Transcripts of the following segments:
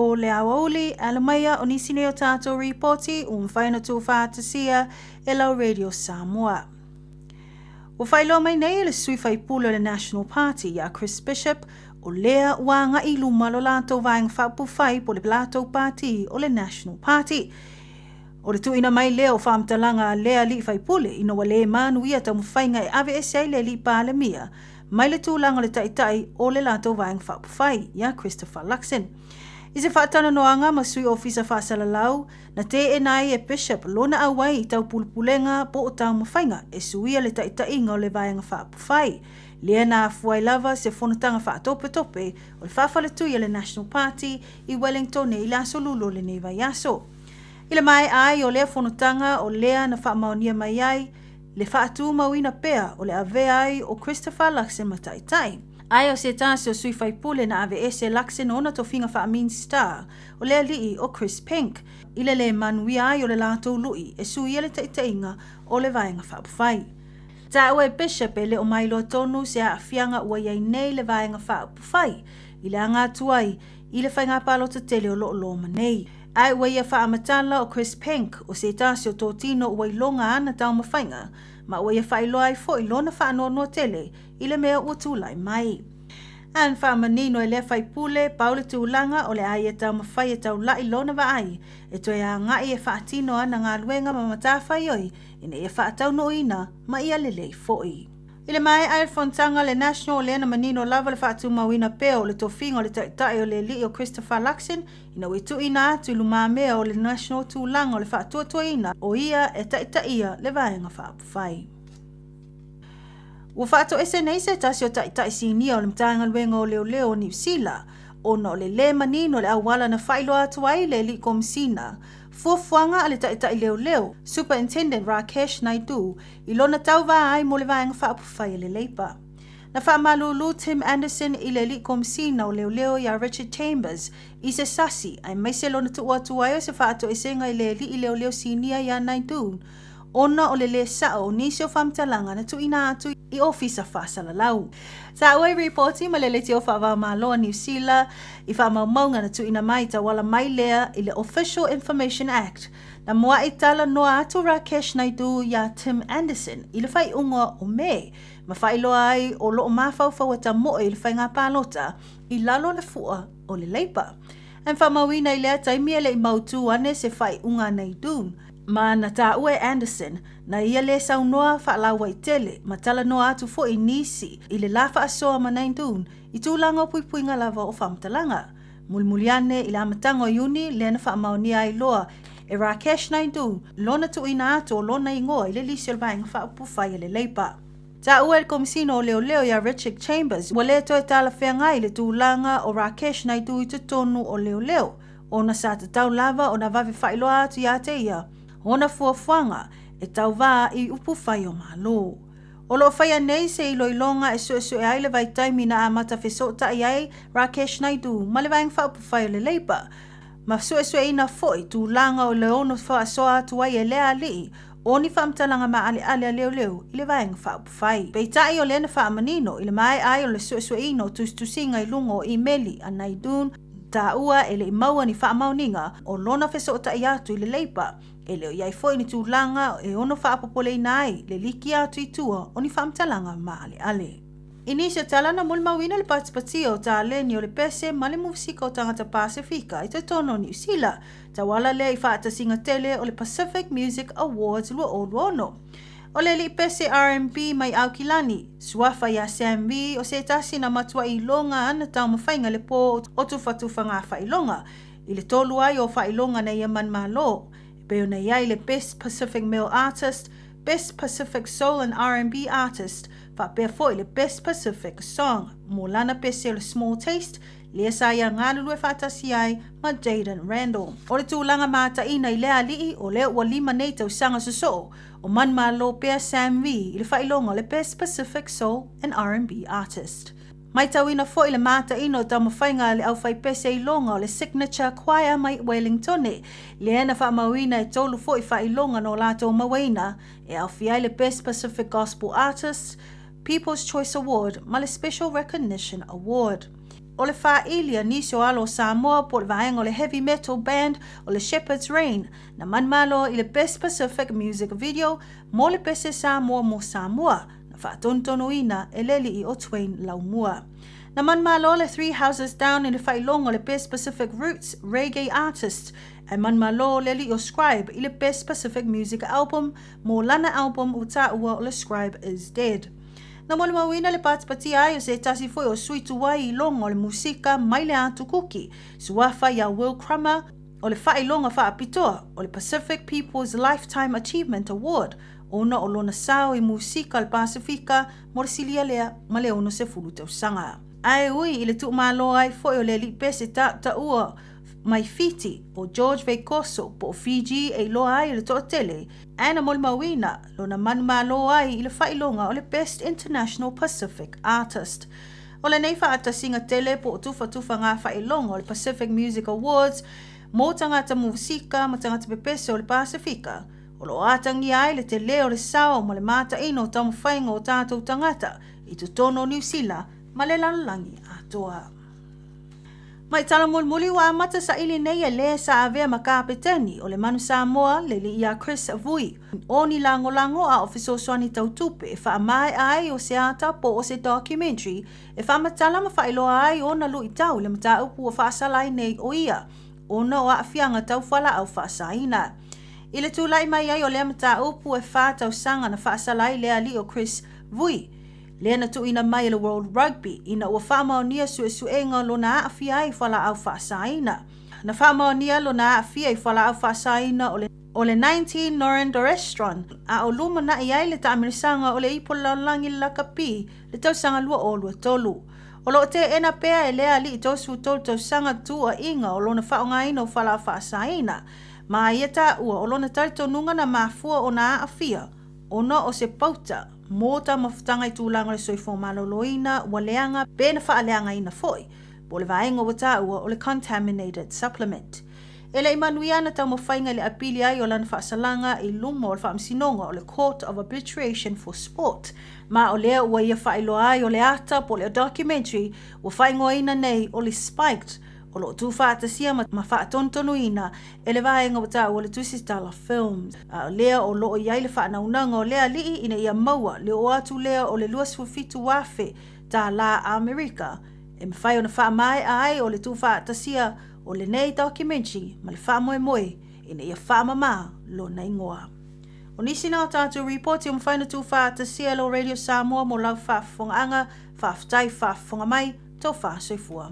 o le awauli alamaya o nisine o tātou reporti whaina tu whātasia e lau Radio Samoa. O whailo mai nei le sui whaipula le National Party ya Chris Bishop o lea ua nga i luma lo lātou vaeng whaupu whai po le lātou party o le National Party. O le tuina mai lea o whamtalanga lea li whaipule ino wa le manu ia tau mwhainga e ave ese le li pāle mia mai le tūlanga le taitai o le lātou vaeng whaupu whai ya Christopher Luxon. I se whaatana noanga ma sui ofisa whaasala lau na te e nai e Bishop lona awai i tau pulpulenga po o tau mwhainga e suia le taitai o le vaenga whaupu whai. Lea na afuai lava se whanatanga whaatope tope o le whawhale tui le National Party i Wellington e i la solulo le neva yaso. I le mai ai o lea whanatanga o lea na whaamaonia mai ai le whaatu mawina pea o le ave ai o Christopher Luxon mataitai. Ai o se tāsi o sui whaipule na ave ese Luxon ona to whinga whaamin star o lea lii o Chris Pink. I le manui ai o le lātou lui e sui ele taitainga o le vaenga whaapawhai. Ta ue Bishop e le o mailo tonu se a fianga ua iai nei le vaenga whaapawhai. I le anga tuai i le whainga palota tele o lo loma nei. Ai ua ia whaamatala o Chris Pink o se tāsi o tōtino ua ilonga ana tau mawhainga. Ma ua ia whailoa i fo i lona whaanono tele i le mea ua tūlai mai. An whaamanino e lea whaipule paule tūlanga o le ai e tau mawhai e tau lai lona wa ai. E toi a ngai e whaatino ana ngā luenga ma matawhai oi ina ia whaatau no ina ma ia lelei foi. I le mai ai fontanga le National le ana manino lava le whaatu mawina peo le tofinga o le taitai o le li o Christopher Luxon ina witu ina atu luma mea o le National tūlanga o le whaatu ina o ia e taitaia le vaenga whaapawhai. Ua whaato ese nei se tasi o taitai sinia o le mtaanga luenga o leo New Zealand ona o le manino le awala na whailo atu ai le li komisina. Fuafuanga ale taitai leo Superintendent Rakesh Naidu i lona tauwa ai mo le vaenga whaapawhai le leipa. Na whaamalulu Tim Anderson i le li komisina o leo ya Richard Chambers i se sasi ai maise lona tu ai o se whaato esenga i le li i leo sinia ya Naidu. Ona o le sao o nisi o whamtalanga na tuina atu i ofisa whaasala lau. Ta ue reporti ma le te o whaava maloa New Zealand i whaamaumaunga na tuina mai ta wala mai lea i le Official Information Act. Na mua i tala noa atu Rakesh Naidu ya Tim Anderson i le whai unga o me. Ma whailoa ai o loo mawhauwhau ta moe i le whai ngā pālota i lalo le fua o le leipa. An whamawina i lea taimia le i mautu ane se whai unga Naidu. Ma na tā ue Anderson na ia le saunoa whaalaua i tele ma tala noa atu fo i nisi i le lafa asoa ma Naidu i tūlanga o puipuinga lava o whamtalanga. Mulmuliane i la amatanga o Iuni le na whaamaonia ai loa e Rakesh Naidu lona tuina atu o lona ingoa i le lisi o le vaenga whaapawhai le leipa. Ta ue komisino o leo ya Richard Chambers wale to e tala whengai le tūlanga o Rakesh Naidu i tutonu o leo ona sa te tau lava o na vave whailoa atu ia te ia. Ona fuafuanga e tau wā i upu whai o malo. O lo whaia nei se ilo ilonga e su e aile vai taimi na amata whesota i ai Rakesh Naidu ma le vaeng whaupu whai o le leipa. Ma su ina foi tu langa o le ono wha soa atu ai e lea li oni whamtalanga ma ale a leo i le vaeng whaupu whai. Pei tai o le na whaamanino i le mai ai o le su ina o tusinga i lungo i meli a Naidu ta ua e le i maua ni whaamauninga o lona whesota i atu i le leipa. E leo iai foi ni tūlanga e ono whaapopole nai le liki atu i tua o ni whamtalanga ma ale. Inisio talana mulmawina le patipati o ta leni o le pese ma le musika o tangata Pasifika i te tono New Zealand. Ta wala le i whaatasinga tele o le Pacific Music Awards lua o luono. O le li pese R&B mai aukilani, suafa ya Sam B o se tasi na matua i longa ana tau mawhainga le po o tufatufa ngā whailonga. I le tolu ai o whailonga na iaman malo. Peo na iai le Best Pacific Male Artist, Best Pacific Soul and R&B Artist, whapea foi le Best Pacific Song, mo lana pese le Small Taste, lea sa ia ngalulu e whaatasi ai ma Jaden Randall. O le tūlanga mata ina i lea lii o lea ua lima nei tau sanga suso, o man malo pea Sam V i le whailonga le Best Pacific Soul and R&B Artist. Mai tau ina foi le mata ino tau mawhainga le au whai pese i longa o le Signature Choir mai Wellington le ena whaamawina e tolu foi whai longa no lato mawaina e au fiai le Best Pacific Gospel Artist, People's Choice Award ma le Special Recognition Award. o le wha'ilia nisi o alo Samoa po le vaenga o le heavy metal band o le Shepherd's Rain na manmalo i le Best Pacific Music Video mo le pese Samoa mo Samoa na whaatontonuina e leli i o Twain Laumua. Na manmalo le Three Houses Down i le whailonga o le Best Pacific Roots Reggae Artist e manmalo leli o Scribe i le Best Pacific Music Album mo lana album o taua o le Scribe Is Dead. Na mole mawina le patipati ai o se tasi foi o suitu wai i longa o le musika mai le atu kuki, suafa ia Will Crummer o le whailonga whaapitoa o le Pacific People's Lifetime Achievement Award ona o lona sao i musika le Pasifika mo le silia lea ma le ono se fulu tau sanga. Ai ui i le tuumalo ai foi o le li pese ta ua mai fiti o George Veikoso po Fiji e loa ai le toa tele ana mol mawina lo na manmalo ai i le whailonga o le Best International Pacific Artist. O le nei whaata singa tele po tufa ngā whailonga o le Pacific Music Awards mo tangata musika mo tangata pepese o le Pasifika. O lo atangi ai le te leo le sao mo le mata ino tamu whainga o tātou tangata i tutono New Zealand ma le lalangi atoa. Mai tala mulmuli wa mata sa ili nei e le sa avea makapeteni o le manu Samoa le li ia Chris Vui. O ni lango a ofiso swani tautupe e wha mai ai o se ata po o se documentary e wha matala ma whailoa ai o na lu i tau le mata upu o whaasalai nei o ia. O na o afianga tau whala au whaasaina. I le tūlai mai ai o le mata upu e wha tau sanga na whaasalai lea li o Chris Vui. Lea na tu ina mai le World Rugby, ina ua whaamaonia suenga lo na aafia ai whala au whaasaina. Na whaamaonia lo na aafia i whala au whaasaina o le 19 Noranda Restaurant, a o luma na i ai le taamirisanga o le ipo laulangi lakapi, le tausanga lua o lua tolu. O lo te ena pea e lea li i tosu tausanga tua inga o lo na whaongaina o whala au whaasaina, ma ieta ua o lo na taritonunga na mafua o na aafia, ona o se pauta, mota mafutanga i tūlanga le soifo maloloina wa leanga pēna whaaleanga ina foi, po le vaenga wata ua o le contaminated supplement. E le imanuiana tau mawhainga le apili ai o lana whaasalanga i lumo o le whaamsinonga o le Court of Arbitration for Sport, ma o lea ua ia whailoa ai o le ata po le documentary ua whaingoa ina nei o le Spiked, o lo tu whaatasia ma whaatontonu e le vaenga wata o le Tusitala Films. Lea o lo iai le whaanaunanga o lea lii ina ia maua le o atu lea o le luasfufitu wafe ta la Amerika. E mwhai o na whaamai ai o le tu whaatasia o le nei documentary ma le whaamoe ina ia whaamama lo na ingoa. O nisi nā tātou reporti o mwhaina tu whaatasia lo Radio Samoa mo lau whaafonga whaafutai whaafonga mai tau whaasoifua.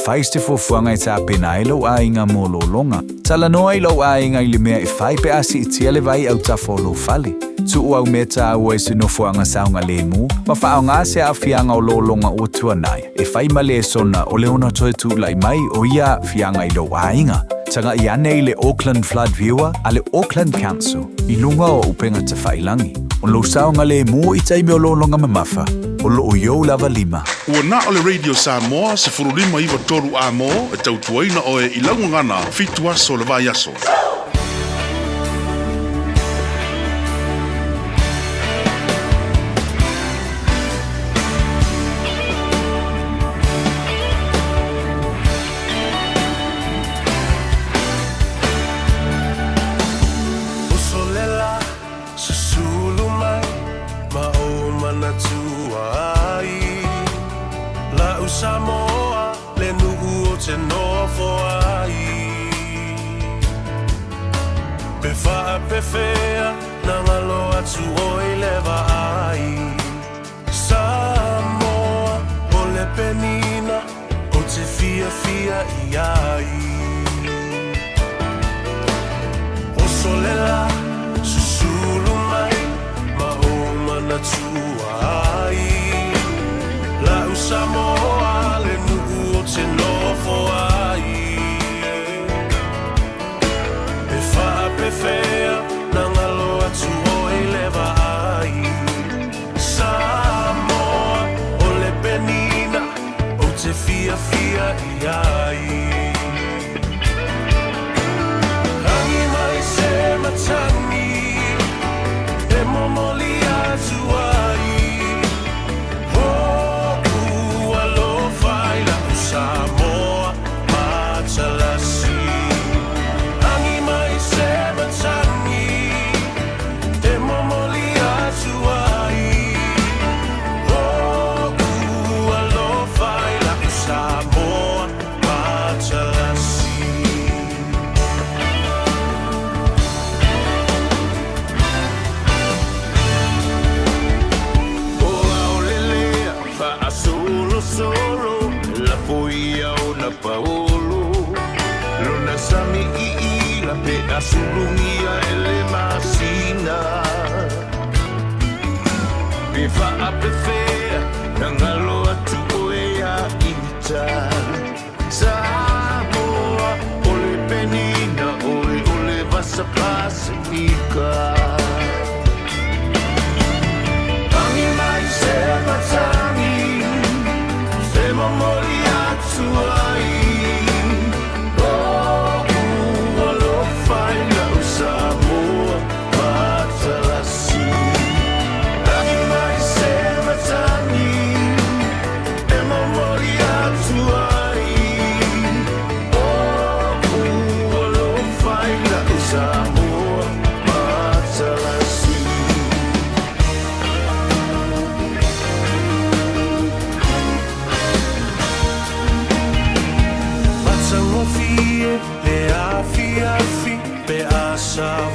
Faiste fuanga i tā pena e lau ainga mō lo longa. Tala noa i lau ainga i le mea e whai pe asi i tia le vai au ta wholo whale. Tu uau me tā ua e se no fuanga saunga le mu, ma wha ngā se a fianga o lo longa o tuanai. E whai ma le sona o le ona toi tu lai mai o ia fianga i lau ainga. Tanga i ane i le Auckland Flood Viewer a le Auckland Council i lunga o upenga te whailangi. O lo saunga le mu i taime o lo longa mamafa. O lo o yo lava lima. Ua na o le Radio Samoa se furulima iwa toru a mo e tautuaina o e ilangu ngana fitu aso le vai aso. Samoa le nuku o te nofo ai Pe wha pe whea na ngalo atu o i lewa ai Samoa o le penina o te fia i ai O solela susulu mai ma o mana tua ai La Samoa le nuku o te nofo ai Pe wha pe whea na ngalo atu o i lewa ai Samoa o le penina o te fia i ai Hangi mai se matangi e momoli atu ai sulungia ele masina Bifa apefea Nangalo atu oea ita Samoa Ole penina ole vasa pasifika Tangi mai se matangi Se mamori atu ai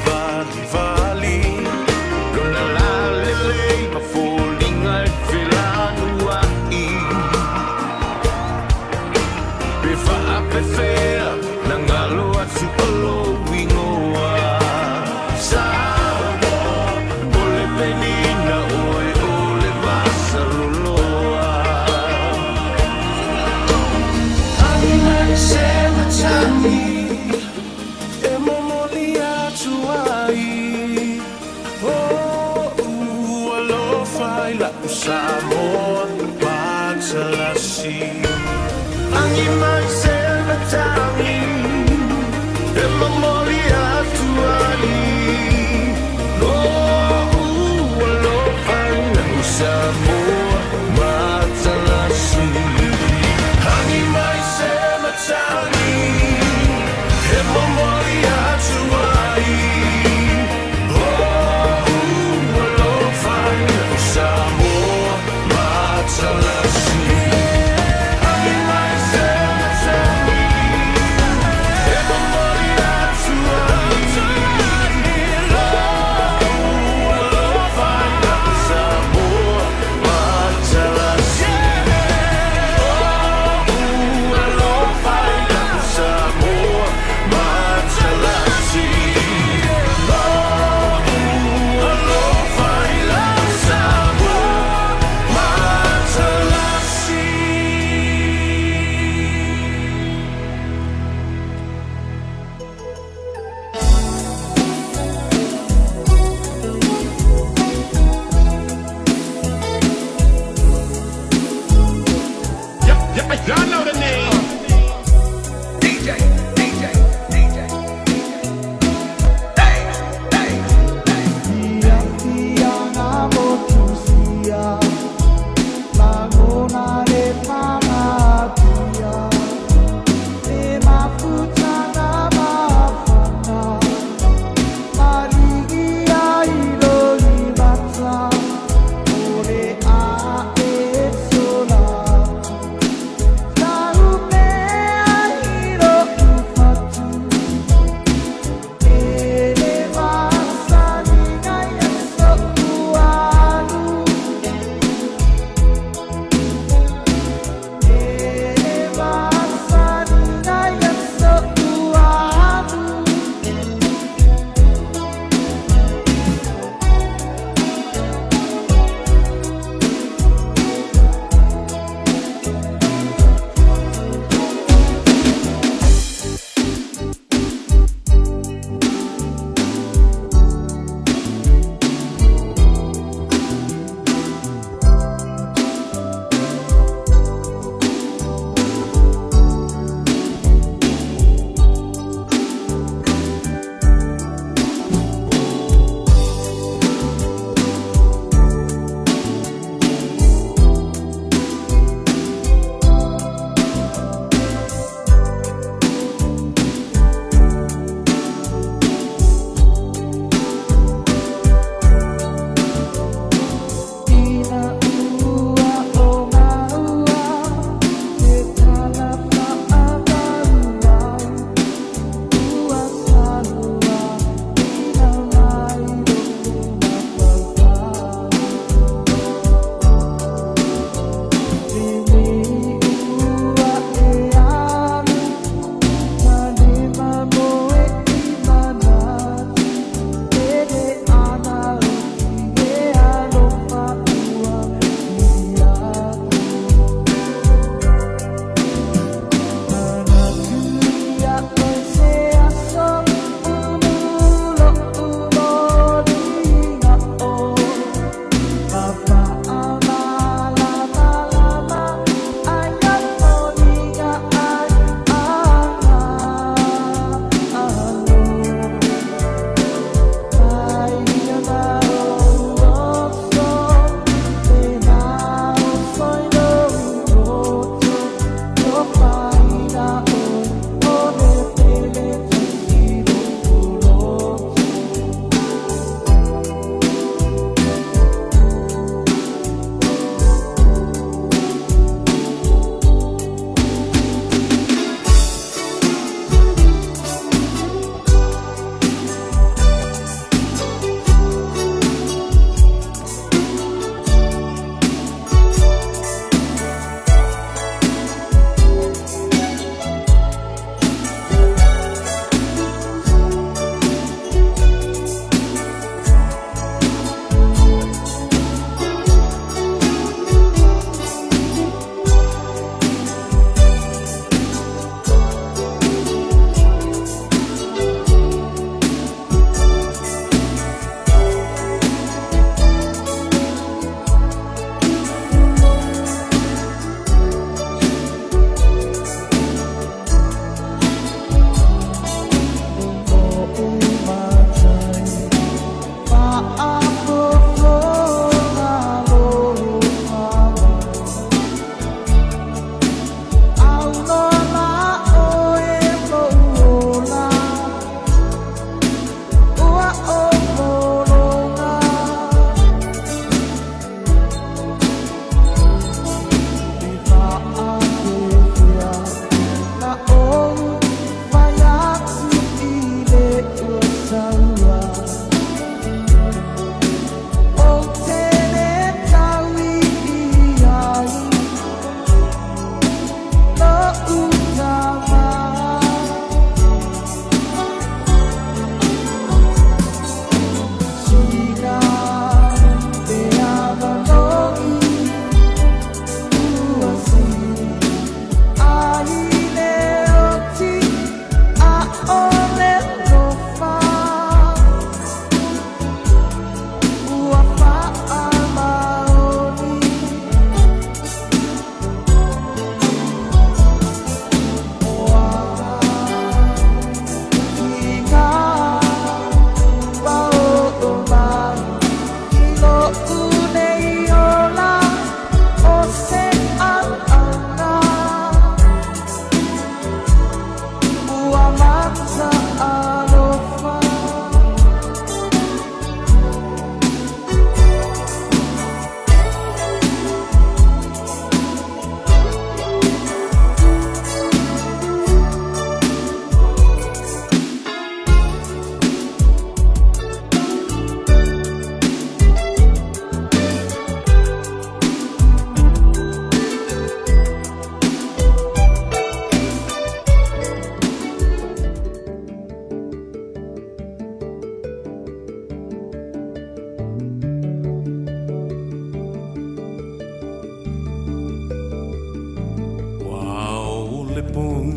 Vali vali Lona la lele Mafolinga e whelanua I Befa a pefea Nangalo atu olo wingoa Samoa Ole penina ole vasa loloa Anina e se matani Tuai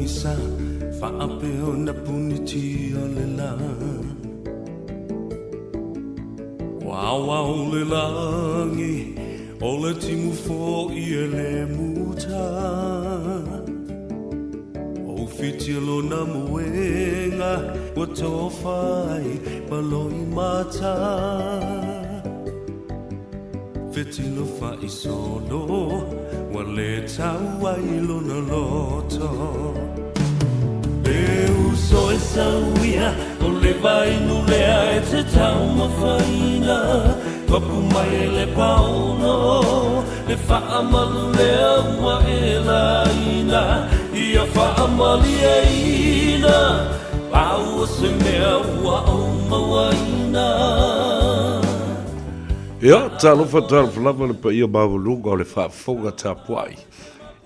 ngisa Whaape o na puniti o le la Wawa o le langi O le timu fo I e le muta O fitilo na muenga Wa tofai paloi mata Fitilo fa I solo Wa le tau ai lona loto E uso e sauia O le vai nulea e te tau mawhaina Papu mai e le pauno Le whaamalu lea ua e la ina Ia whaamali e ina Pau se mea ua au mawaina Ia, talofa talafalava le paia mawalunga o le whaafonga tapuai.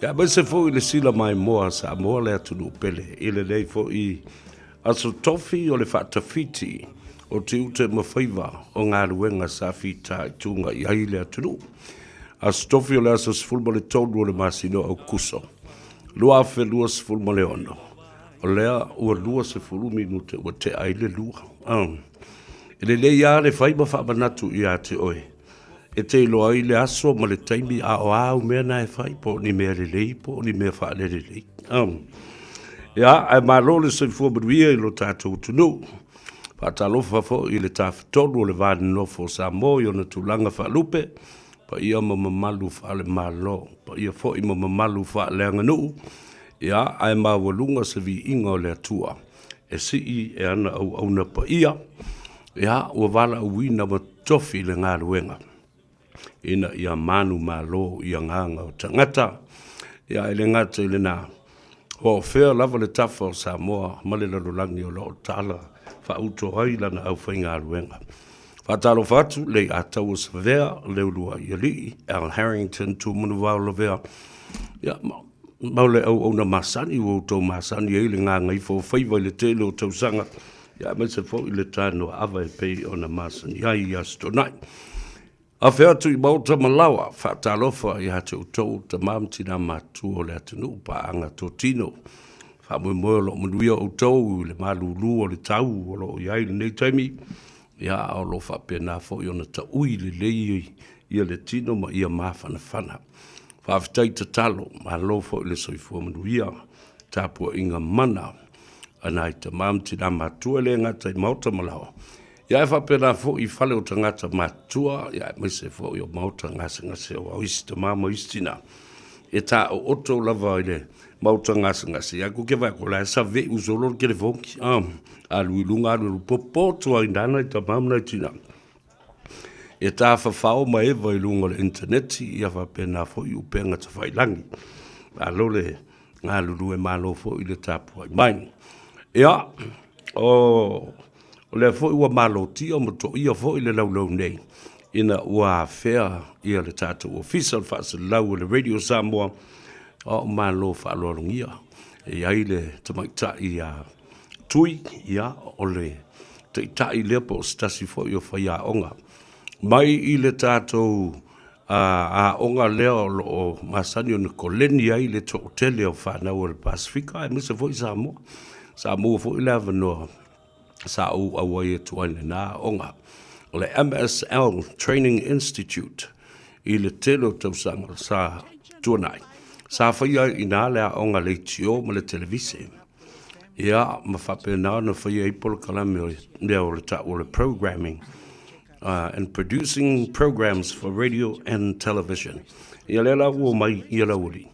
Ia, mai se fo I le sila mai moa sa moa le atunu pele. I le nei fo I aso tofi o le whaatawhiti o te ute ma Faiva o ngā ruenga sa whita I tunga I ai le atunu. Aso tofi o le aso sifulma le tonu o le masino au kuso. Lua afe lua sifulma le ono. O lea ua lua sifulu minute ua te ai le lua. E le ia le Faiva whaamanatu I a te oe. E te ilo ai le aso ma le taimi a o au mea na e whai po ni mea le lei po ni mea wha le lei. Ia, ai malo le soifua manuia I lo tātou tunu. Whaatalofa fo I le tāwhitonu o le vāne nofo Samoa I ona tūlanga whaalupe. Pa ia ma mamalu wha le malo. Pa ia fo I ma mamalu wha le anganu. Ia, ai mawalunga se vi inga o le atua. E si e ana au na pa ia. Ia, ua wala uwina ma tofi le ngā ruenga. Ina ia manu malo ia nganga o tangata. Ia ele ngata ile na. Ho fea lava le tafa o Samoa, male la lulangi o loo tala, fa uto haila na au whainga ruenga. Fatalo fatu, le atau o Savea, le ulua Iali, Al Harrington, tu munu wau lovea. Ia, maule au na masani, o tau masani, e ile ngā ngaifo, Faiva ile tele o tau sanga. Ia, mai se fo ile tāno ava e pei o na masani, ai asto nai. A whea tu I mauta malawa, whaatalofa I hate utou ta mamtina matu o le atunu pa anga tō tino. Whamui moe lo manuia utou, le malulu o le tau, o lo iai le nei taimi. Ia o lo whapena fo I ona ta ui le lei ia le tino ma ia mawhana whana. Whawhitai ta talo, ma lo fo I le soifua manuia, tāpua inga mana. Anai ta mamtina matu le ngata I mauta malawa. Ia e whapena fo I whale o tangata matua, ia e maise fo I o mauta ngase o auisi ta mama istina. E tā o oto lava I le mauta ngase. Ia kuke vai ko la sa ve uzolor ke le vonki. A lui lunga alu popo tua I nana I ta mamna itina. E tā whawhao ma ewa I lunga le interneti, ia whapena fo I upenga ta whailangi. A lole ngā lulu e malo fo I le tāpua I maini. Ia, o le fo ua maloti o moto ia fo I le laulau nei. Ina ua fea ia le tātou official whaasa lau le Radio Samoa o malo whaalolongia. E ai le tamaita I a tui ia o le te itai lepo o stasi fo I o whaia onga. Mai I le tātou a onga leo o masani o Nikoleni ai le to hotele o whanau o le Pasifika. E misa fo I Samoa. Samoa fo I le avanoa. Sa au awai tuaine na onga. O le MSL Training Institute I le telo tausanga sa tuanai. Sa whaia I nā lea onga le tio ma le televise. Ia ma whapena na whaia I polo kalame o le ta o le programming and producing programs for radio and television. Ia le la ua mai ia la uri.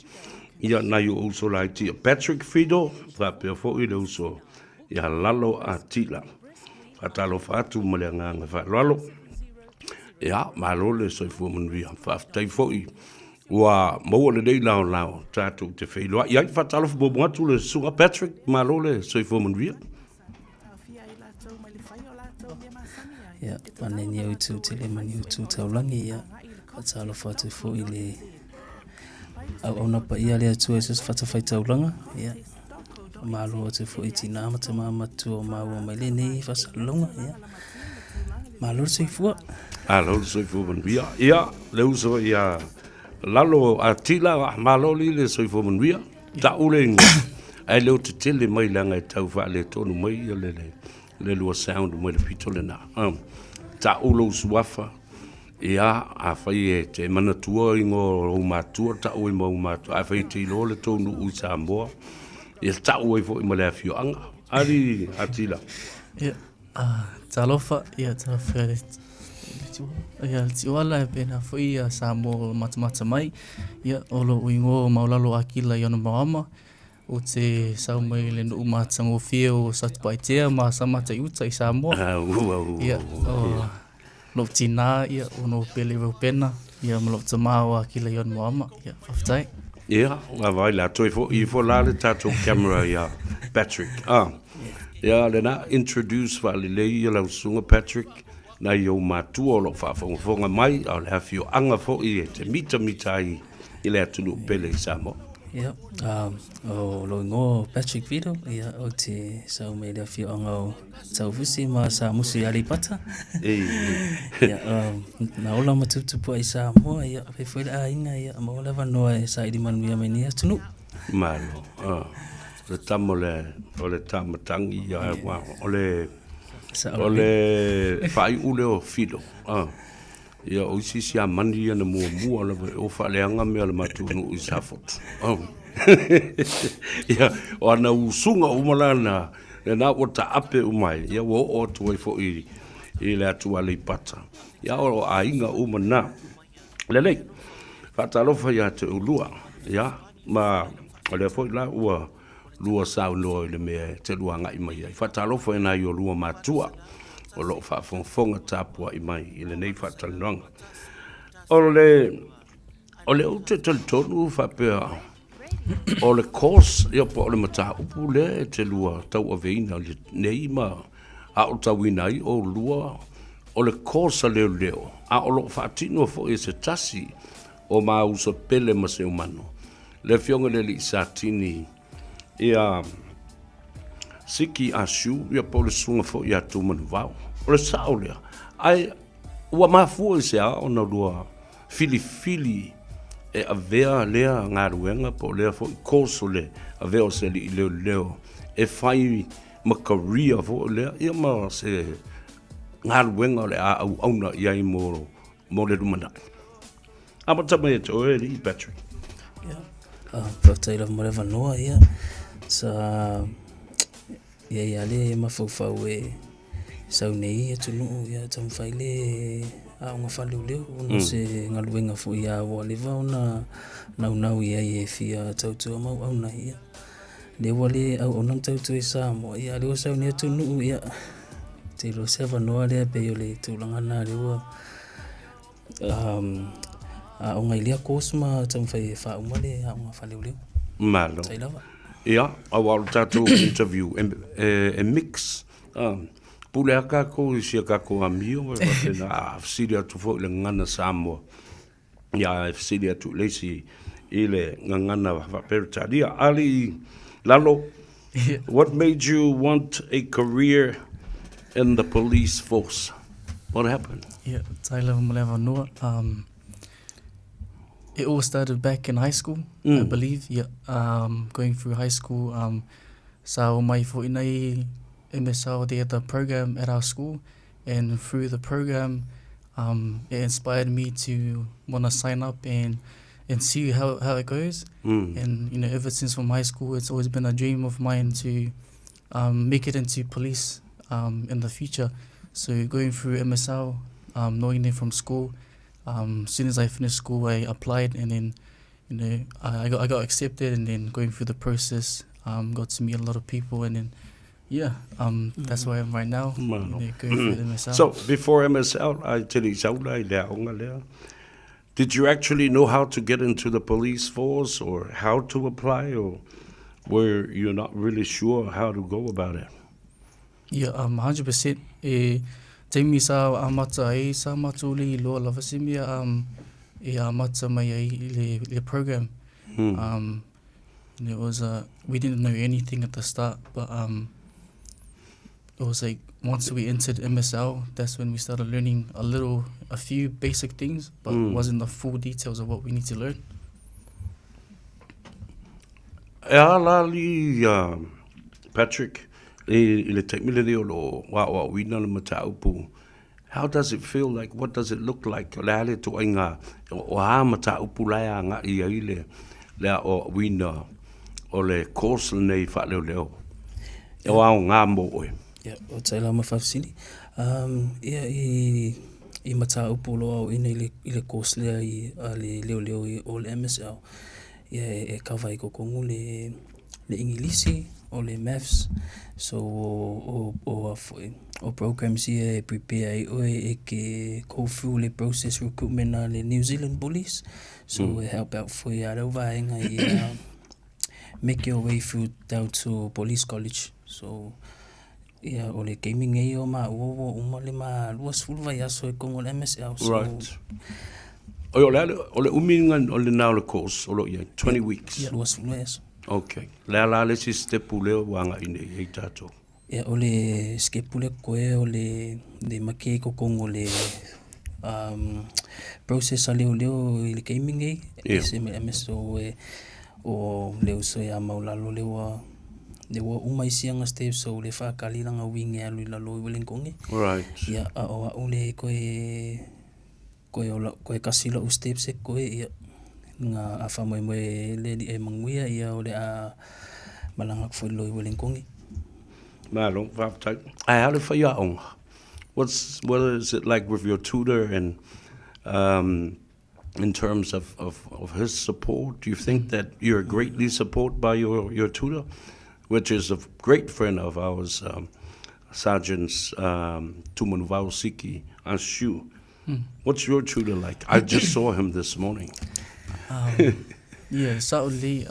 Ia na you also like to Patrick Fido, whapea fo I le uso. Ia lalo a tila. Atalo fatu maleanga lalo. Ia malo le soifua manuia. Whaftai foi. Ua maua le dei lao tātou te whailoa. Ia whatalo fubomatu le sunga Patrick malo le soifua manuia. Ia paneni au tu te le mani utu taulangi ia. Whatalo fatu foi le au ona pa ia le atu eses whatawhai taulanga. Ia. Malo te fo iti na mata mama tu o maua mai le nei fasalonga ia. Malo se fua. Malo se fua manuia. Ia le uso ia lalo atila malo li le se fua manuia. Ta ule ai leo te tele mai langa e tau wha le tonu mai le lua sound mai le pito le na. Ta ulo suafa, ia a whai e te manatua i ngō umatua, ta ui ma umatua, a whai te ilo le tonu ui Samoa, ia ta ui fo i ma le afio anga, ari atila. Ia, talofa, ia talofa ia tiwala e pena fo i a Samoa matamata mai, ia olo ui ngō maulalo akila i ona mawama, o te sau mai le no umatango fia o Satupaitea ma samata i uta i Samoa. Ia, lo tina ia ono pele ro pena ia mo te mawa ki le yon moama ia aftai ia vai la toi fo la le tato camera ia Patrick ia le na introduce va le ia la sunga Patrick na yo matu lo fa fonga mai au le afio anga fo i te mita i le atu pele Samoa. Ia, o lo ngō Patrick Vito, ia o te sau mei le fio anga tau fusi ma sa musu i alipata. Ia, na ola matutupu ai Samoa, ia pe foi a inga, ia ma ola vanoa e sa idi manu ia meni atunu. Malo, le tamo le tamatangi, ia ole fai ule o filo. Ia o sisi a mani ana mua la o fa le anga me ala matunu i safot. Ia o ana usunga umalana na o ta ape umai ia o tu fo i le atu ale pata. Ia o ainga umana. Lele fa talo fa ia te ulua. Ia ma ole fo la ua lua sau no le me te lua ngai mai. Fa talo fa na yo lua matua. O lo fa fonga tapua i mai i le nei whatalonga. O le ute tonu fa pea, o le course, ia po o le mata upu le te lua tau a veina le nei ma a o tau inai o lua, o le course a leo, a o lo whaatino fo e se tasi o ma usa pele ma se umano. Le fionga le li satini ia siki asu ia po le sunga fo ia tu manu vau. O le sao lea. Ai, ua mafua i se a o na lua fili e a vea lea ngā ruenga po lea fo i koso le a vea o se li leo. E fai ma karia fo lea ia ma se ngā ruenga le a au auna iai mo le rumana. Ama tama e te oe li Patrick. Ia, pātaira mo le vanoa ia. Sa ia le mafau e sau nei atu nuu ia tam faile a unga falu leo ono se ngaluenga fo ia wa leva ona nau ia e fia tautua mau au na ia le wale au ona tautua i Samoa ia leo sau nei atu nuu ia te lo seva noa lea pe yo le tūlangana leo a unga ilia kosma tam fai fa umale a unga falu leo Malo. Ia, awal tatu interview e mix pule aka ko sia ka ko amio na afsilia tu fo le ngana Samoa ya afsilia tu lesi ile ngana va pertadia ali lalo. What made you want a career in the police force? What happened? Yeah, Taylor Maleva Noah. It all started back in high school, I believe. Yeah, going through high school. So my for inai MSL, they had the program at our school, and through the program, it inspired me to want to sign up and see how it goes. And ever since from high school, it's always been a dream of mine to make it into police in the future. So going through MSL, knowing it from school, as soon as I finished school, I applied, and then I got accepted, and then going through the process, got to meet a lot of people, and then that's where I am right now. Going through MSL. So before MSL, did you actually know how to get into the police force or how to apply, or were you not really sure how to go about it? Yeah, 100%. Taimi sa amata ai sa matuli lo lavasimia amata mai ai le program. It was we didn't know anything at the start, but it was like once we entered MSL, that's when we started learning a few basic things, but wasn't the full details of what we need to learn. ala li Patrick le take me le lo wa wina le mataupu. How does it feel like? What does it look like? Le ale to inga o ha mataupu la nga ia ile le o wina o le course nei fa leo. E wa nga mo o. Yeah, o taila ma fafsini. Ia I mataupu lo au ina ile course le le leo I o le MSL. Ia e kawai ko kongu le ingilisi o le maths. So o programs here prepare ke go through the process recruitment le New Zealand police. So we help out for ya over make your way through down to police college. So yeah, o le gaming o ma o le ma was full vai aso e con o MSL. So Right. O le uminga o le now the course o lo 20 weeks. Yeah, was full yes. Okay. Le si step leo wanga ine e tato. Yeah, o le skepule koe o le make ko kongo le process a leo I le gaming SMS o leo so ya maulalo lewa umaisianga step so le whakali langa wingi alu lalo I Wellingkongi. Right. Yeah, o le koe kasila u steps e koe ia nga afa moe le di e manguia ia o le a malanga kfo lo I Wellingkongi. Malo, vaptai. I had it for your own. What is it like with your tutor and in terms of his support? Do you think that you're greatly supported by your tutor, which is a great friend of ours, Sergeant Tumanuvao Siki Anshu? What's your tutor like? I just saw him this morning. Yeah, certainly.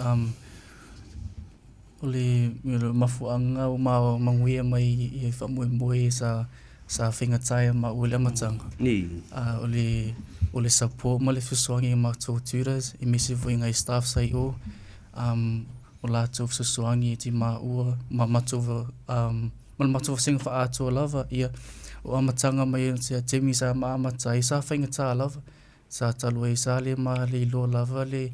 Oli mafuanga o manguia mai I whamuemue sa whingatai ma ule amatanga. Ni. Oli support ma le whasuangi ma tō tutors I misi vuinga I staff sai o lātou whasuangi ti ma ua ma matova singa wha atua lava ia o amatanga mai tia temi sa ma amatai sa whingatai lava sa talua I sa le ma le ilo lava le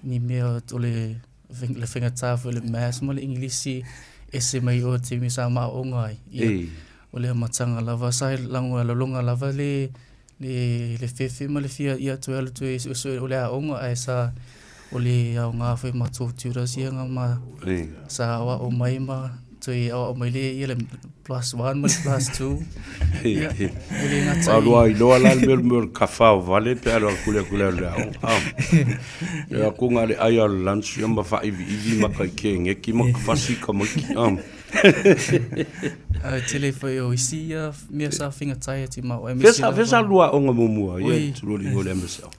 ni mea ole le whingatai fo le maths ma le ingilisi ese mai o temi sa ma o ngai ia o le amatanga lava sa lango lalonga lava le fefe ma le fia ia tu alu tu o le aonga ai sa o le au ngā whai ma tō turas ia ngā ma sa awa o mai ma tui awa o mai le ia le +1 ma le +2 ia o le ngā tai Alua I loa la mel ka whao vale pe alo kule le au. Ia kunga le ai al lunch ia ma wha iwi maka I ke ngeki ma kwasi ka moiki. tele whai o isi ia mea sa whingatai ti ma o Fesa lua o ngā mumua ia tururi o le MSL.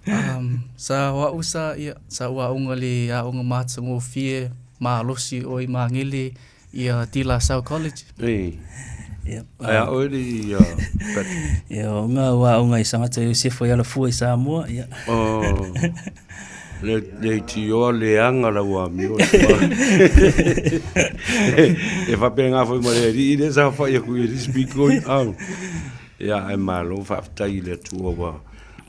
sa wa usa ia sa wa unga le a unga mātango fie ma alosi o I mangele ia Tila South College. Yeah. Ai oi but Yeah, o nga I sangata I sefo ia la fua I Samoa ia. le tio le anga la wa mio. E fa penga foi mo le sa fa ia ku I speak going out. Ya ai malo fa tai le tua wa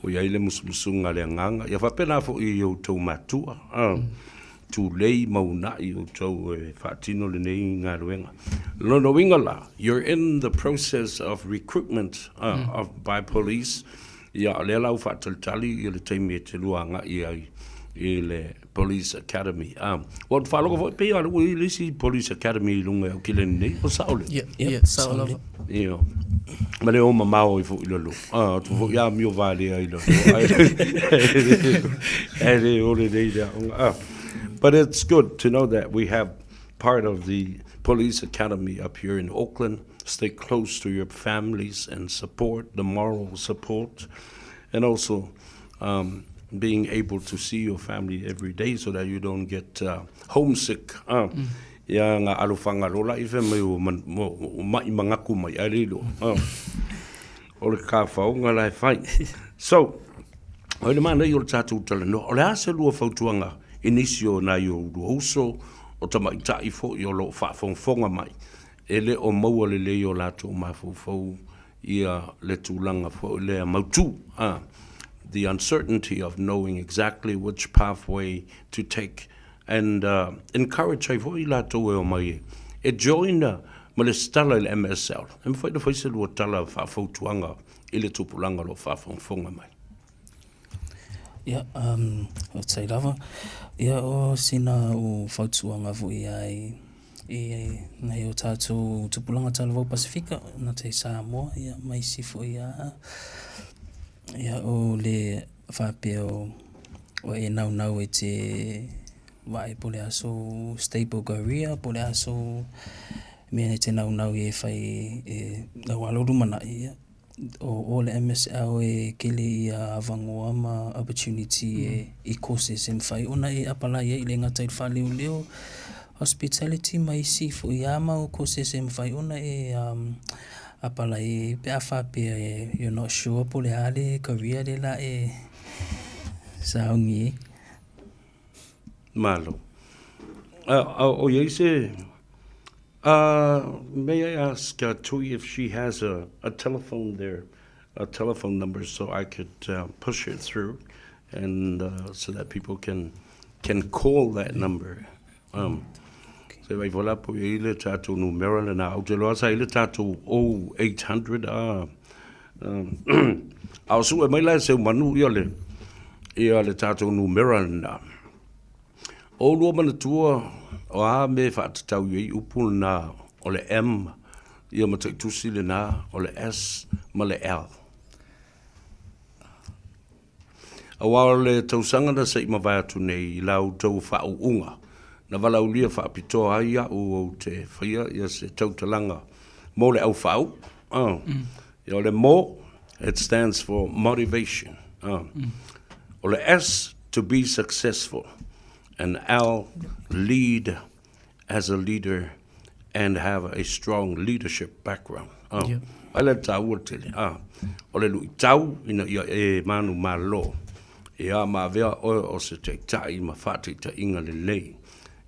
o ia ile musunga le nganga. Ya fa pena fo I o to matua. Tu lei mauna I o tau whaatino le nei ngā ruenga. Lono wingala, you're in the process of recruitment by police. Ia le lau whaataltali I le teimi e te luanga I le Police Academy. Wat whaloko fo pe alu I lisi Police Academy lunga o kile nei o saole. Yeah, saole. Ia. Ma le o mamao I fo I lolo. Tu fo ia mio vale I lolo. Ele o le nei da. But it's good to know that we have part of the police academy up here in Auckland. Stay close to your families and support the moral support, and also being able to see your family every day so that you don't get homesick. Ya nga alufanga rola ife mai mai mangaku mai alilo. Ole ka faunga lai fai. So, ole mana yo tatu tala no. Ole ase lua fautuanga. Inisio na yo ruoso o tamaita I fo yo lo fa fonga mai ele o maua le yo la to mafufo ia le tulanga fo le mautu the uncertainty of knowing exactly which pathway to take and encourage ai foi la to e o mai e join ma le stala le MSL e foi de foi se lo tala fa fautuanga ile tupulanga lo fa fonga mai Ia, o tai lava. Ia, o sina o whautuanga vui ai nei o tātou tupulanga Talavau Pasifika, na te Samoa, ia, mai sifo ia o le whapea o e nau e te vai pole aso stable career, pole aso mea te nau e whai e aloru mana ia. O le MSL e kele ia avangoa ma opportunity e courses en whai. Ona e apala ia i le ngata i whaleo leo hospitality mai si fo ia ma o courses en whai. Ona e apala e pe a whapea e you're not sure po le ale career le la e saungi e. Malo. O ye se may I ask Tui if she has a telephone there, a telephone number, so I could push it through, and so that people can call that number. So I vola po ile tato numero na autelo sa ile tato 0800 au su mai la se manu ile tato numero na o lo mana tua o a me fa tau i upul na o le M ia ma tu sile na o le S ma le L a wa le tau sanga na sei ma vai atu nei lau tau fa unga na vala ulia fa pito ai o te fia ia se tau talanga mo le au fa ia le mo it stands for motivation o le S to be successful and L, lead as a leader and have a strong leadership background. I let tau tell o le lui tau ina ia e manu malo. Ia ma vea o se te tai ma fati ta inga le lei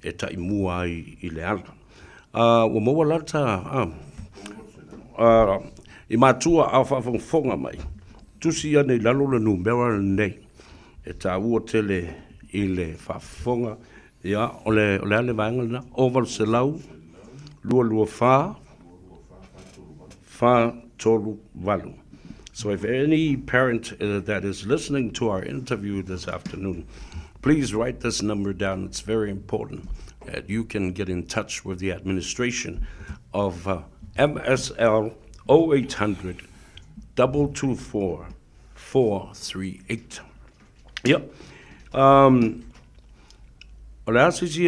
e tai mua i le ala. Wa maua lata i matua a whafonga mai. Tusi ane lalo le numera nei e tau tele i le whafonga ia o le ale vaingana oval se lau lua wha tolu walu. So if any parent that is listening to our interview this afternoon, please write this number down. It's very important that you can get in touch with the administration of MSL 0800 224 438. Yep. O le asisi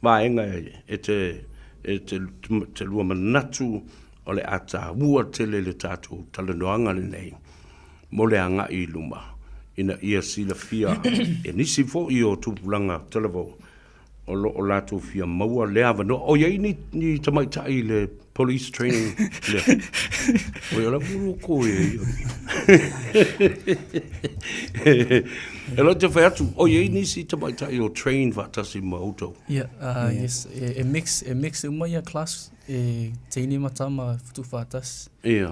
vaenga e te lua manatu o le ata ua tele le tātou talanoanga le nei mo le anga i luma ina ia sila fia e nisi fo i o tupulanga Talavau o lātou fia maua le avano o iei ni tamaitai le police training le o ia la muru ko e ela te whai atu o iei nisi tamaitai o train vatasi mauto yes e mix umaia class e teini matama futu fatas e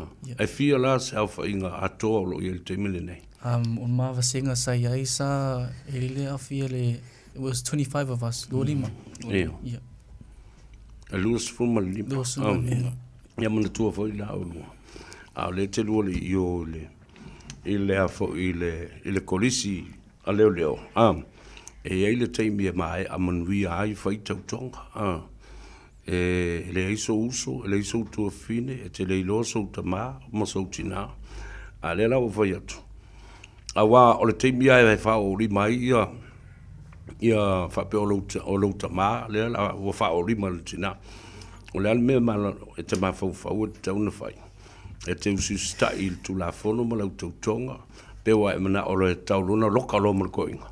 fia la selfa inga atoa lo i te mile nei on mava singa sai ai sa ele a fia le it was 25 of us lima yeah a lus from lima ya mana tua foi la o le te lua le io le ile a fo ile kolisi a leo e ai le teimi mai a manui ai fai tau tonga le iso uso le iso tua fine e te le loso tama mo so tina a le la o fai atu a wa o le teimi ai fa o ri mai ia fa pe o lo tama le la o fa o ri mal tina o le me mal e te ma fa o te una fai e te usi style tu la fono mo la tonga pe wa e mana o le tau luna loka lo mo ko inga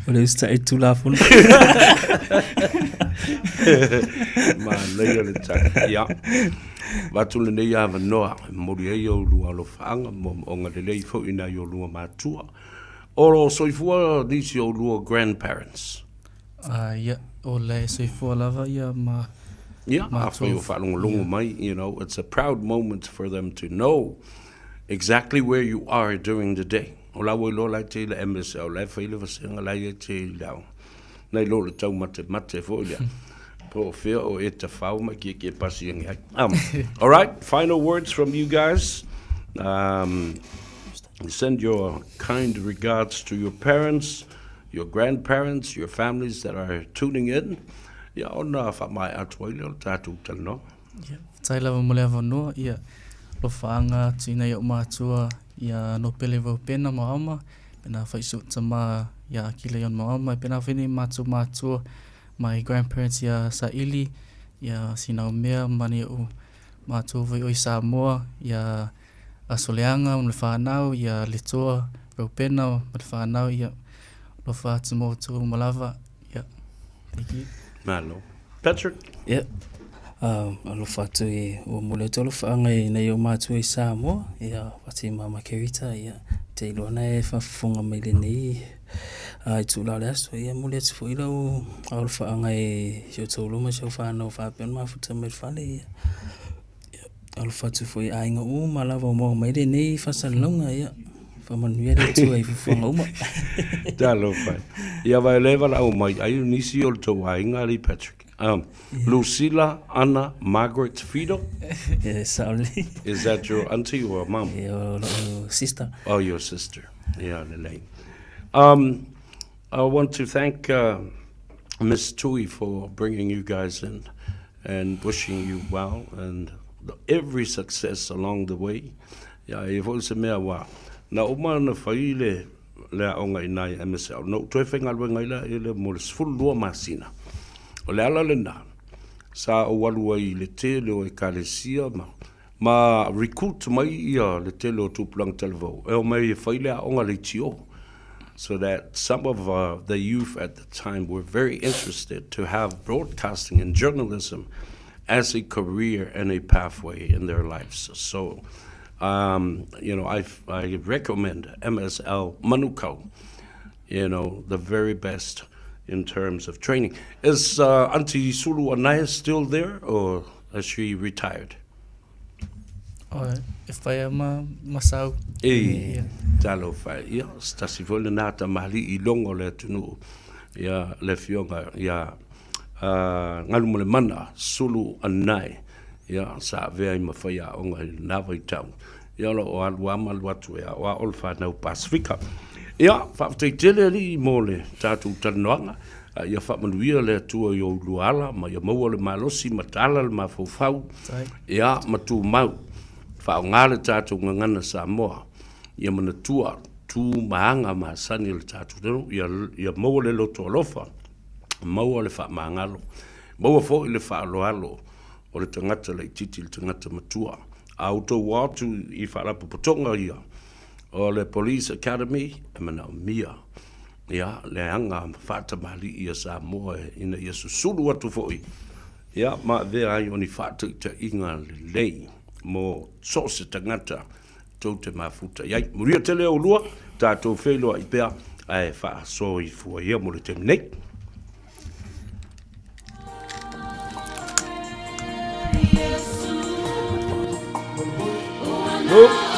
o le style tu la fono ma le le ta ya va tu le ya va no mo ri yo lu alo fanga mo nga le fo ina yo lu ma tua o so if these your lu grandparents o le so if lava ma after you long mai, you know, it's a proud moment for them to know exactly where you are during the day. o la wo lo la te le MSL la fa ile va senga la ye te la nei lo le tau mate fo ia po fe o e te fau ma ki pasi ngai all right, final words from you guys. Send your kind regards to your parents, your grandparents, your families that are tuning in. Ya ona fa mai atuile o tatu tano. Yeah, tai lava mo le avanoa ia lo faanga tina ia matua ia no pele vo pena maama pena faisu tama ia kile yon maama pena fini matua my grandparents ia Saili ia Sinaumea mani o matua vo i Samoa ia Asoleanga o le whanau ia Letoa Raupena o le whanau ia lo whaatimo tu malava ia. Thank you. Malo. Patrick? Yeah. Alo fatu e o mole tolo whaanga i nei o mātua i Samoa ia wati mama Kerita ia te iloana e whafunga mai le nei i tūla le aso ia mole ati fo ila o alo whaanga e yo tōloma siau whanau whapen mafuta mai whale ia alo fatu fo i ainga o malawa o mau mai le nei whasalonga ia whamanuia le tua i whafunga uma. Talo fai. Ia vai lewa la o mai ai nisi o le tau ainga li Patrick. Lucilla Anna Margaret Fido. Yes, Sauli. Is that your auntie or mom? Your sister. Oh, your sister. Yeah, Lele. I want to thank Miss Tui for bringing you guys in and wishing you well and every success along the way. Yeah, if also mea wa. Na oma na faile le onga inai MSL. No, toi whenga luenga ila ile mo le sfulua masina. O le ala le nā, sa o walua i le tele o e kalesia ma recruit mai ia le tele o tūpulang televau. E o mai e whaile a onga le tio. So that some of the youth at the time were very interested to have broadcasting and journalism as a career and a pathway in their lives. So, you know, I recommend MSL Manukau, you know, the very best in terms of training. Is Auntie Sulu Anaya still there, or has she retired? If I am masau. Talo fai. Ia, stasi vole nata mali I longo le tunu. Ia, le fionga, ia, ngalumo le mana, Sulu Anai. Ia, sa vea ima whaia onga I nawa I tau. Ia, lo o alua maluatu ia, o a olfa nau Pasifika. Ia, whaaftei tele li mole tātou tanoanga. Ia whaamanuia le atua I o luala, ma ia maua le malosi, ma tala le mawhauwhau. Ia, ma tū mau. Whaonga le tātou ngangana Samoa. Ia mana tua, tū maanga ma sani le tātou tano. Ia maua le loto alofa. Maua le whaamangalo. Maua fo I le whaaloalo. O le tangata le titi le tangata matua. Auto watu I whaalapu potonga ia. O le Police Academy, e mana o mia. Ia, le anga whata mali ia Samoa ina ia susulu atu foi. Ia, ma vea ai oni whata I ta inga le lei. Mo sose tangata tau te mafuta. Iai, muria tele o lua, tātou wheloa I pea, ai wha so I fua ia mo le te nei. No.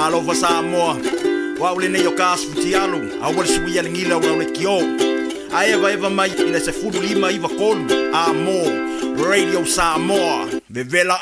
Alofa Samoa. Wa ule ne yo kasputi alu. Awal suwi alingila wa ule kio. Eva mai ina se fudu lima iva kolu. Amo Radio Samoa. Vevela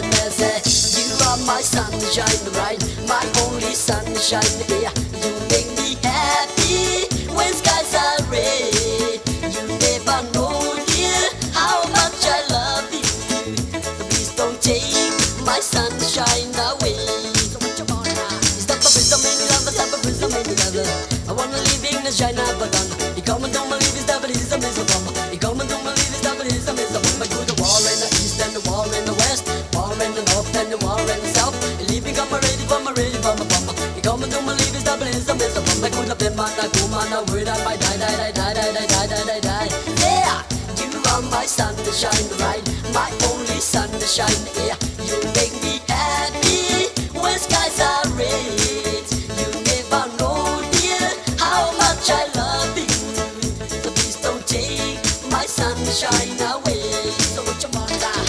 You are my sunshine, right? My only sunshine, yeah. You make me happy when skies are red. You never know, dear, how much I love you. So please don't take my sunshine away. So what you want now? Stop a bit, so many lovers, stop a bit, so many lovers. I wanna live in the shine up, but you come and don't believe it's double, it's a miss of bomb. You come and don't believe it's double, it's a miss of bomb. I go the war in the east and the war in the west, war in the north and the war in the south. You leaving come ready for my bomb. You come and don't believe it's double, it's a miss of bomb. I go the pen man, I go man, I word I die. Yeah, you are my sunshine, right? My only sunshine, yeah. You make me happy when skies are red. You never know, dear, how much I love you. So please don't take my sunshine away. So what you want now?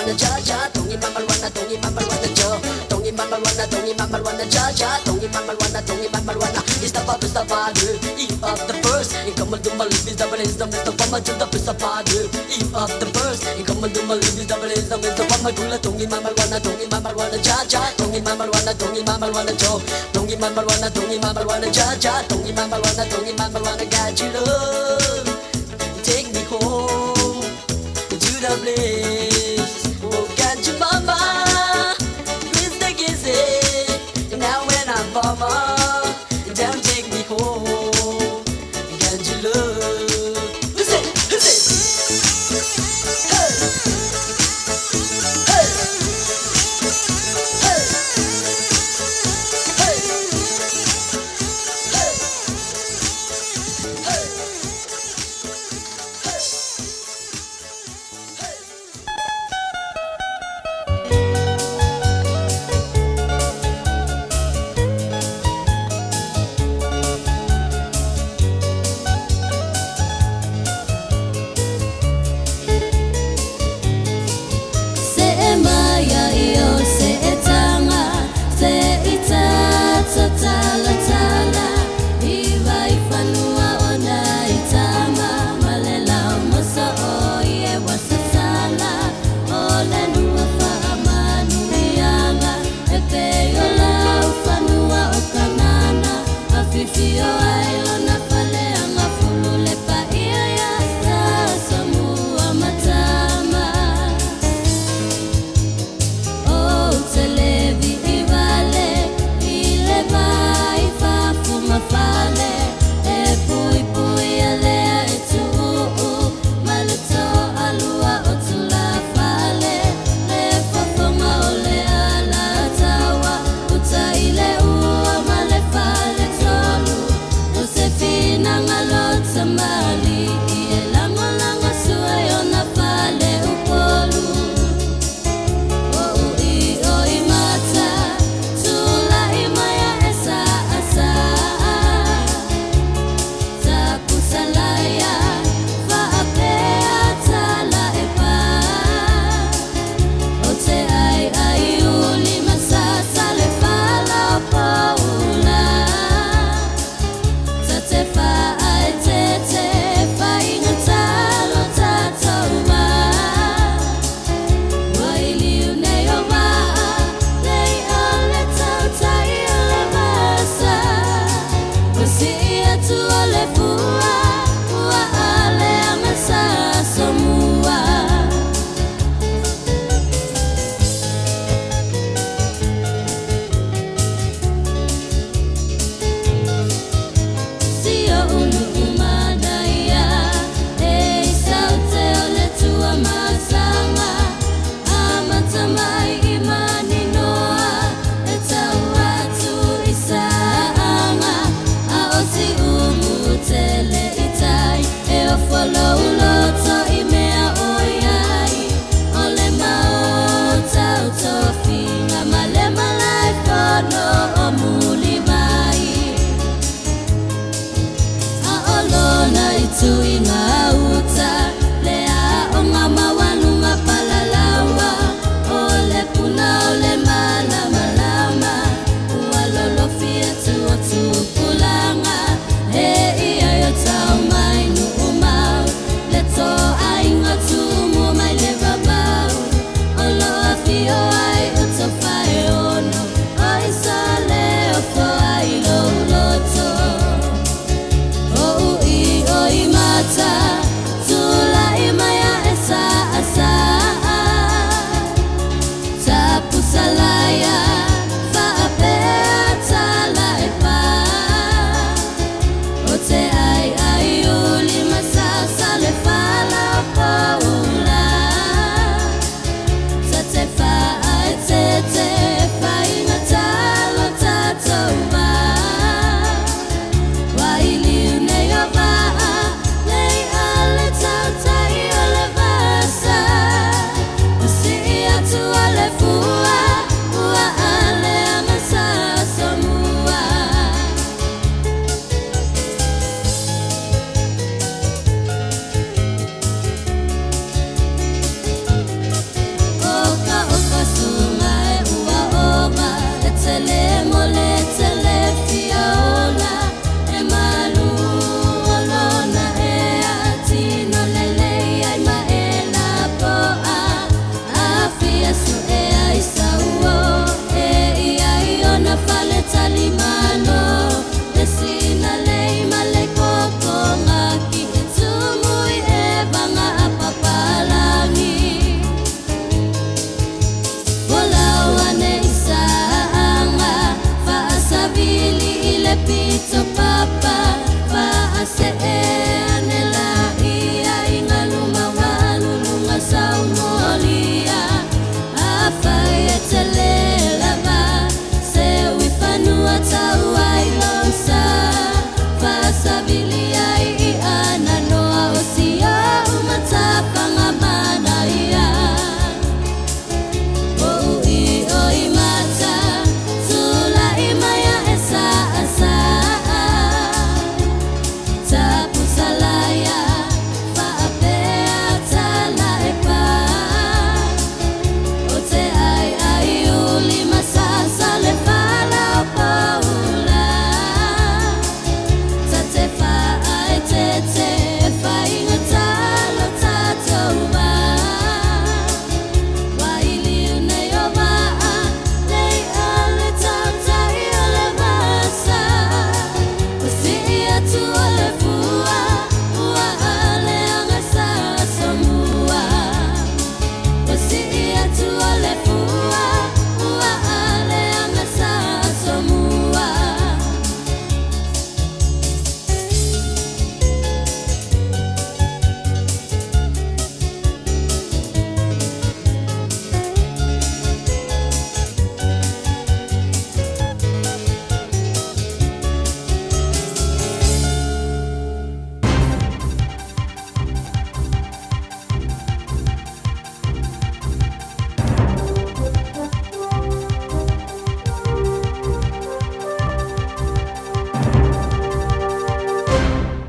Cha-cha, tongi mama wana, tongi mama wana, jo. Tongi mama wana, cha-cha. Tongi mama wana. It's the father, Eve of the first. And come and do my life, is the mama to the father, Eve of the first. And come and do my life, is the mama to the tongi mama wana, cha-cha. Tongi mama wana, jo. Tongi mama wana, cha-cha. Tongi mama wana, got you love. Take me home to the place. Mama, please take it easy. Now when I'm mama, don't take me home. Can't you love? Listen. Hey. Hey. Hey. Hey. Hey. Hey. To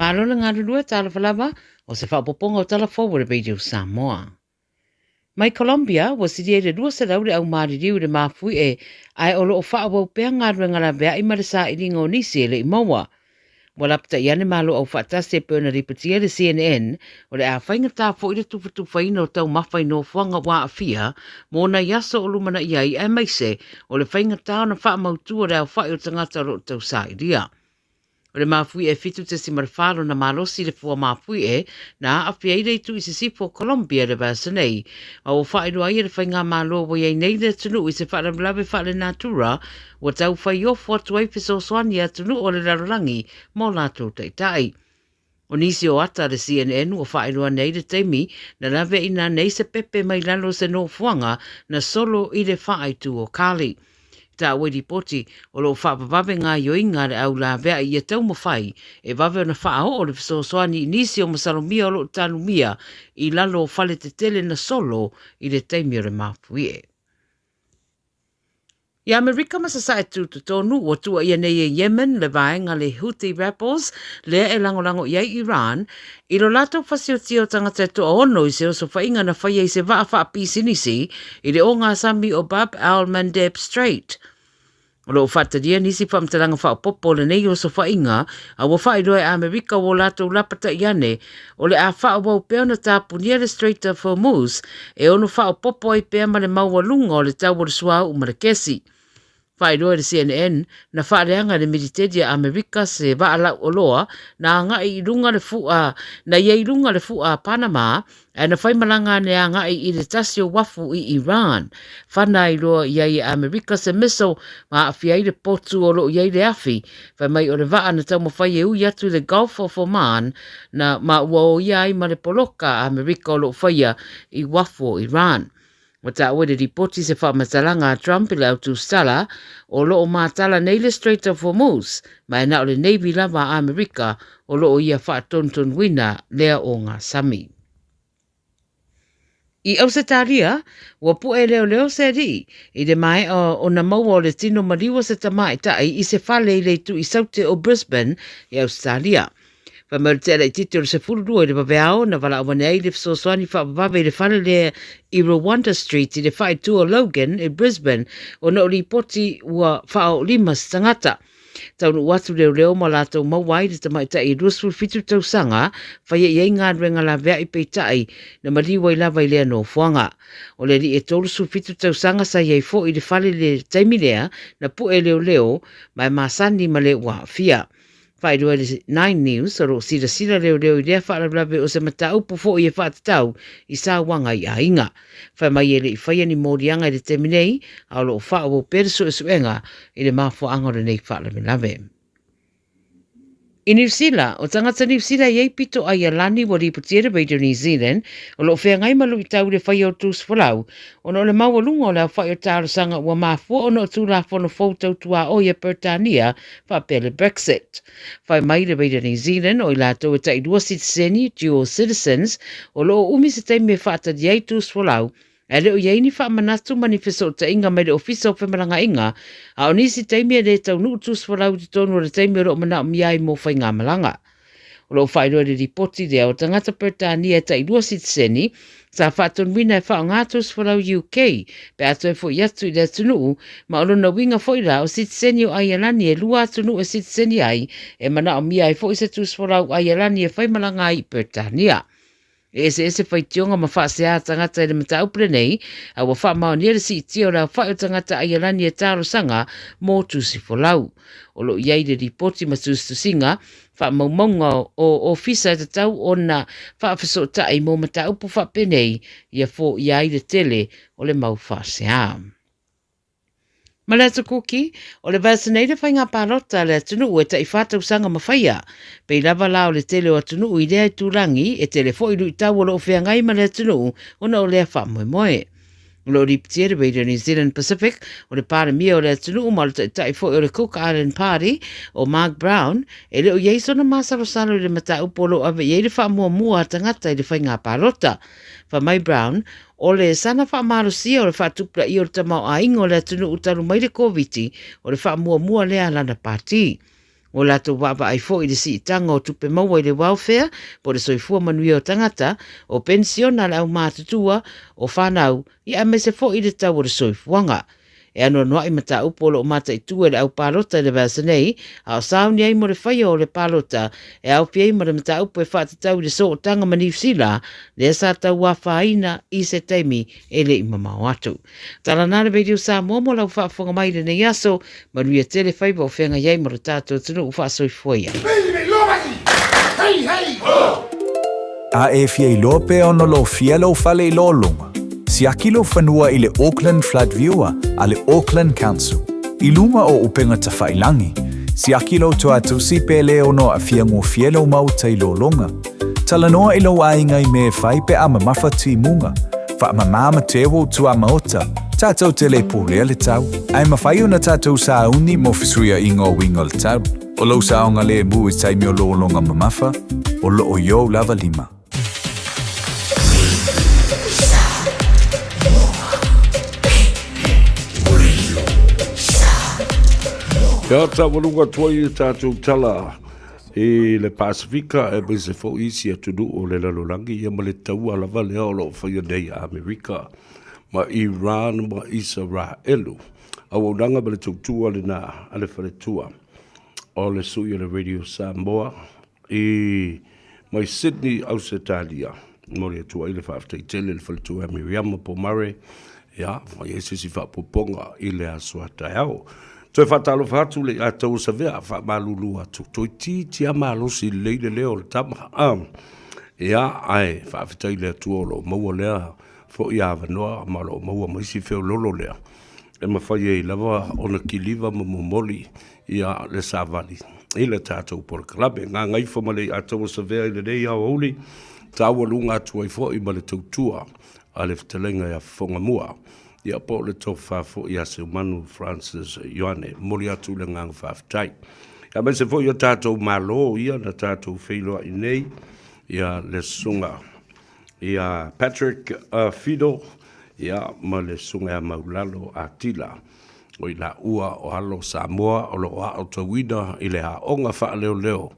malo na ngā rurua tala whalama o se whapoponga o tala forward Radio Samoa. Mai Colombia, wa siri e rua se raure au maari riu re mafui e ai olo o whaawau pea ngā ruengara bea i marasa i ringa o nisi e le i maua. Walapta iane malo au whaatase pe ona ripatia le CNN o le a whainga tā fo i le tuwhatuwhaina o tau mawhai no whanga wā a fia mo na yaso o lumana iai e maise o le whainga tā na wha mautua le au whai o tangata ro tau sa i ria. O le mafui e fitu te si marwhalo na malosi le fua mafui e na a fia i reitu i se sifo Colombia le vasa nei a o whai roa i le whainga malo wa iai nei le tunu i se whaara mlawe whaare natura wa tau whai ofu atu ai fiso soani a tunu o le rarolangi mo lato taitai. O nisi o ata le CNN o whai roa nei le teimi na lawe ina nei se pepe mai lalo se no fuanga na solo i le whai tu o Kali. Ta wedi poti o lo whapapape ngā yoinga re au la vea i e tau mawhai e wawe na whao o le fisosoani nisi o masalomia o lo tanumia i lalo whale te tele na solo i le teimi o le mafui e. I Amerika masasa e tūtu tonu o tua ia nei e Yemen le vaenga le Houthi rebels le e langolango iai Iran i lo lato whasiotio tangata to ono i se o so whainga na whaia i se waa wha pisinisi i le o ngā sami o Bab al-Mandeb Strait. O lo whataria nisi whamtaranga wha popo le nei o so whainga a wa whai roe Amerika o lato lapata iane o le a wha wau peo na tāpunia le Strait of Hormuz e ono wha popo i pea ma le maualunga o le tau o le sua o Marakesi. Whai roe le CNN na whareanga le Mediteria Amerika se waala o loa na ngai i runga le fua na iei runga le fua Panama e na whaimalanga ne a ngai i le tasio wafu i Iran. Whanai roa iei Amerika se miso ma a whiai le potu o lo iei le afi whai mai o le waa na tau mawhai e ui atu le Gulf of Oman na ma ua o iei ma le poloka Amerika o lo whaia i wafu o Iran. Wa ta oe ripoti se whamatalanga a Trump i le autu stala o loo mātala nei le Strait of Hormuz, mai na o le Navy lava a Amerika o loo ia whaatonton wina lea o ngā sami. I Ausetaria, wa pue leo se ri, i le mai o na maua o le tino mariwa se tamai tai i se whale i le tu i saute o Brisbane i Australia. Whamarutera i titoro se fururua i le waweao na wala awane ai le fsoswani whapapape i le whale lea i Rwanda Street i le whae tua Logan i Brisbane o na ori poti ua whao lima tangata. Taunu watu leo ma lātou mawai le tamaita i rusful fitu tausanga whaia i ngā ruenga la vea i peitai na mariwa i lava i lea no fuanga. O le ri e tolusu fitu tausanga sa iei fo i le whale le taimi lea na pu e leo mai masani ma le ua fia. Whai roa le 9 News, aro sira leo i rea whaarablawe o se mataupu fo i e whaatatau i sā wanga i a inga. Whai mai e le i whaia ni mōrianga i le teminei, au lo wha o pereso e suenga i le mafo angore nei whaarablawe. I New Zealand, o tangata New Zealand iei pito ai alani wa ripotire Radio New Zealand, o lo whea ngai malu i tau le whai o tūs whalau, o no le mawalunga o le whai o tāro sanga ua mafua o no tūla whono fōtau tua o ia Pertania, whapele Brexit. Whai mai le Radio New Zealand o i lātou e tai dua citizeni, dual citizens, o lo umi se teimi e whaata diei tūs whalau, e leo iei ni whaamanatu manifesto ta inga mai le ofisa o whamaranga inga, a o nisi teimi e le tau nuu tūs whalau te tonu o le teimi o mana o miai mō whai ngā malanga. O lo whaeroa le ripoti rea o tangata Pertania e tai dua citizeni, sa whaaton wina e whao ngā tūs whalau UK, pe ato e fo i atu i le tunu, ma o lona winga fo i la o citizeni o Aialani e lua tunu e citizeni ai, e mana o miai fo i se tūs whalau Aialani e whaimalanga i Pertania. Ese whai tionga ma whaase a tangata e le mata upre nei, a wa wha mao nere si tio la whai o tangata Aialani e tāro sanga mō tūsi wholau. O lo iei le ripoti ma tūstu singa, wha maumaunga o ofisa te tau o na wha awhiso tai mō mata upu wha penei, ia fo iei le tele o le mau whaase a. Malata kuki, o le vasa nei le whai ngā pālota le atunu e tai whātau sanga mawhaia. Pei lava lao le tele o atunu i lea tūrangi e tele fo ilu i tau o lo whea ngai ma le atunu o na o lea wha moe moe. Lo riptia le Radio New Zealand Pacific o le pāre mia o le atunu o malu tai fo o le Cook Island Party o Mark Brown e le o ieiso na masaro salo i le mata upolo ave iei le wha mua tangata i le whai ngā pālota. Wha mai Brown, o le sana wha marosia o le wha tupra i o le tamau a ingo le atunu utaru mai le COVID o le wha mua lea lana pāti. O lato wapa ai fo i le si tanga o tupe maua i le welfare, po le soifua manuia o tangata, o pensiona le au mātutua, o whanau, i ame se fo i le tau o le soifuanga. E ano noa i mata upolo o mata i tua le au palota le vasa nei, a o sauni ai mo le whaia o le palota, e au piei mo le mata upo e whaata tau le so o tanga manif sila, le sa tau wa whaina i se teimi e le imamau atu. Tala nare Radio Samoa mo lau whaafonga mai le nei aso, manuia tele Faiva o whenga iei mo le tātou tunu u whaasoi fuia. A e fia i lope ono lo fia lo fale i lo lunga. Si akilo fanua i le Auckland Flood Viewer a le Auckland Council. I lunga o upenga ta whailangi, si akilo to atu si pele ono a fia ngō fielo mau tai lo longa. Tala noa i lo ainga i me whai pe ama mawhati munga, wha ama mama tewo tu ama ota, tātou te le pōlea le tau. Ai mawhai una tātou sa uni mo fisuia i ngō winga le tau. O lo sa onga le mu i taimi o lo longa mamafa, o lo o yo lava lima. Kia ta walunga tuai tātou tala e le Pasifika e bese fo isi atu o le lalolangi ia ma le taua lava lea o lo whaia nei a Amerika ma Iran ma Israelu. A waunanga ma le tautua le na ale whare tua o le sui le Radio Samoa e mai Sydney Ausitalia mo le tua i le whaaftai tele le whare tua Miriam po mare ia mai e sisi whaapoponga i le asua tai au. Toi whatalo whatu le a tau sa vea wha malulu atu. Toi ti a malosi leile leo le tama. Ia ai whaafitai lea tuolo maua lea fo i awanoa malo maua maisi feo lolo lea. E mawhai e lava ona kiliva mamomoli ia le savali. I le tātou por kalabe. Ngā ngaifo ma le a tau sa vea i le rei au auli. Tāua lunga atu ai fo i ma le tautua a le fitalenga ia whonga mua. Ia po le tofa fo ia se manu Francis Ioane mori atu le ngang whaftai. Ia me se fo ia tātou malo ia na tātou whailoa i nei ia le sunga. Ia Patrick Fido ia ma le sunga a maulalo a tila. O i la ua o halo Samoa o lo a o tawina i le a onga wha leo leo.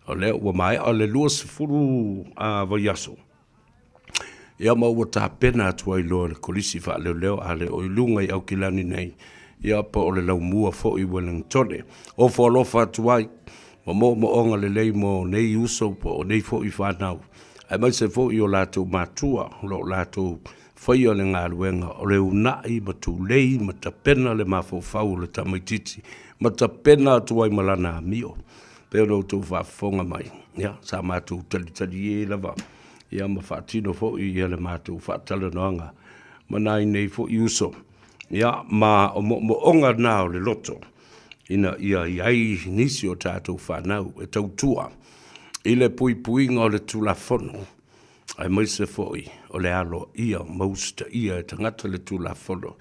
O leo ua mai o le lua se furu a vaiaso. Ia maua tā pena atua i loa le kolisi wha leo leo a le o ilunga i au kilani nei. Ia pa o le lau mua fo i Wellingtone. O fo alofa atuai, mo onga le lei mo nei uso po o nei fo i whanau. Ai mai se fo i o lātou mātua, lo lātou whai o le ngā luenga, o le unai ma tū lei, ma ta pena le mafofau le tamaititi, ma ta pena atuai malana amio. Peo no tū whafonga mai. Ia, sa mātou talitali e lava. Ia ma whaatino fo i ele mātou whaatala noanga. Manai nei fo i uso. Ia ma mo onga nao le loto. Ina ia iai nisi o tātou whanau e tautua. I le pui puinga o le tulafono. Ai maise fo i o le alo ia mausta ia e tangata le tulafono.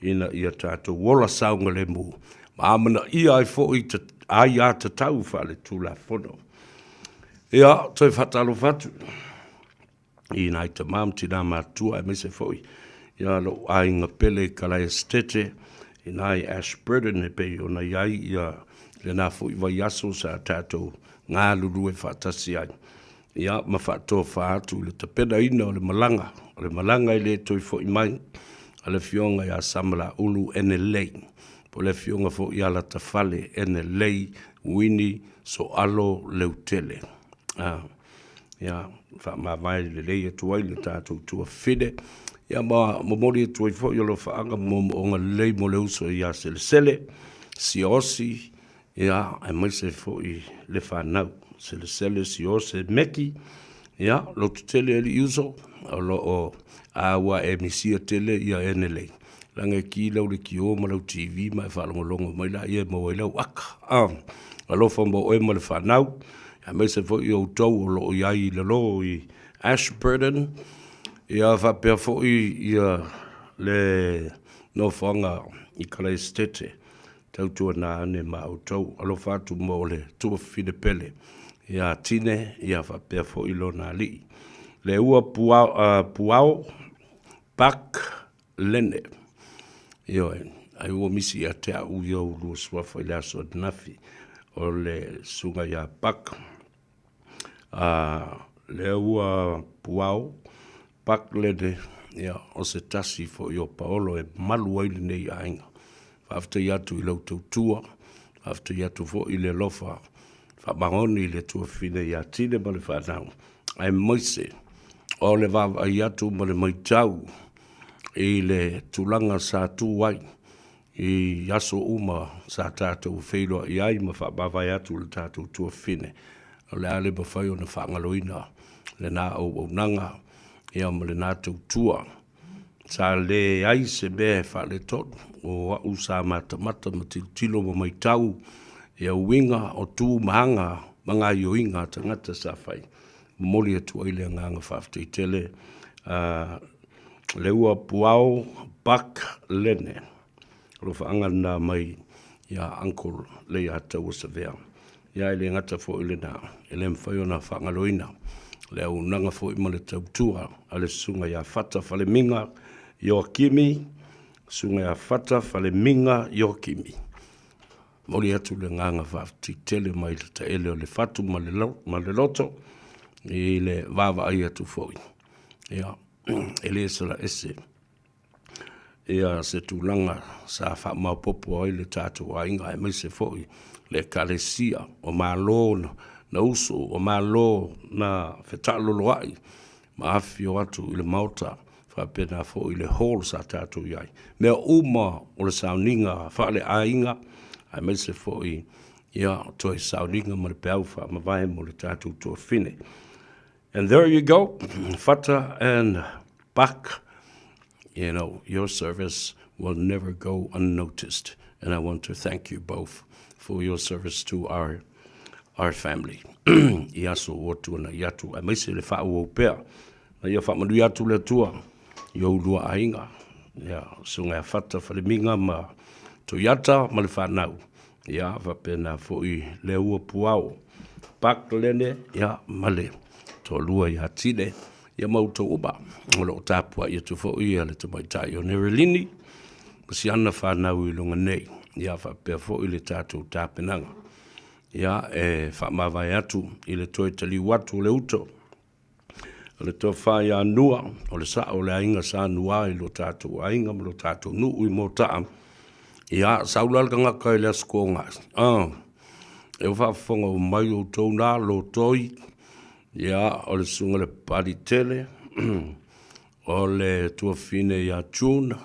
Ina ia tātou wola saunga le mu. Ma amana ia ai fo i ai a te tau wha le tulafono. Ia toi whatalo whatu. I nai te mam tina mātua e mese foi. Ia lo ai ngā pele kalai estete, i nai Ashburton e pei o na iai ia le nā foi vai aso sa tātou ngā lulu e whaatasi ai. Ia ma whaatoa whaatu le tapena ina o le malanga. O le malanga i le toi foi mai, a le fionga ia samala ulu ene lei. Po le fionga foi ia la tafale ene lei, wini, so alo leutele. Ia, wha ma vai le lei e tuai le tātou tua whine. Ia ma mori e tuai fo i alo whaanga mo onga lei mo le uso ia sele, si osi, ia, e mai se fo i le whanau. Sele, si osi, meki, ia, lo tu tele e li uso, o lo o awa e misia tele ia ene lei. Langa ki lau le ki o ma lau TV, mai whalongolongo mai la ia mo lau aka. Alo whambo e ma le whanau, a me se fo i o tau o lo iai le lo i Ashburton. Ia whapea fo i le no whanga i kala estete. Tautua nā ane ma o tau. Alo whatu mo le tua Filipele. Ia tine, ia whapea fo i lo nā li. Le ua puao pak lene. Io ai ua misi a te au i au lua swafa i le aso nafi. o le sunga ia pak. Le ua puao, pak le de, ia, o se tasi fo i o paolo e malu aile nei ainga. After yatu I lau tautua, after yatu fo I le lofa, fa mangoni I le tua fine ia tine ma le whanau. Ai moise, o le vava yatu ma le maitau, I le tulanga sa tuwai, I yaso uma sa tātou wheiloa I ai ma wha bava yatu le tātou tua fine. O le ale ma whai o na whangaloina, le nā au nanga, ia ma le nā tautua. Sa le ai se me fa le tot o au sa mata ma tilo ma mai tau ia winga o tu mahanga manga yo inga tangata sa fai moli atu ai le nganga fafte tele le ua puao bak lene lo fa anga mai ia uncle le ia tau sa vea ia le ngata fo ile na ele mfayo na fa ngaloina le au nanga fo I le tautua ale sunga ia fata fale minga Joakimi, sunga ya fata fale minga Joakimi. Mori atu le nganga whafti tele mai le taele o le fatu ma le loto, I le vava ai atu foi. Ia, ele sala ese. Ia se tūlanga sa wha maupopo ai le tātou a inga e mai se foi. Le kalesia o malo na uso, o malo na whetalo ai. Ma afi o atu I le mauta. Pena fo I le hall sa tātou iai. Mea uma o le sauninga, whaale ainga, ai mai se fo I, ia, toi sauninga ma le peauwha, ma vai mo le tātou tua fine. And there you go, fata and back. You know, your service will never go unnoticed. And I want to thank you both for your service to our family. Iaso otu na iatu, ai mai se le wha ua upea. Na ia wha manu iatu le tua. Yo lua ainga, ya sunga fata fale minga ma toyata ma le whanau, ya whapena fo I le ua puao, pak lene, ya male, to lua ya tine, ya mauto uba, lo tapua I tu fo I ale tu maitai o nerelini, kasi ana whanau I lunga nei, ya whapea fo I le tātou tāpenanga, ya whamawai atu I le toi tali watu le uto, o le toa whai anua, o le sa o le ainga sa anua I lo tātou ainga, mo lo tātou nuu I mo taa. Ia, saulalka ngaka I le asko ngas. E whaafonga o mai o tau nā lo toi. Ia, o le sunga le pari tele. O le tua fine ia tūna.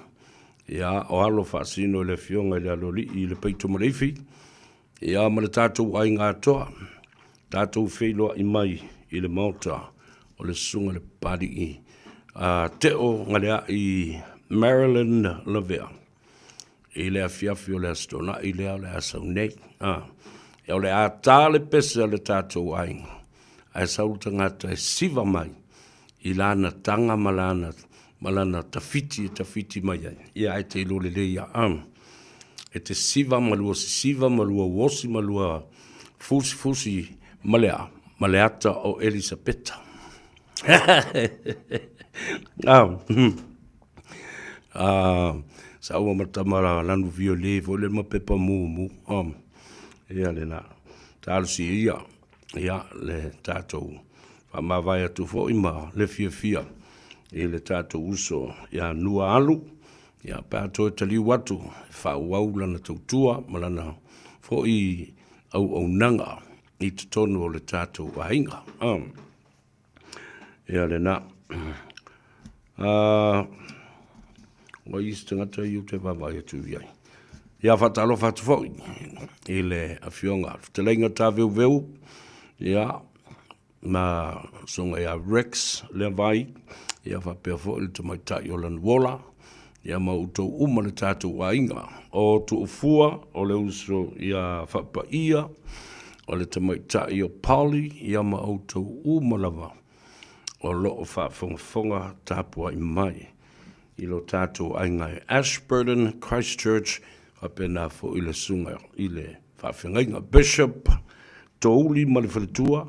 Ia, o alo whaasino le fionga I le aloli I le peito mareifi. Ia, ma le tātou ainga atoa. Tātou wheiloa I mai I le mauta. O le sunga le pari I teo ngalea I Maryland Lavea. I le afiafi o le astona, I le au le asau nei. E o le atale pese o le tātou ainga. Ai sautangata e siva mai. I lana tanga malana tafiti mai ai. Ia ai te ilo le leia E te siva malua siva malua wosi malua fusi maleata o Elisabeta. Sa ua matamara lanu viole vole ma pepa mu ia le na talusi ia le tātou whamawai atu fo ima le fia I le tātou uso ia nua alu ia pātou tali watu whauau lana tautua malana fo I au nanga I te tonu o le tātou ainga ia le na o istangata I te wawai atu iai. Ia whatalo whatu fo I le awhionga. Te leinga tā veu ia ma songa ia Rex le vai ia whapea fo I te maitai o lan wola ia ma utou uma le tātou ainga o tu ufua o le uso ia whapa ia o le te maitai o Pauli ia ma utou uma lava o loo whafonga tāpua I mai. I lo tātou ainga e Ashburton, Christchurch, apena fo I le sunga I le whawhengainga Bishop, Touli malewhaletua,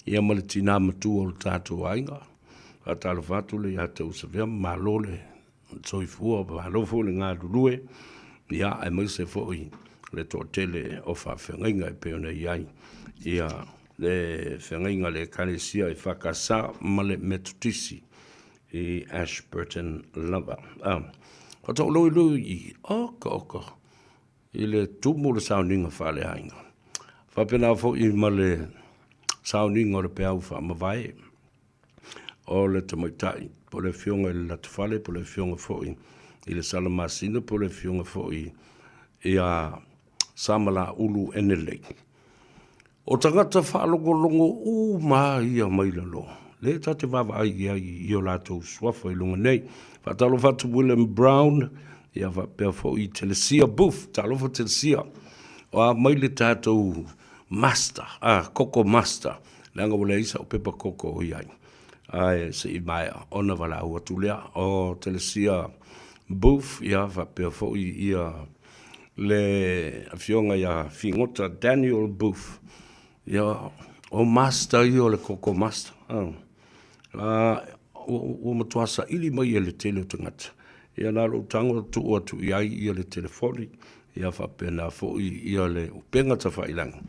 ia maletina matua o le tātou ainga. Atalo whatu le ia tau sa vea, malo le soifua, malo fo le ngā rurue, ia e maise fo I le tō tele o whawhengainga e peo nei ai. Ia le whengainga le kalesia i whakasa male metutisi i Ashburton Lava. O tō lui i oka i le tumu le sauninga whale hainga. Whapena fo i male sauninga o le peau wha mawai. O le tamaitai, po le fionga i le latufale, po le fionga fo i le salamasina, po le fionga fo i a samala ulu enelei. O tangata whaalongolongo maa ia mailalo. Le tate wawa ai i o lato swafa i lunga nei. Whatalo whatu William Brown, ia whapea fo i Telesia Booth, talo fo Telesia. O a maile tātou master, koko master. Nanga wale isa o pepa koko o iai. Ai se i mai ona wala ua tulea o Telesia Booth, ia whapea fo i ia le afionga ia fingota Daniel Booth. Ia o master i o le koko master. O matuasa ili mai e le tele o tangata. Ia nalo tango tu o tu iai i le telefoni. Ia whapena fo i le upenga ta whailangi.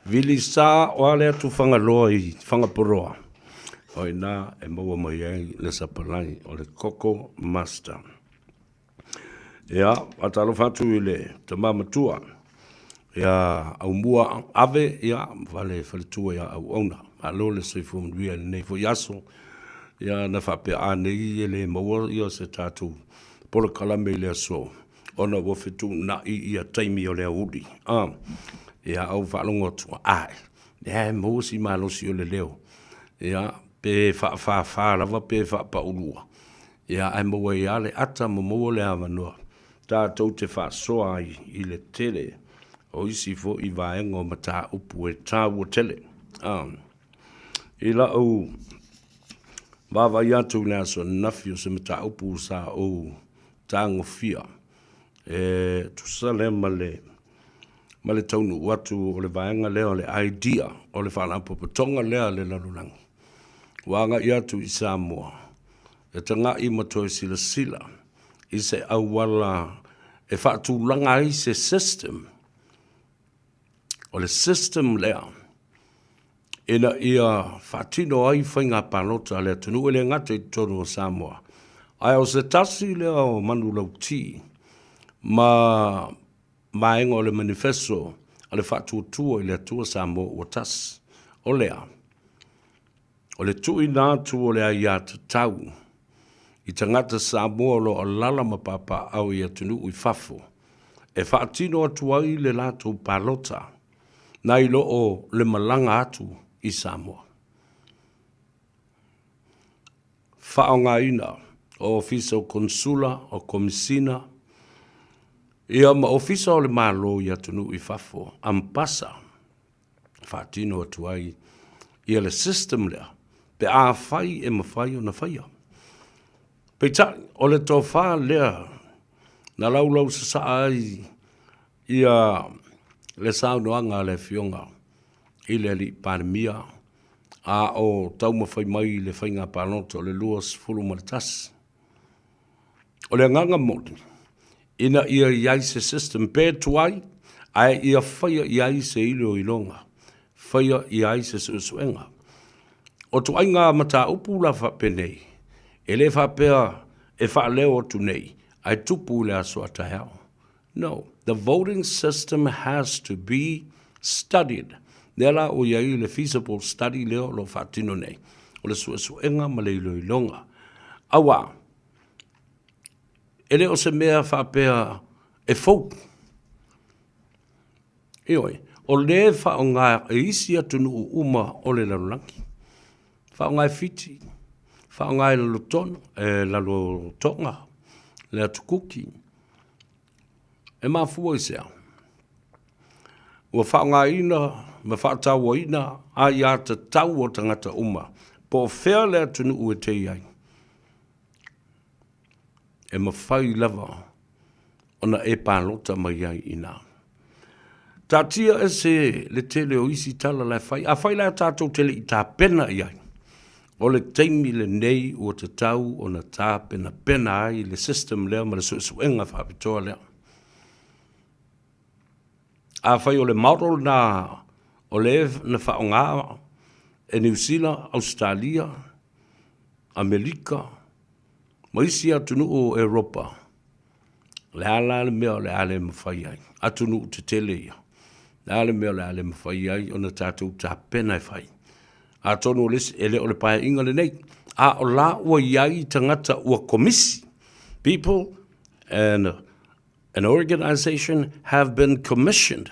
Vili sa o ale atu whangaloa i whangaporoa. O ina e maua mai ai le sapalai o le koko master. Ia, atalo whatu i le tamamatua. Ia, au mua ave, ia, vale whaletua ia au auna. Alo le seifu mduia le nei fo yaso. Ia, na whapea anei e le maua ia se tātou. Polo kalame le aso. Ona wafetu na ia taimi o le audi. Ia, au whalongo tua. Ia, mausi malosi o le leo. Ia, pe wha lava pe wha paulua. Ia, ai maua ia le ata maua le avanua. Tātou te wha soa i le tele. O isi fo i vaenga o mata upu e tā ua tele. I la au wawa iatu nea so nafi o se mata upu sa o tāngo fia. Tu sale ma le taunu watu o le vaenga lea o le idea o le whalapo patonga lea le lalulangi. Wanga iatu i Samoa. E tanga i matoi sila sila. I se awala e whaatu langa i se system. O le system lea. Ina ia whaatino ai whainga panota lea tunu ele ngate i tono o Samoa. Ai o se tasi lea o manu lau ti. Ma enga o le manifesto o le whaatu tua i lea tua Samoa o tas. O lea. O le tui nātu o le ai ata tau. I tangata Samoa lo o lala mapapa au i atunu i fafo. E whaatino atu ai le lato palota. Na ilo o le malanga atu i Samoa. Whaonga ina o ofisa o konsula o komisina. Ia ma ofisa o le malo i atunu i fafo. Ampasa. Whaatino atu ai i le system lea. Pe a whai e mawhai o na whaia. Peita, o le tō wha lea, na laulau sa sa ai, ia le saunoanga le fionga, i le li pandemia, a o tau mawhai mai le whainga pānoto, le luas fulu maritas. O le nganga moti, ina ia iai se system, pē tuai, ai ia whaia iai se ilo ilonga, whaia iai se suenga. O tu ai ngā mata upu la whapenei, e le whapea e whaaleo tu nei, ai tupu le aso atahao. No, the voting system has to be studied. Nela o iai le feasible study leo lo whaatino nei, o le suenga ma le ilo ilonga. Awa, e le o se mea whapea e fau. Ioi, o le whaonga e isi atunu uma o le lalulangi. Whaonga e fiti, whaonga e lalo tono, e lalo tonga, le atukuki. E mafua i sea. Ua whaonga ina, ma whaataua ina, a ia ta tau o tangata uma. Po whea le atunu ue te iai. E mawhai lava, ona e pālota mai ai ina. Tātia e se le tele o isi tala lai whai, a whai lai tātou tele i tā pena iai. O le teimi le nei o te tau o na tā pena ai le system lea ma le suenga whapitoa lea. A whai o le model na o le na whaonga e New Zealand, Australia, Amerika, maisi atunu o Europa. Le ala le mea le ale mawhai ai. Atunu te tele ia. Le ale mea le ale mawhai ai o na tātou tā pena e whai. A tono lesi ele o le pae inga le nei. A o la ua iai tangata ua komisi. People and an organization have been commissioned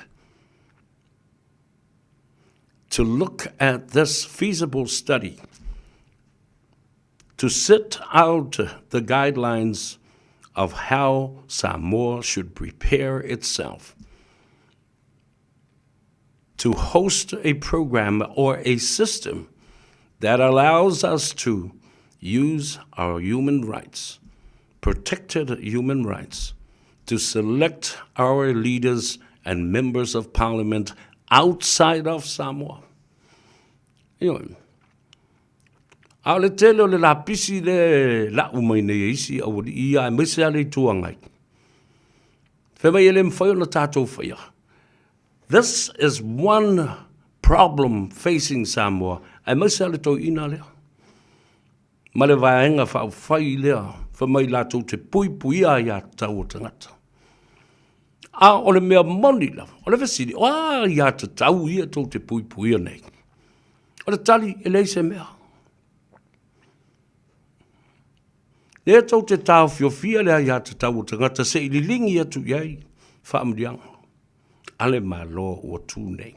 to look at this feasible study, to set out the guidelines of how Samoa should prepare itself to host a program or a system that allows us to use our human rights, protected human rights, to select our leaders and members of parliament outside of Samoa. A le tele o le la pisi le la umai nei isi au li ia e mese ale tuangai. Whema ele mwhai o na tātou whaia. This is one problem facing Samoa. E mese ale tau ina lea. Ma le vaenga whau whai lea. Whemai lātou te pui pui a ia tau o tangata. A o le mea moni la. O le vesiri. O ia te tau ia tau te pui pui a nei. O le tali e leise mea. Nea tau te tau whiofia lea ia te tau o tangata se ili lingi atu iai whaamrianga. Ale ma loa o tū nei.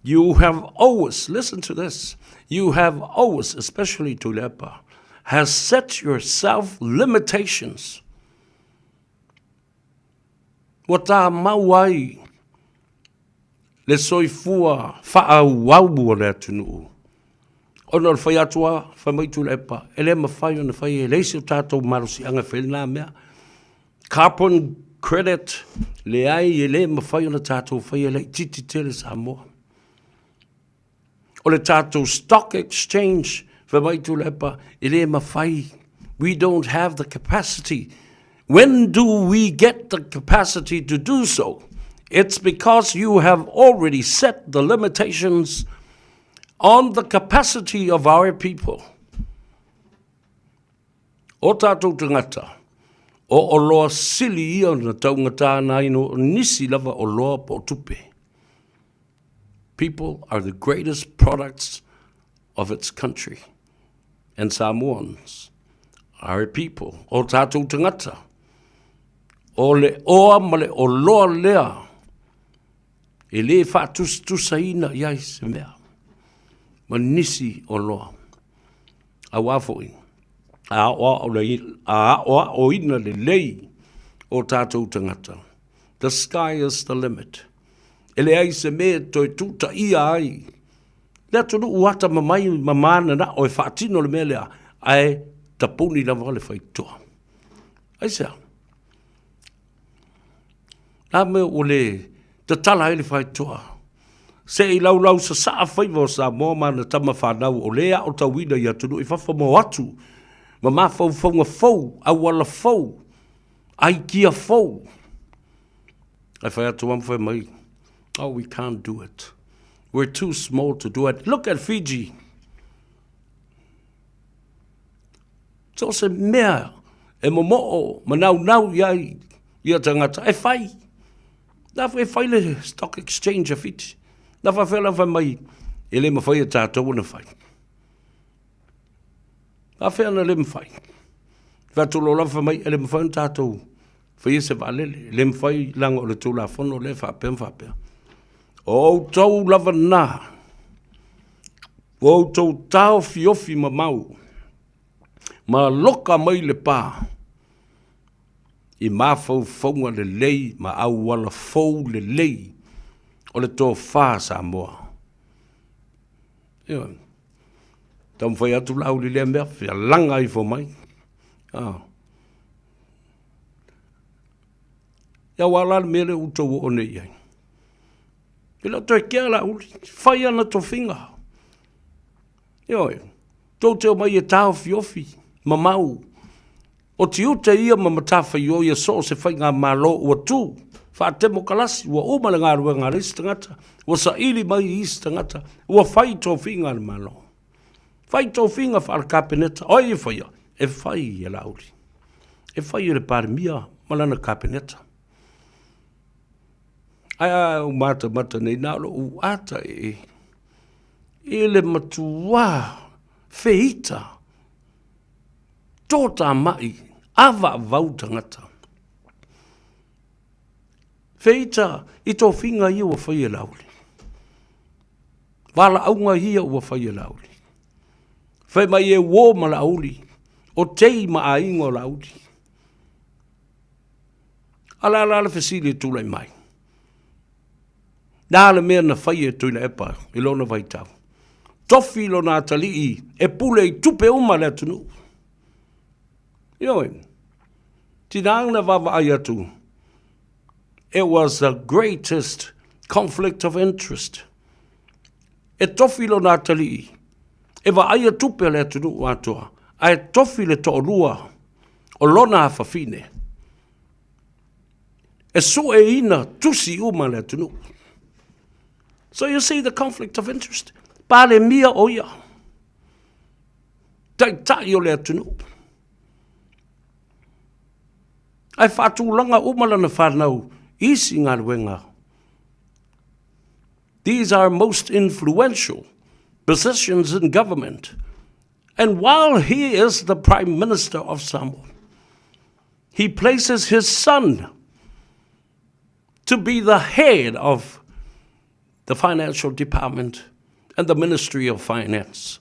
You have always, listen to this, you have always, especially Tulepa, has set yourself limitations. Wa tā mauai le soifua whaauau o le atunu. Ono le whai atua, whamai Tulepa, ele ma whai o na whai e leisi o tātou marusi anga whenā mea. Carbon credit le ai e le ma whai o na tātou whai e le titi tele Samoa. O le tātou stock exchange, whamai Tulepa, ele ma whai. We don't have the capacity. When do we get the capacity to do so? It's because you have already set the limitations on the capacity of our people. O tātou tangata, o loa sili ia na taungata na ino nisi lava o loa po tupe. People are the greatest products of its country. And Samoans are a people. O tātou tangata, o le oa male o loa lea, e le whātus tusaina iai se mea. Ma nisi o loa. A wafoi. A oa o ina le lei o tātou tangata. The sky is the limit. Ele ai se mea toi tuta ia ai. Lea tonu uata mamai mamana na o e whaatino le mea lea. Ai tapuni na wale whaitoa. Ai sea. Nā mea o le te tala ele whaitoa. Se i lau sa saa Faiva o Samoa mana tama whanau o lea o tawina i atunu i whawha mo atu. Ma ma fau fau, au wala fau, ai kia fau. Ai whai atu am whai mai. Oh, we can't do it. We're too small to do it. Look at Fiji. So se mea, e momo, manau iai, ia tangata, e whai. Nā whai le stock exchange a Fiji. Nā whai mai, e le ma whai a tātou na whai. Nā whai ana le ma whai. Whatulo lawa mai, e le ma whai na tātou. Whai se waalele, le ma whai langa o le tūla whono le whapea. O tau lava nā. O tau tau fiofi ma mau. Ma loka mai le pā. I ma fau faunga le lei, ma au wala fau le lei. O le tō whā Samoa. Iwa. Tau mwhai atu lau li lea mea, whia langa i fo mai. Ia wala mea le utau o nei ai. Ila toi kia la uli, whai ana tō whinga. Iwa. Tō teo mai e tāo fiofi, ma mau. O ti uta ia ma matawhai o ia so se whai ngā malo ua tū. whaatemo kalasi, ua uma le ngā rua ngā resi tangata, ua sa ili mai i isi tangata, ua whai tō whinga le malo. Whai tō whinga wha kapeneta, oi e whaia, e whai e lauri. E whai e le pāremia, malana kapeneta. Ai o mata nei nalo u ata e le matua feita tota mai ava vau tangata. Feita i tō whinga ia ua whai e lauri. Wala aunga hia ua whai e lauri. Whai mai e wō ma lauri, o tei ma a ingo lauri. Ala le whesili tūlai mai. Nā le mea na whai e tuina epa, i lona vai tau. Tofi lo nā talii, e pule i tupe uma le atunu. Ioe, tinanga wawa ai atu. It was the greatest conflict of interest. E tofi lo nā talii, e wa ai tupe le atunu watoa, ai tofi le to rua, o lona hawhawhine. E so e ina tusi uma le atunu. So you see the conflict of interest. Pale mia oia. Tai o le atunu. Ai whātūlanga umalana whanau, isi ngā ruenga. These are most influential positions in government. And while he is the Prime Minister of Samoa, he places his son to be the head of the financial department and the Ministry of Finance.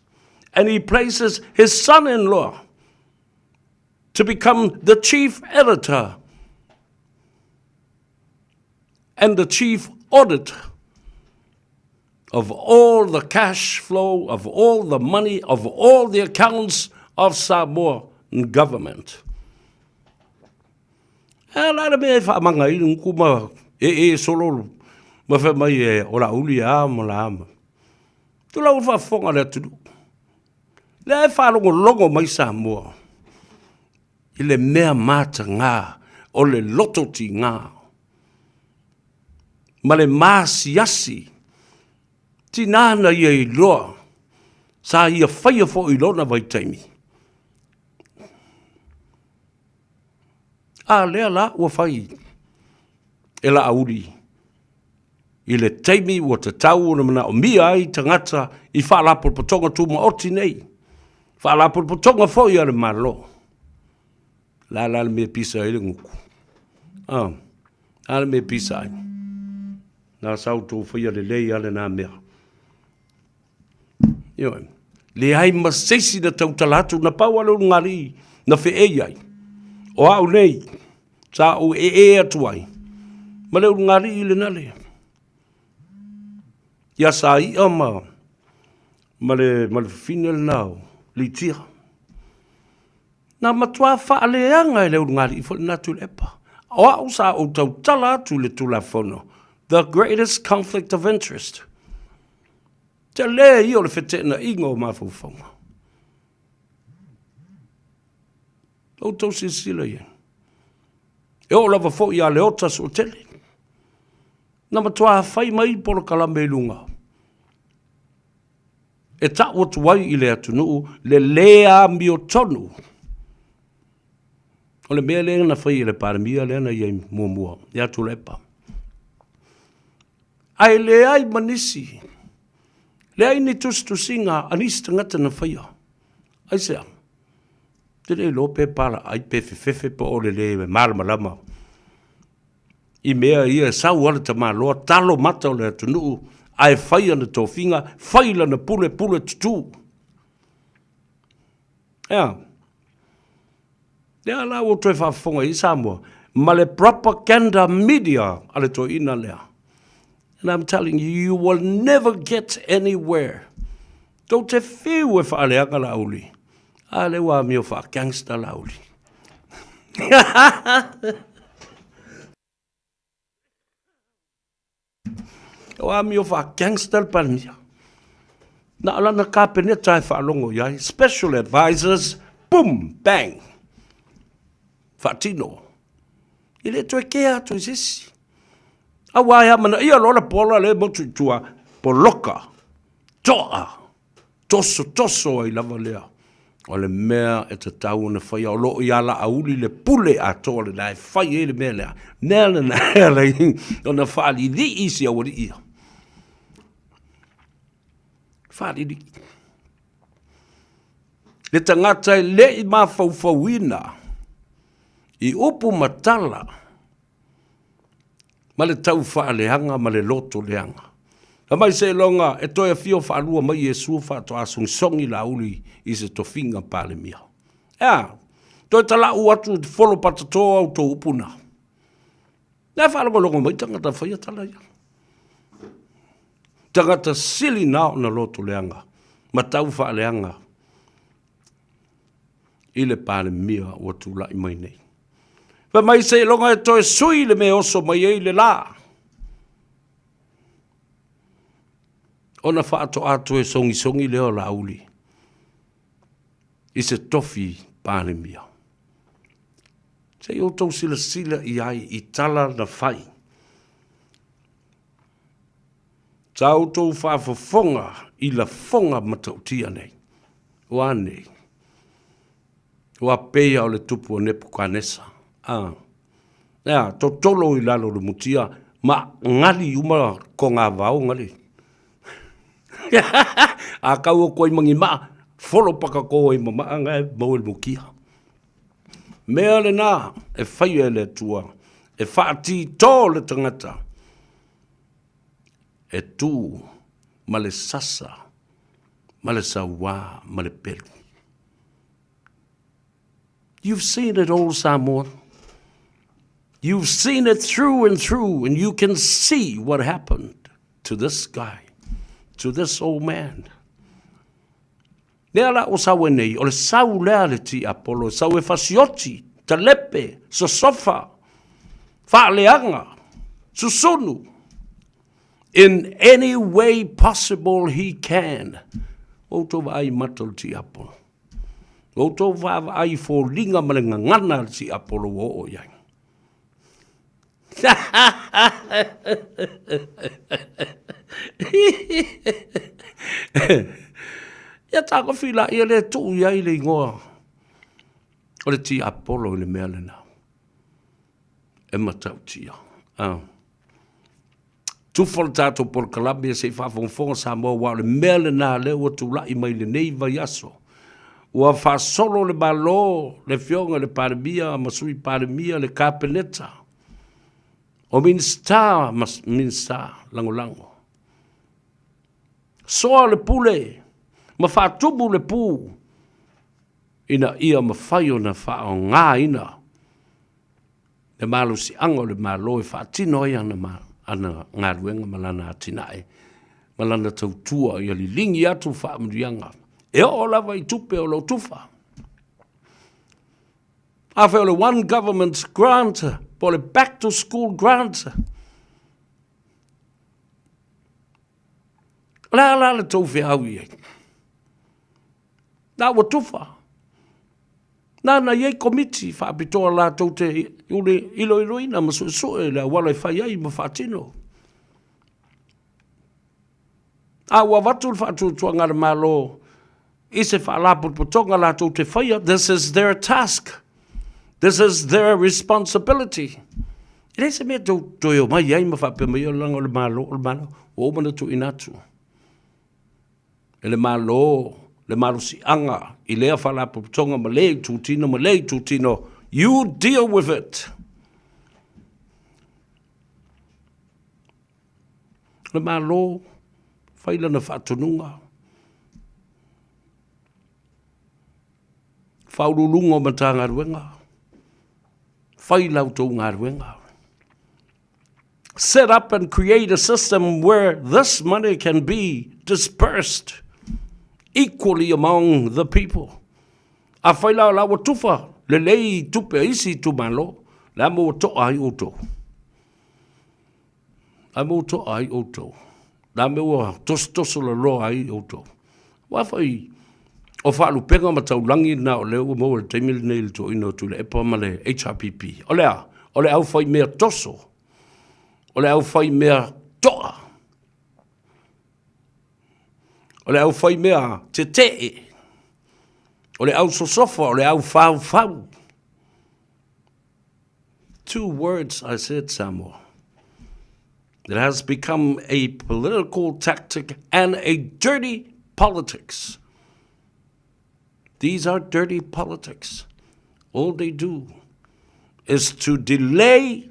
And he places his son-in-law to become the chief editor and the chief auditor of all the cash flow, of all the money, of all the accounts of Samoa government. E la me e whaamanga i nkuma e sololo. Ma wha mai e ora uli a mo la ama. Tu lau wha whonga le tunu. Le e wharongo longo mai Samoa. I le mea mata ngā, o le lototi ngā. Ma le māsiasi. Ti nāna ia i loa. Sa ia whaia fo i lona vai taimi. A lea la ua whai. E la auri. I le taimi ua te tau na mana o mia ai tangata i whaalapo potonga tūma oti nei. Whaalapo potonga fo i ale malo. La le me pisa i le nguku. La le me pisa ai. Nā sau tō whaia le lei ale nā mea. Ioe. Le ai maseisi na tau talatu na pau alo ngari na whe ei ai. O au nei. Sa o e atu ai. Ma leo ngari i le nale. Ia sa i ama. Ma le finel nao. Li tira. Na matua wha aleanga i leo ngari i fo na tu lepa. O au sa o tau talatu le tula fono. The greatest conflict of interest. Te le i o le whetena ingo mawhauwhaunga. O tau sisila i. E o lava fo i a le otas o tele. Na matua whai mai polo kalame lunga. E ta o tuai i le atunu, le lea mi o tonu. O le mea lea na whai i le paramia lea na iei mua. Ia tu lepa. Ai le ai manisi. Le ai ni tusinga anisi tangata na whaia. Ai sea. Tere lo pe para ai pe fefe po o le malama. I mea ia sau ala ta loa talo mata o le atunu. Ai whaia na tō whinga, whaila na pule tutu. Ea. Lea la o toi whawhonga i Samoa. Ma le propaganda media ale tō ina lea. And I'm telling you, you will never get anywhere. Tō te whiu e whaaleanga la uli. Ale wa mi o wha gangsta la uli. Wa mi o wha gangsta palmia. Na ala na kapeneta e whaalongo iai. Special advisors, boom, bang. Whatino. I le toi kea tu sisi. Awa ya mana ia lola pola le motu tua poloka. Toa. Toso ai lava lea. O le mea e te tau na whai o lo i ala auli le pule a toa le nai whai e le mea lea. Nela na ea le o na whaali li isi a wari ia. Whaali li. Le tangata e le i ma fauina. I upu matala. Ma le tau whaaleanga ma le loto leanga. A mai se longa e toi a fio whaalua mai e sua to asung songi la uli i se to finga pale mia. Toi tala atu folo patatoa au to upuna. Nea whaalogo longo mai tangata whaia tala ia. Tangata sili nao na loto leanga. Ma tau whaaleanga. I le pale mia ua tula i mai nei. Pa mai se longa e toi sui le me oso mai e le la. Ona whaato atu e songi leo la uli. I se tofi pāne mia. Se i otou sila i ai i tala na whai. Ta otou whaafafonga i la fonga matautia nei. Wa nei. Wa peia o le tupu o nepu kanesa. To tolo i lalo le mutia. Ma ngali uma ko ngā vau ngali. A kau o koi mangi maa, folo paka ko i mama anga e mau il mukia. Mea le nā, e whai e le tua, e whaati tō le tangata. E tū, ma le sasa, ma le sawa, ma le pelu. You've seen it all, Samoa. You've seen it through, and you can see what happened to this guy. To this old man. Nea la o sau e nei, o le sau lea le ti Apollo, sau e fasioti, talepe, sosofa, whaaleanga, susunu. In any way possible he can. Oto wa ai matal ti Apollo. Oto wa ai fo linga malenga ngana ti Apollo o yang. Ia tako fila ia le tu ia i le ingoa. O le ti Apollo i le mea le nau. E matau tia. Tufol tato por Columbia se whawhongwhonga Samoa wa le mea le nā le ua tu lai mai le nei vai aso. Ua whasolo le malo, le fionga le parimia, masui parimia, le kapeneta. O minsta lango. Soa le pule, ma whaatubu le pū, ina ia ma whaio na whao ngā ina. Le malo si ango le malo e whaatino ia ana ngā ruenga malana atinae, malana tautua ia li lingi atu whaamurianga. E o lava i tupe o lo tufa. Awhi o le one government grant, po le back to school grant. La le tau whiau i ei. Nā wa tufa. Nā iei komiti whaapitoa la tau te ilo ina ma sue la wala i whai ai ma whaatino. A wa watu whaatu tua ngara malo i se whaalaput potonga la tau te whaia. This is their task. This is their responsibility. I reise mea tau o mai ai ma whape mai o langa o le malo, o mana tu inatu. E le malo si anga, i lea whalapu tonga ma lei tūtino, you deal with it. Le malo, whaila na whaatununga. Whaurulunga o matanga ruenga. Whailau tō ngā ruenga. Set up and create a system where this money can be dispersed equally among the people. A whailau lawa tufa, le lei tupe isi tu malo, la mo to ai oto. A mo to ai oto. La mo tostoso la lo ai oto. Wawhai, o whaalu penga ma taulangi na o leo mo le teimili neil to ino tu le epa ma le HRPP. O le au whai mea toso. O le au whai mea toa. O le au whai mea te te. O le au sosofa, o le au whau. 2 words I said, Samoa. It has become a political tactic and a dirty politics. These are dirty politics. All they do is to delay.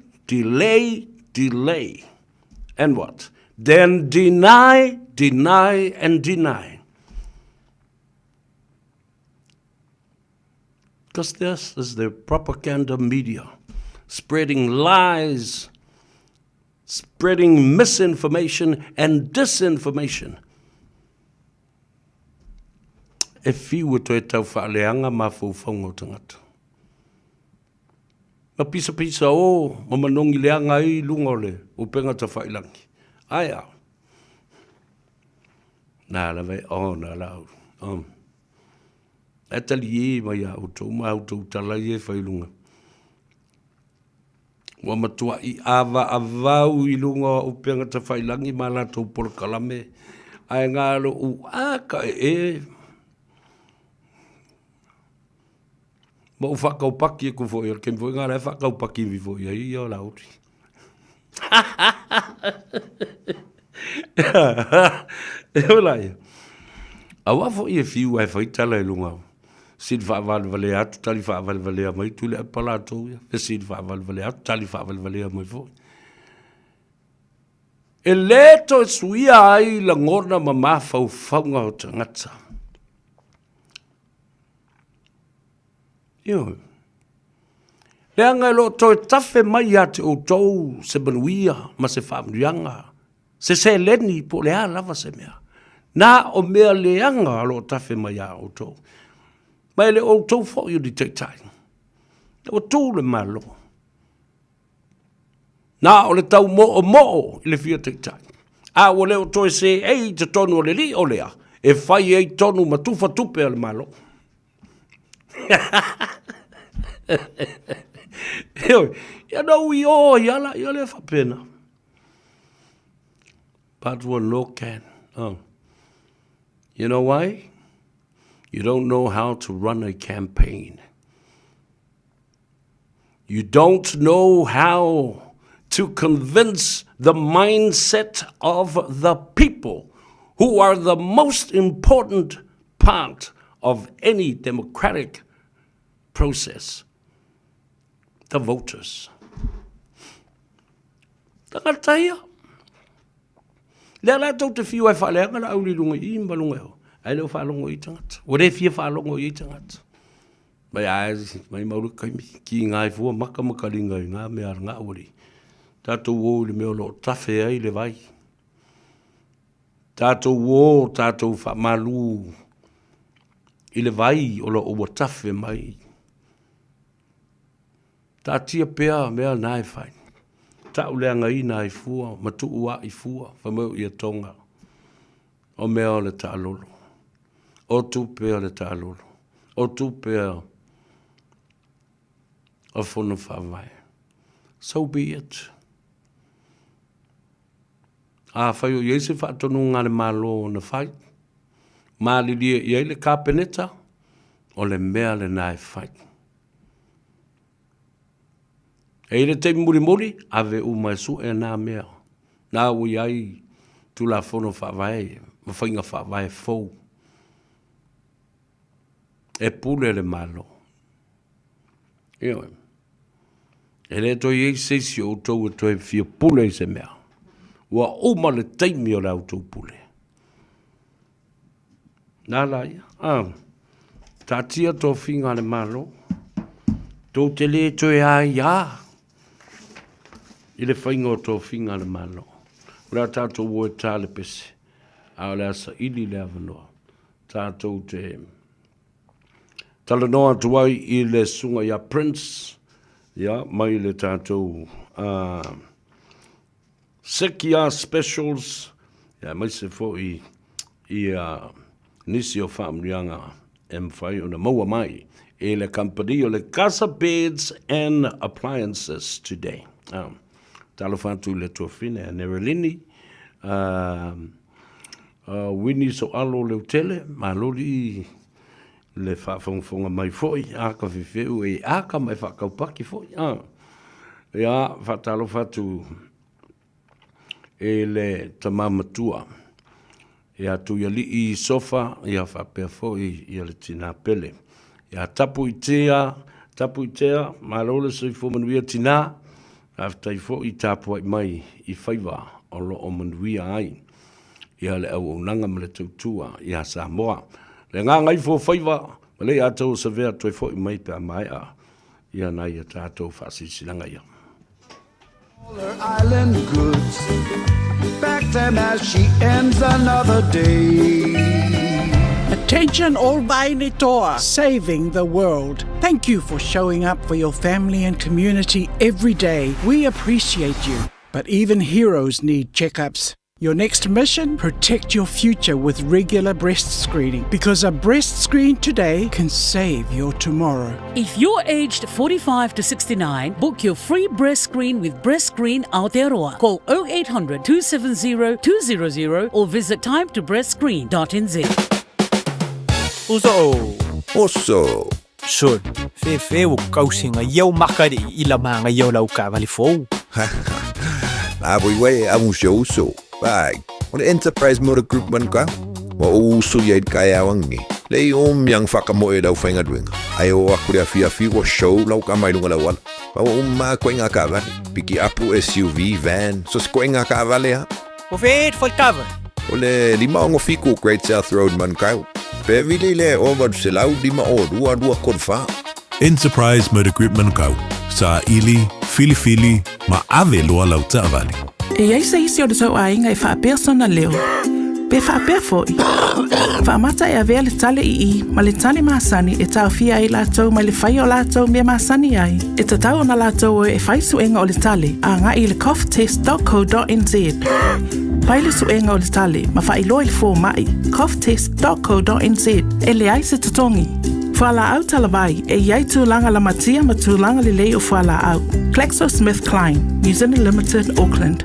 And what? Then deny, and deny. Because this is the propaganda media, spreading lies, spreading misinformation and disinformation. E whiu to e tau whaaleanga ma whauwhaunga o tangata. Ma pisa o, ma manongi leanga i lunga le, o penga ta whailangi. Aia. Nā la vei, nā lau. E tali e mai au tau, ma au tau tala i e whailunga. Wa matua i awa avau i lunga o penga ta whailangi ma la tau por kalame. Ai ngālo u aka e. Ma u whakau paki e ku fwoi, ken fwoi ngā rai whakau paki vi fwoi, ai o lauri. E o lai. Awa fwoi e whiu ai whaitala e lunga. Sid whaavale atu, tali whaavale mai, tule e pala atou ia. E sid whaavale atu, tali whaavale mai fwoi. E leto e suia ai la ngorna ma mawhau whaunga o tangata. Yo. Leanga lo to tafe mai ate o tou se banuia ma se whaamrianga. Se leni po lea lava se mea. Nā o mea leanga lo tafe mai a o tou. Mai le o tou fo yu di teitai. O tou le malo. Nā o le tau mo i le fia teitai. A o le o toi se ei te tonu o le li o lea. E whai ei tonu ma tufa tupe o le malo. Ya no yala whapena. But one look can. You know why? You don't know how to run a campaign. You don't know how to convince the mindset of the people who are the most important part of any democratic process. The voters. Takataia. Lea tau te whiu ai whaaleanga la auli lunga I mbalunga eo. Ai leo whaalongo I tangata. O re fia whaalongo I tangata. Mai mauru kaimi. Ki ngai fua maka makaringa I ngā mea ngā ori. Tātou wō le meo lo tafe ai le vai. Tātou wō, tātou whamalu. I le vai o lo o tafe mai. Tā tia pēa mea nai whai. Tā uleanga I nai fua, matu ua I fua, whamau I a tonga. O mea o le tā lolo. O tū pēa le tā lolo. O tū pēa o whono whawai. So be it. A whai o iese whaatonu ngā le mālo o na whai. Māli lia I le kāpeneta, o le mea le nai whai. E le te muri, ave u mai su e nā mea. Nā ui ai tu la whono whawai, ma whainga whawai fau. E pule le malo. Ioi. E le toi e seisi o tau e toi fia pule I se mea. Ua uma le teimi o le au tau pule. Nā la ia. Tā tia tō whinga le malo. Tō te le toi a ia. I le whainga o tō whinga le malo. Ura tātou woe tā le pese. A le asa ili le avanoa. Tātou te talanoa tuai I le sunga ia Prince. Ia, mai le tātou Sekia Specials. Ia, mai se fo I nisi o whaamrianga M5 o na maua mai. E le company o le Casa Beds and Appliances today. talo whātu le tuawhine, a Nerelini, Winnie so alo leo tele, ma lori le whaafonga mai foi, aka whiwheu e aka mai whakaupaki foi. Ia, whatalo whatu e le tamamatua. Ia tu ia li I sofa, ia whapea foi, ia le tina pele. Ia tapu I tea, ma lole sui fo manuia tina, aftai fo I tapu ai mai I Faiva, o lo o manuia ai. Ia le au unanga ma le tautua, ia Samoa. Le ngā ngai fo Faiva, ma le atou sa vea toi fo I mai pe a mai a. Ia nai a tātou whasisilanga ia. All her island goods, back them as she ends another day. Attention all Vainitoa, saving the world. Thank you for showing up for your family and community every day. We appreciate you. But even heroes need checkups. Your next mission? Protect your future with regular breast screening, because a breast screen today can save your tomorrow. If you're aged 45 to 69, book your free breast screen with Breast Screen Aotearoa. Call 0800 270 200 or visit timetobreastscreen.nz. Oso. Sun, fe o kausinga iau makari ila manga iau lau kawali fou. Abui amu so. Bag. On Enterprise Motor Group man ka. Wa uso yai kaya wangi. Lei yang whakamoe dau whainga duenga. Ai o akurea fia wa show lau ka mai lunga lawala. Pa wa umma koenga ka vale. Piki apu SUV, van. So koenga ka vale ha. O feet for cover. O le lima ongo fiku Great South Road man kau. Pe vile le over se lau lima o dua korfa. Enterprise Motor Group man kau. Sa ili, fili, ma ave loa lau ta vale. E ai se isi o le tau ainga e whaapea sona leo. Pe whaapea foi. Whaamata e avea le tale I, ma le tale maasani e tau fia ai lātou ma le whai o lātou mea maasani ai. E tatau ona lātou e whai suenga o le tale a ngā I le coughtest.co.nz. Pai le suenga o le tale ma whai loa le fō mai coughtest.co.nz e le ai se tatongi. Whala au talawai e iai tūlanga la matia ma tūlanga le lei o whala au. GlaxoSmithKline, New Zealand Limited, Auckland.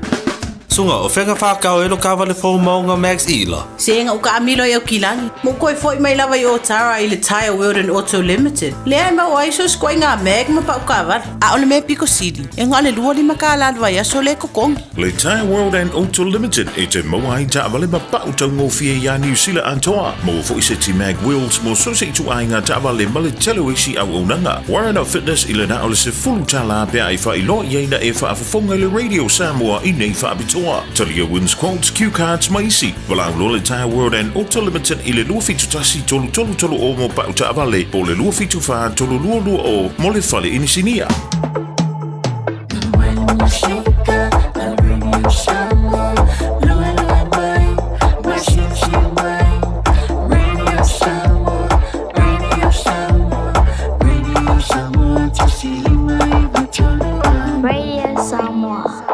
Sunga o whenga whakao e lo kawa le fōu maunga Max Ila. Senga o ka amilo e o kilangi. Mo koe foi mai lawa I o Tara I le Tire World and Auto Limited. Lea e mau aiso skoi ngā meg ma pa o kawa. A o le me Pico City. E ngā le lua lima ka aladwa ia so le kokongi. Le Tire World and Auto Limited e te maua I ta awale ma pa o tau ngofia ia New Zealand antoa. Mo fo I se ti mag wheels mo so se tu ainga ta awale ma le telo isi au onanga. Warren of Fitness I le na o le se fulu tala pia I wha I loa iena e wha afafonga le Radio Samoa I nei wha abitoa. Talia wins quotes, cue cards, maisi. Wala le Tire World and Auto Limited I le lua fitu tasi tolu o mo pa uta avale. Po le lua fitu wha tolu lua o mo le fale inisinia. Radio Samoa.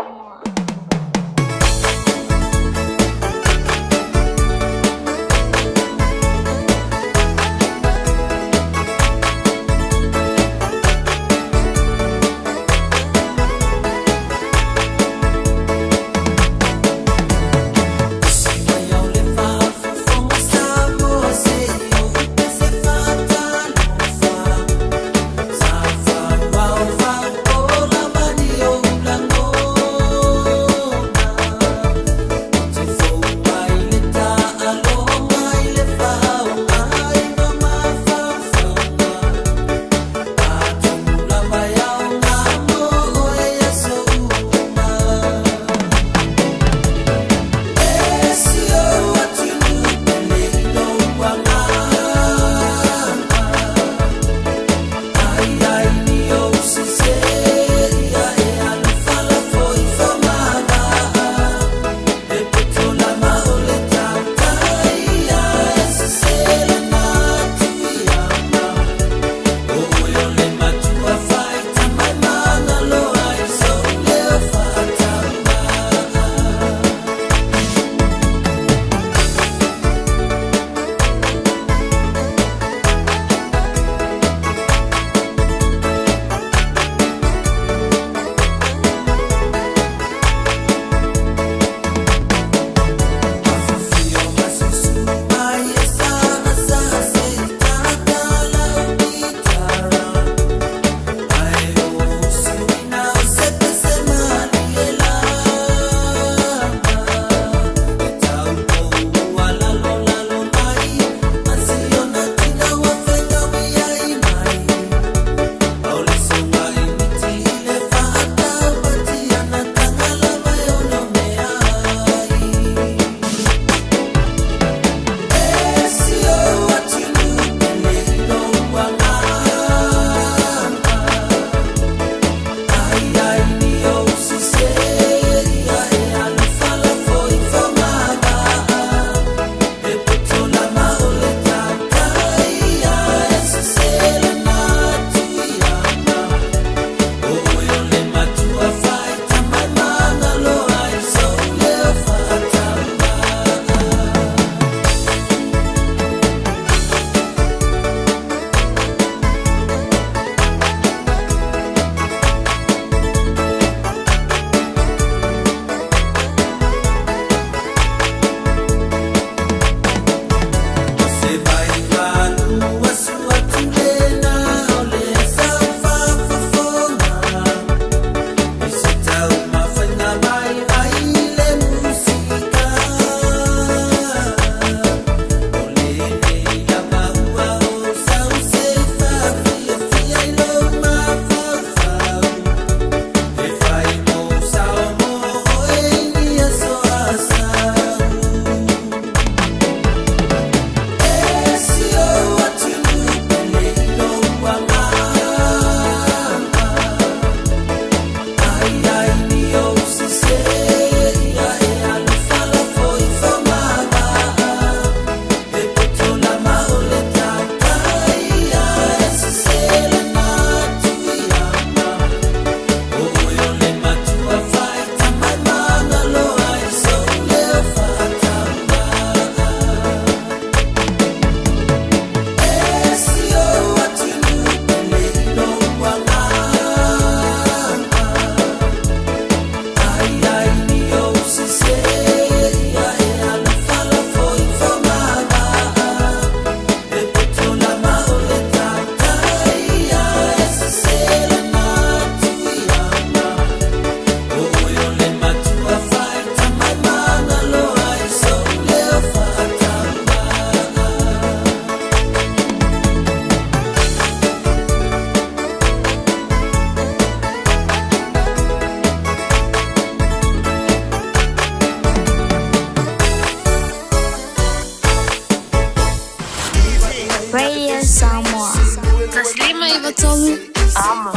Taslima iba tolu. Amo.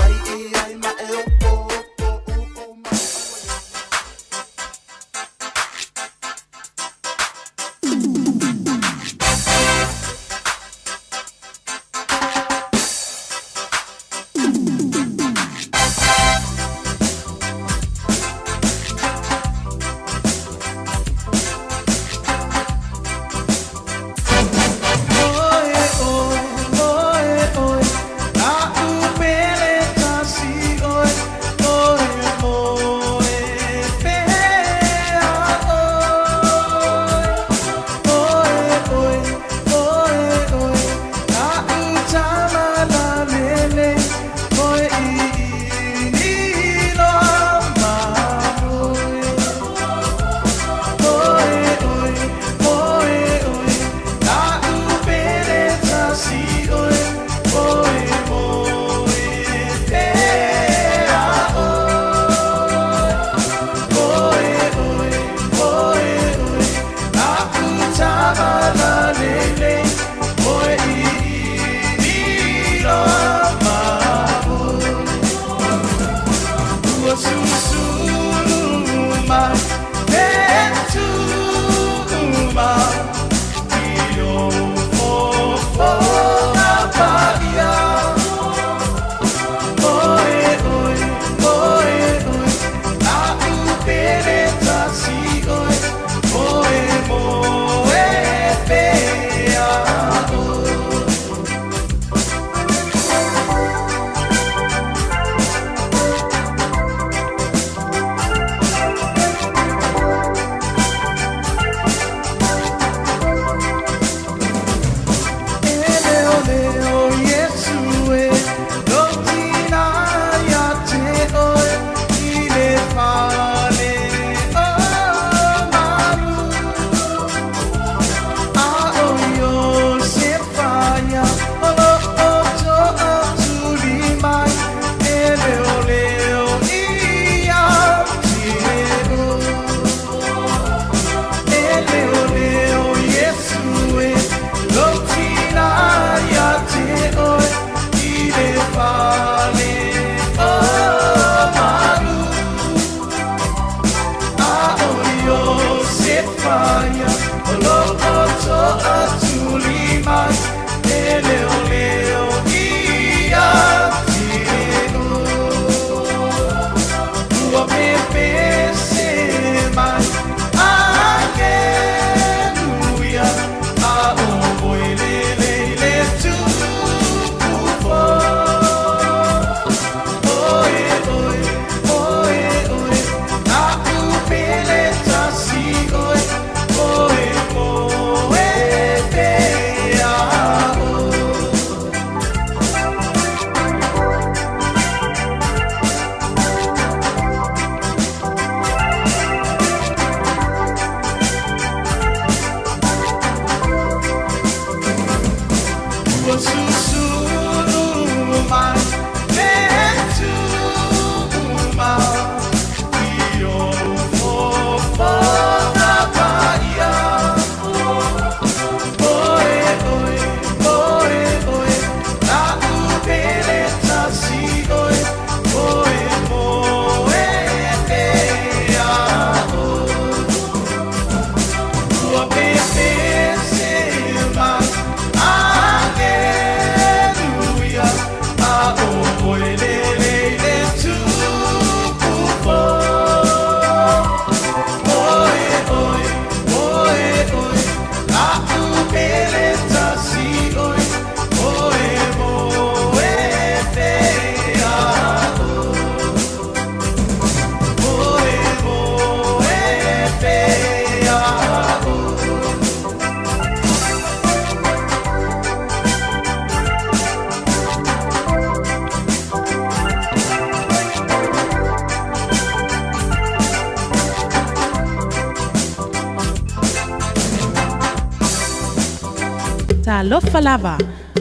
Talofa lava,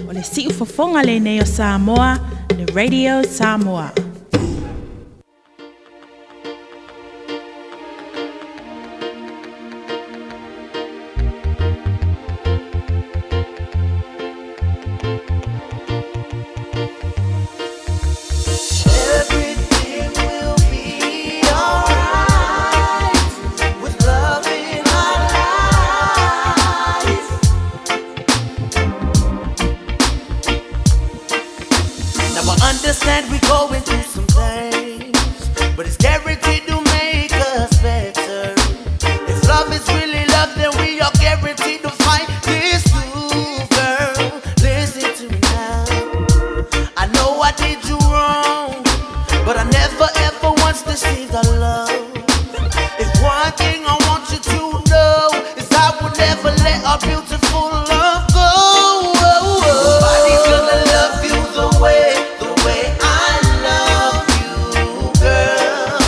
o le si'u fofonga le nei o Samoa, le Radio Samoa. understand we're going through some things, but it's guaranteed to make us better. If love is really love, then we are guaranteed to fight this too, girl. Listen to me now. I know I did you wrong, but I never ever once deceived our love. If one thing I want you to know is I will never let our beautiful love go. Nobody's gonna love you the way I love you, girl.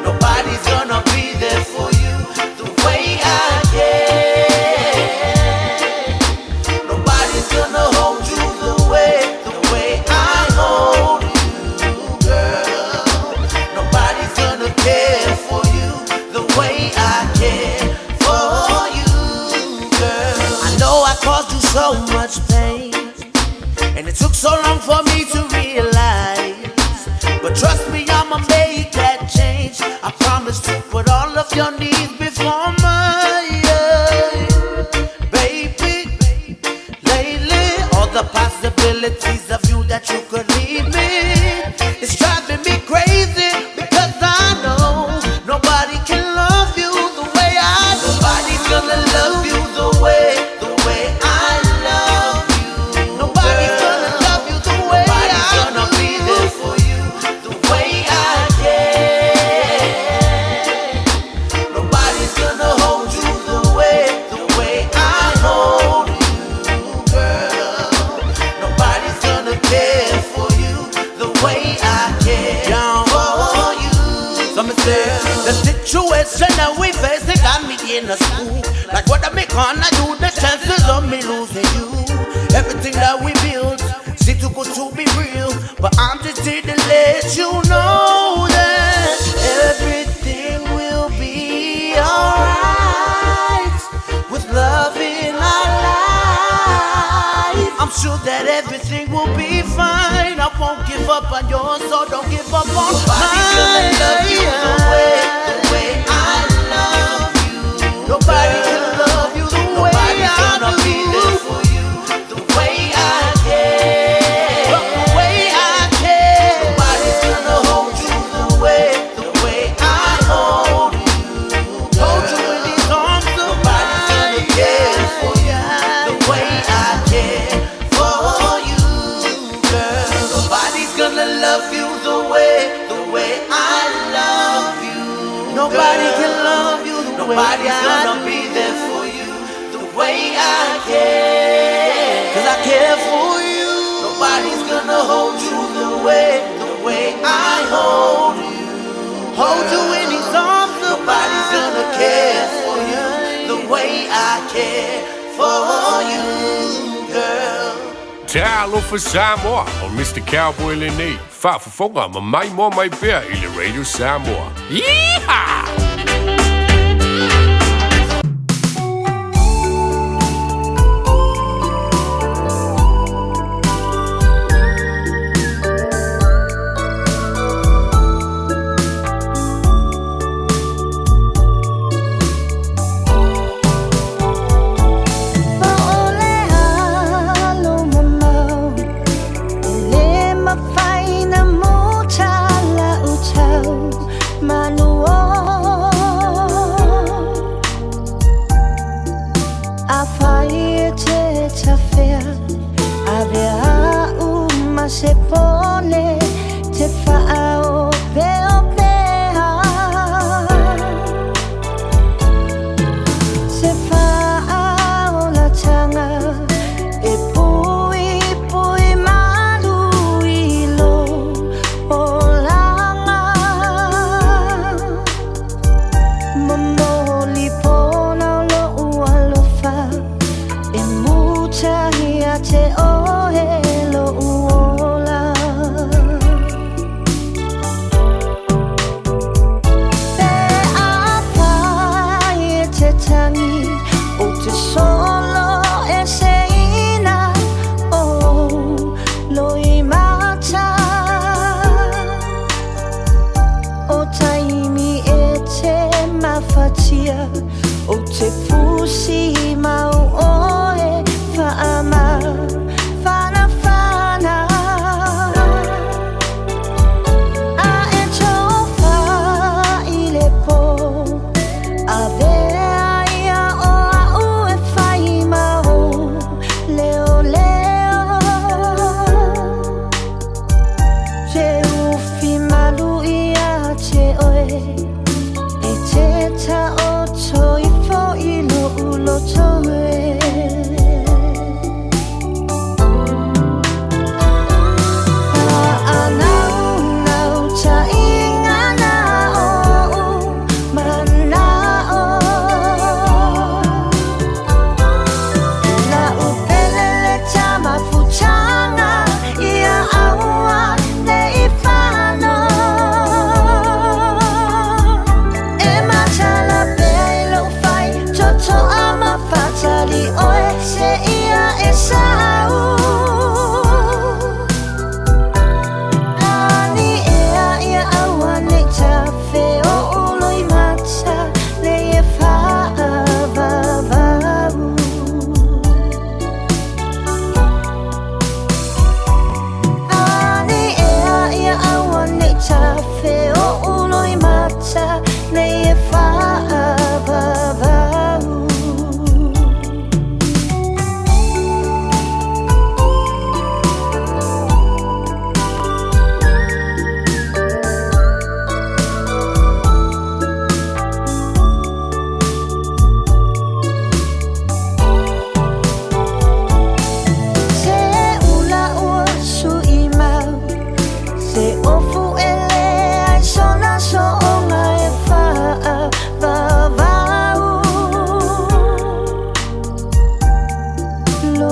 Nobody's gonna be there for you the way I can. Nobody's gonna hold you the way I hold you, girl. Nobody's gonna care for you the way I care for you, girl. I know I caused you so much pain, and it took so long for me to realize. But trust me, I'ma make that change. I promise to put all of your needs before mine, baby. Lately, all the possibilities of you that you could leave me, it's driving me crazy because I know nobody can love you the way I do. Nobody's gonna love you the way I love you. Nobody's gonna love you the way Nobody's gonna be there for you the way I can. Nobody's gonna hold you the way I hold you, girl. Nobody's gonna care for you the way I care for you. Some say the situation that we facing got me in a school. Like what am I gonna do? The chances of me losing you. Everything that we built, see too good to be real. But I'm just here to let you know that everything will be alright with love in our life. I'm sure that everything will be fine. I won't give up on yours, so don't give up on mine. Nobody's gonna love you the way I love you. Nobody can love you the way I do. Nobody's gonna be there for you the way I care. The way I care. Nobody's gonna hold you the way I hold you. Hold you in these arms of mine. Nobody's gonna care for you the way I care for you, girl. Nobody's gonna love you the way I love you. Nobody can love you the way I do. Nobody's gonna be there for you the way I care. 'Cause I care for you. Nobody's gonna hold you the way I hold you. Hold you in these arms. Nobody's gonna care for you the way I care for you, girl. Talo for Samoa on Mr. Cowboy Lenny. Whaafafonga ma mai mo mai pea i le Radio Samoa. Yeehaw! Se pone te whaao peo pea se whaao la tanga e pui pui maru ilo o langa mamoli pona lo ualofa e mucha hia te ohe lo uola. O te pusi mau oe whaama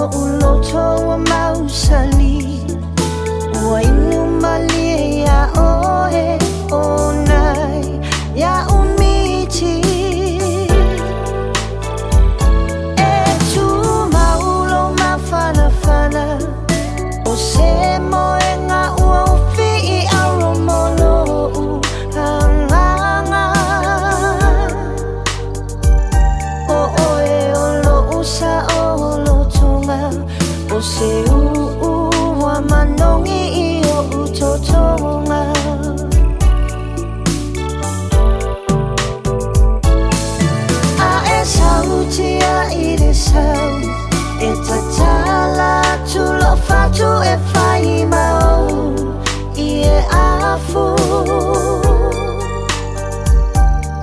uloto wa mausali wa inumali ya oe onai ya umiti e tu maulo mafana o se moenga ua ufi I aromolo hanganga o oe olo usa olo tonga o se wa manongi I o utotonga a e sauti a I de sau e tatala tu lo fatu e fai mau I e afu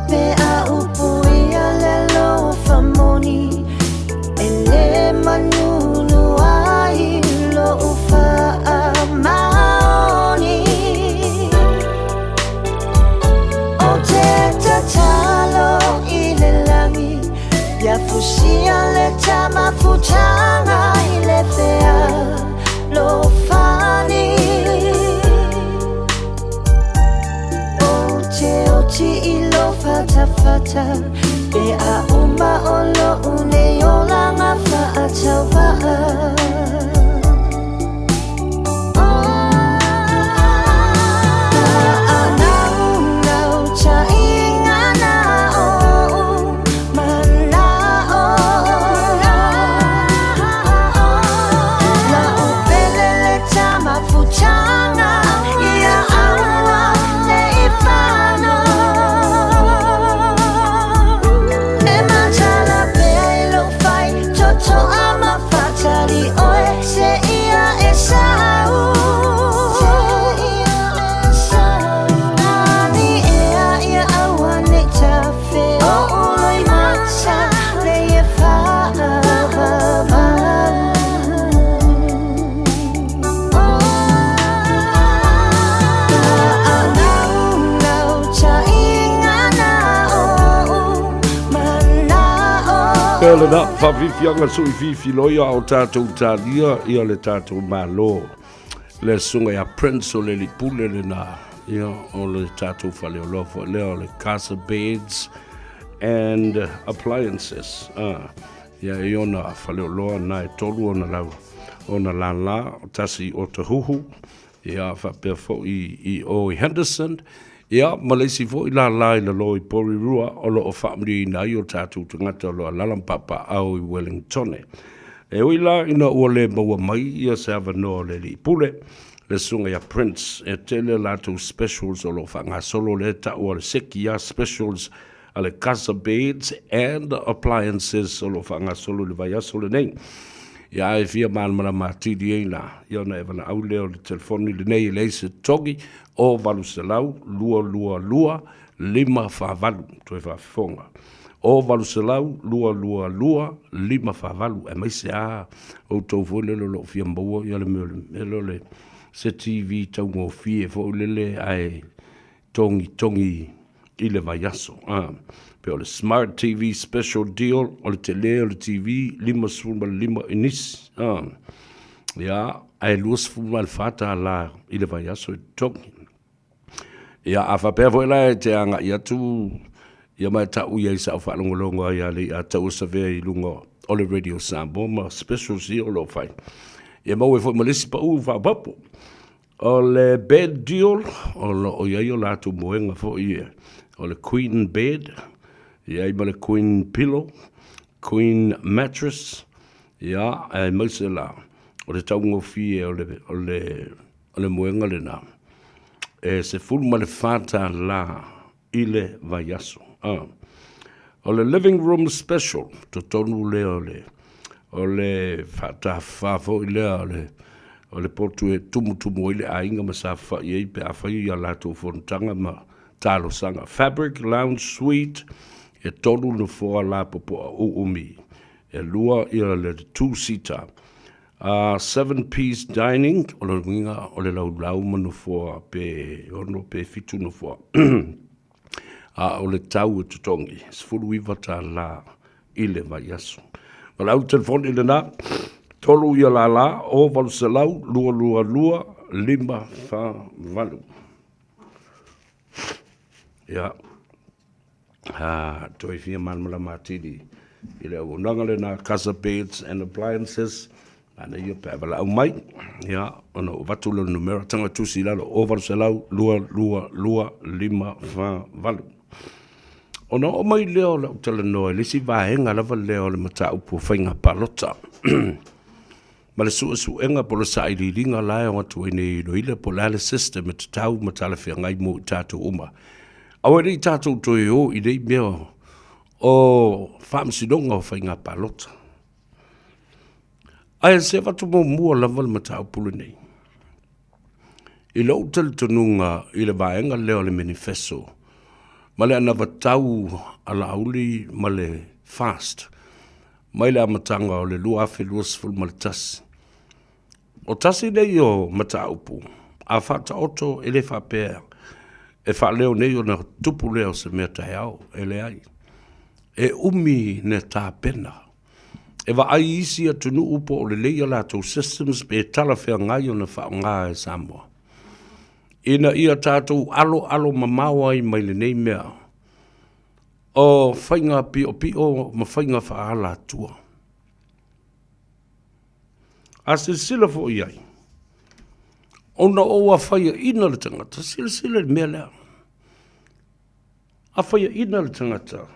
me a upu I a lelo famoni e le manunu ai lo ufa a maoni o te tatalo I le langi ya fusia le tama futanga I le fea lo fani o te oti I lo fata fata e a uma o lo une o langa fa a tauva Pele na whawhiwhianga sui whiwhi loia o tātou tālia ia le tātou mālo. Le sunga ia Prince o le lipule le nā. Ia o le tātou whale o lofo. Leo le casa beds and appliances. Ia I ona whale o loa nā e tolu o na lau. O na la o tasi o te huhu. Ia whapea fo I Oe Henderson. Ia, malesi fo I la la lo I pori rua o lo o whamri na I o tātou tangata o lo a lalampapa au I Wellingtone. E oi la ina ua le maua mai ia se ava no le li pule. Le sunga ia Prince e tele lato specials o lo whanga solo le ta ua le seki ia specials a le casa beds and appliances o lo whanga solo le vai aso le nei. Ia e fia mana matidi e la. Ia na ewana au leo le telefoni le nei le se togi o valu se lau, lua, lima whavalu, toi whafonga. O valu se lau, lua, lima whavalu. E mai se a, o tau fo lelo lo fia mbaua, ia le mele le se TV tau ngō fie, fo lele ai tongi I le vai aso. Pe o le Smart TV special deal, o le tele, o le TV, lima inis. Ia, ai luas fuma le fata la I le vai aso I tongi. Ia a whapea fo ela e te anga ia tu ia mai tau ia I sa whalongolonga ia le a tau savea I lunga o le Radio Samoa ma special si o lo fai. Ia mau e fo malisi pa u whapapo. O le bed deal o ia I o latu moenga fo ia. O le queen bed, ia I ma le queen pillow, queen mattress, ia e maise la. O le tau ngofie o le moenga le na. E se fulu ma le fata la I le vai aso. O le living room special, to tonu le o le fata fafo I le o le portu e tumu I le ainga ma sa fa I pe a fai ia lato fontanga ma talo sanga. Fabric lounge suite e tonu no foa la popo a uumi. E lua ia le two-seater. 7-piece dining, o le winga o le lau manu fua pe ono pe fitu no fua. O le tau e tutongi, sfuru iwa ta la I le vai aso. O lau telefoni le na, Tolu ia la o valselau lua lima fa valu. Ya. Toi fia manmala matidi. Ile o nangale na casa beds and appliances. Ana ia pe vala au mai. Ya, ono vatula numero tanga tusi lalo o valselau lua lima fa valu. Ono o mai leo la utala noa, lisi vahenga lava leo le mata upu whainga palota. Ma le suenga po le sairiringa lae o atu ene iloile po lale system e tatau matala whia ngai mo i tātou uma. Awa rei tātou toi o i rei mea o whamsidonga o whainga palota. Aia se watu mo mua lava le mata upu le nei. I lo utala tonunga i le vahenga leo le manifesto. Ma le ana vatau ala auli ma le fast. Mai le amatanga o le lua afe luasful ma le tasi. O tasi nei o mata upu. A whata oto e le whapea. E wha leo nei o na tupu leo se mea tae au. E le ai. E umi ne tā pena. E wa ai isi a tunu upo o le leia lato systems pe tala whea ngai o na wha ngā e Samoa. Ina ia tātou alo mamawa i mai le nei mea. O whainga pio ma whainga whaala tua. A sila fo iai. Ona oa whaia ina le tangata. Sila le mea lea. A whaia ina le tangata.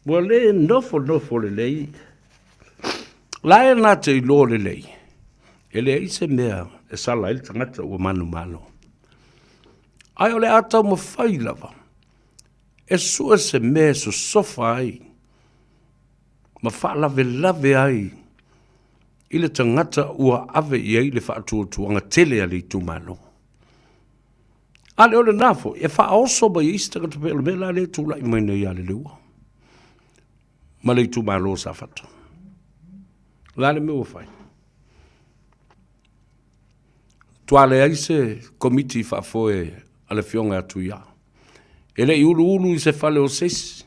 Wa le nofo le lei. Lae nā te ilo le lei. E le eise mea e sala ele tangata ua manu. Ai ole atau ma whai lava. E sua se me so sofa ai. Ma wha lave ai. I le tangata ua ave i ai le wha tuanga tele ali tu malo. Ale ole nafo, e wha oso ba i ista kata pēle me la le tu lai mai nei ale leua. Ma le tu malo sa whata. La le me ua whai. Tuale ai se komiti wha foe ale fionga atu ia. Ele i ulu i se fale o sesi.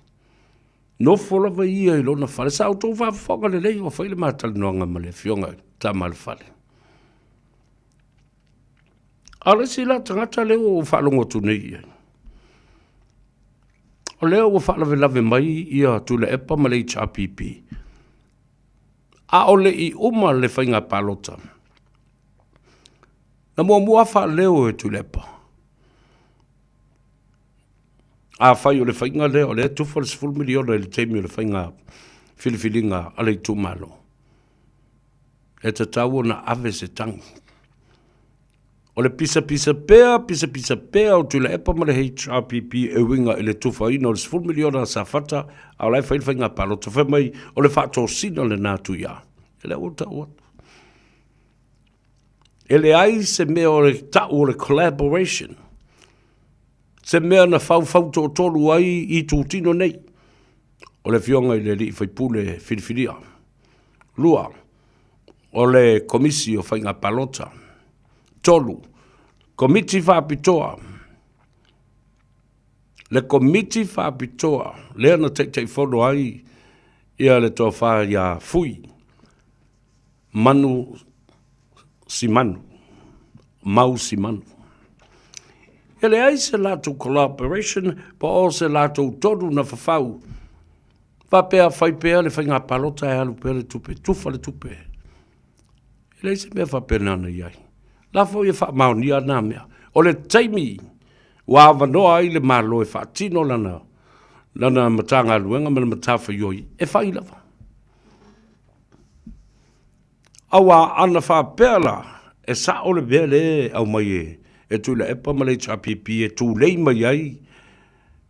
No fola va ia i lona fale. Sa auto va foga le lei o whaile mātali noanga ma le fionga ta mal fale. Ale si la tangata leo o whalongo tu nei ia. O leo o whalave mai ia tu le epa ma le HRPP. A ole i uma le whainga palota. Na mua wha leo e tu le epa. A whai o le whainga leo, o le tufa le 10 miliona le teimi o le whainga filifilinga ale i tu malo. E te tau na ave se tangi. O le pisa pea o tu le epa ma le HRPP e winga i le tufa ina o le 10 miliona sa fata a lai whainga palo. Ta whai mai o le whato sina le nātu ia. E le ota. E le ai se mea o le tau o le collaboration. Se mea na fau to tolu ai i tu tino nei. O le fionga i le li whaipule filifilia. Lua. O le komisi o whainga palota. Tolu. Komiti whapitoa. Le komiti whapitoa. Lea na tei whono ai. Ia le toa wha ia fui. Manu si manu. Mau si manu. Ele ai se lato collaboration, pa o se lato todo na whawhau. Whapea whaipea le whainga palota e alu pere tupe, tufa le tupe. Ele ai se mea whapea nana iai. La fo ia whamau ni ana mea. O le taimi, wa awanoa ai le malo e whaatino lana matanga luenga me le matafa ioi, e whailava. Awa ana whapea la, e sa o le bele au mai e tu le epa ma le HRPP e tu lei mai ai.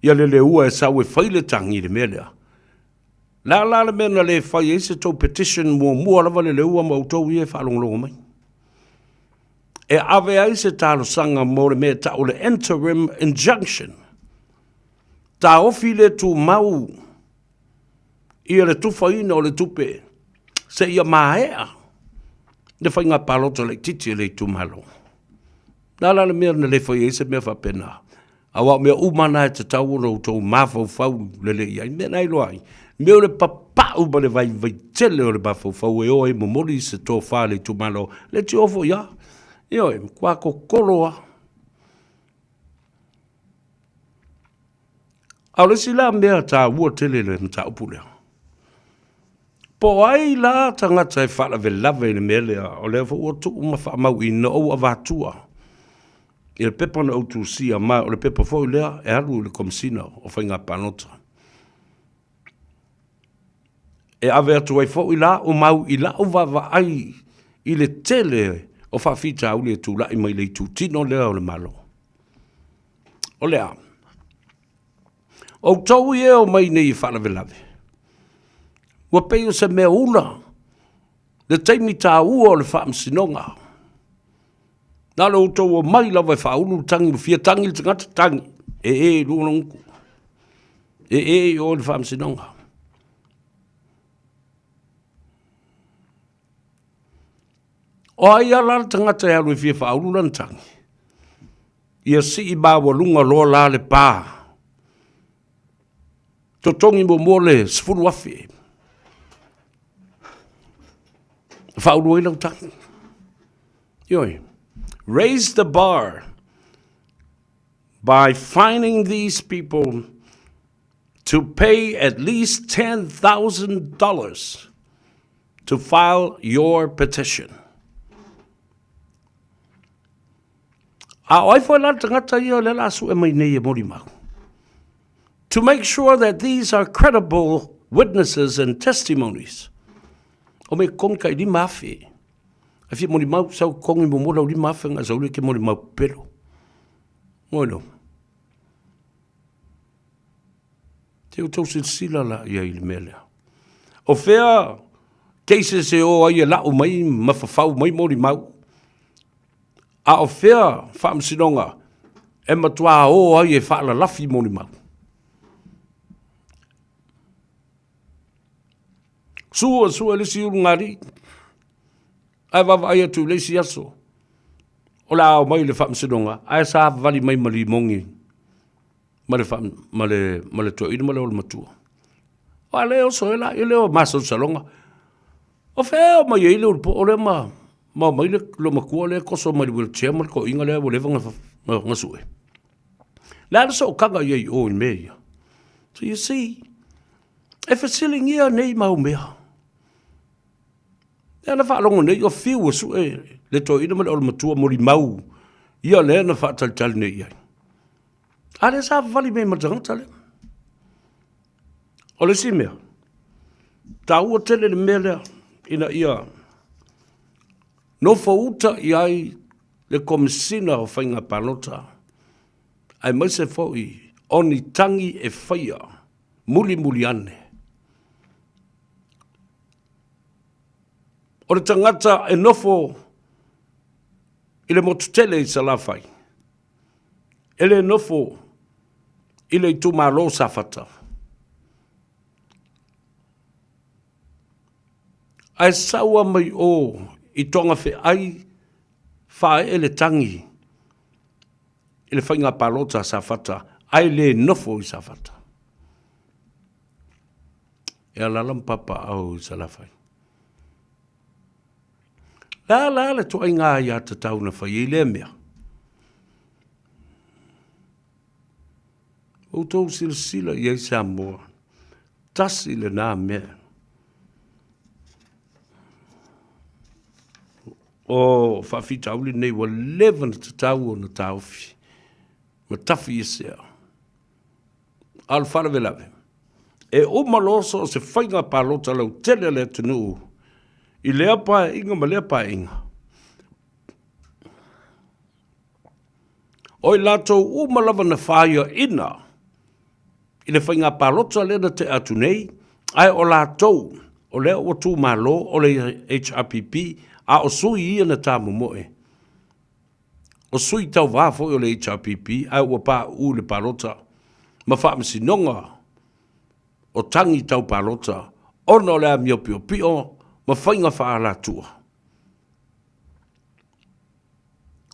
Ia le ua e sau e whaile tangi le mea lea. La le mea na le whai e se tau petition mua lava le ua ma utau i e whalonglongo mai. E ave ai se talo sanga mo le mea tau le interim injunction. Ta ofi le tu mau. Ia le tufaina o le tupe. Se ia mahea. Le whainga palota le titi le tu malo. Nala le mea na le whai e se mea whapena. Awa mea umana e te tau ono tau mafau lele ia. Mea nai loai. Mea le papa uma le vai tele o le mafau e oe momoli se tō whale tu malo. Le ti ofo ia. Ioe, kua ko koloa. Au le sila mea ta ua tele le mta upulea. Po ai la tangata e whala ve lave le mea lea. O lea fo ua tu uma wha mau i na o avatua. I le pepa na autu sia mai, o le pepa fo lea, e haru le komisina o whainga panota. E ave atu ai fo i la, o mau i la o vava ai, i le tele o whawhita au le tu la i mai le tu tino lea o le malo. O lea. O tau i e o mai nei i whanave lave. Ua peo se mea una, le teimi tā ua o le whaamsinonga. Nā lo tau o mai lawa e whaunu tangi, fia tangi le tangata tangi. Lua nongu. O le whaamsinonga. O ai ala tangata e alu e fia whaunu lan tangi. Ia si i bawa lunga loa la le pā. Totongi mo mole sfuru afi. Whaunu e lau tangi. Ioi. Raise the bar by fining these people to pay at least $10,000 to file your petition. To make sure that these are credible witnesses and testimonies. O me konka I mafi. Afi mori mau sau kongi mo mora uri mawhenga sau le ke mori mau pero. Moino. Te o tau sila la ia I le melea. O whea cases e o ai e lau mai mawhawhau mai mori mau. A o whea whaamsinonga e matua o ai e whaala lafi mori mau. Sua le si urungari. Ai vava ai atu leisi aso. O la au mai le whaamsinonga. Ai sa vali mai mali mongi. Ma le toa ina ma le ola matua. O a leo so e leo masa salonga. O whea mai e leo o le ma mai le lo makua le koso mai le wheelchair ma ko inga le o lewa nga sue. La so o kanga i o I mea. So you see, e whasiling ia nei mau mea. E ana whaalongo nei o whiu su e le toa ina ma le ola matua mori mau. Ia le ana whaatalitali nei ai. A le sa vali me matangata le. O le si mea. Ta ua tele le mea lea ina ia. No fauta I ai le komisina o whainga panota. Ai mai se fau I oni tangi e whaia. Muli ane. O le tangata e nofo I le motutele I salafai. Ele nofo I le tumalo safata. Ai saua mai o I tonga fe ai whae ele tangi. I le whainga palota safata. Ai le nofo I safata. E alalam papa au salafai. La le toa inga ia te tau na whai I le mea. O tau sila I Samoa. Tasi le nā mea. O whawhita auli nei wa 11 te tau o na tauwhi. Ma tawhi I sea. Al wharawe lawe. E o maloso o se whainga palota lau tele le tunu. I lea pa inga ma lea pa inga. O I lato o malawa na whaia ina. I le whainga palota le na te atu nei. Ai o lato o lea o tu malo o le HRPP. A o sui ia na tamu moe. O sui tau wafo o le HRPP. Ai o pa u le palota. Ma whaamsinonga. O tangi tau palota. Ono lea mio pio pio. Ma whainga wha la tua.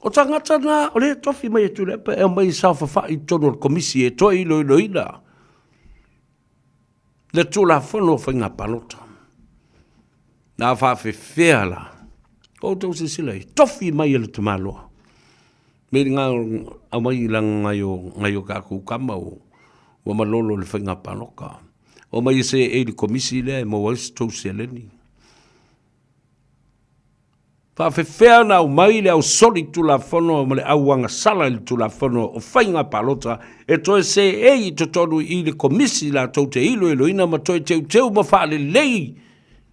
O tangata na, o le tofi mai e tule pa, e mai sa fafa i tono komisi e toi loina. Le tula whono whainga palota. Nā whawhi whea la. O tau se sila i tofi mai e le tumaloa. Meri ngā au mai lang ngayo kāku kama o wa malolo le whainga paloka. O mai se e li komisi le e mo wais tau se leni. Whawhewhea na au mai le au soli tula whono ma le au wanga sala le tula whono o whainga palota e toe se e i totonu i le komisi la tau te ilo ina ma toe teu ma wha le lei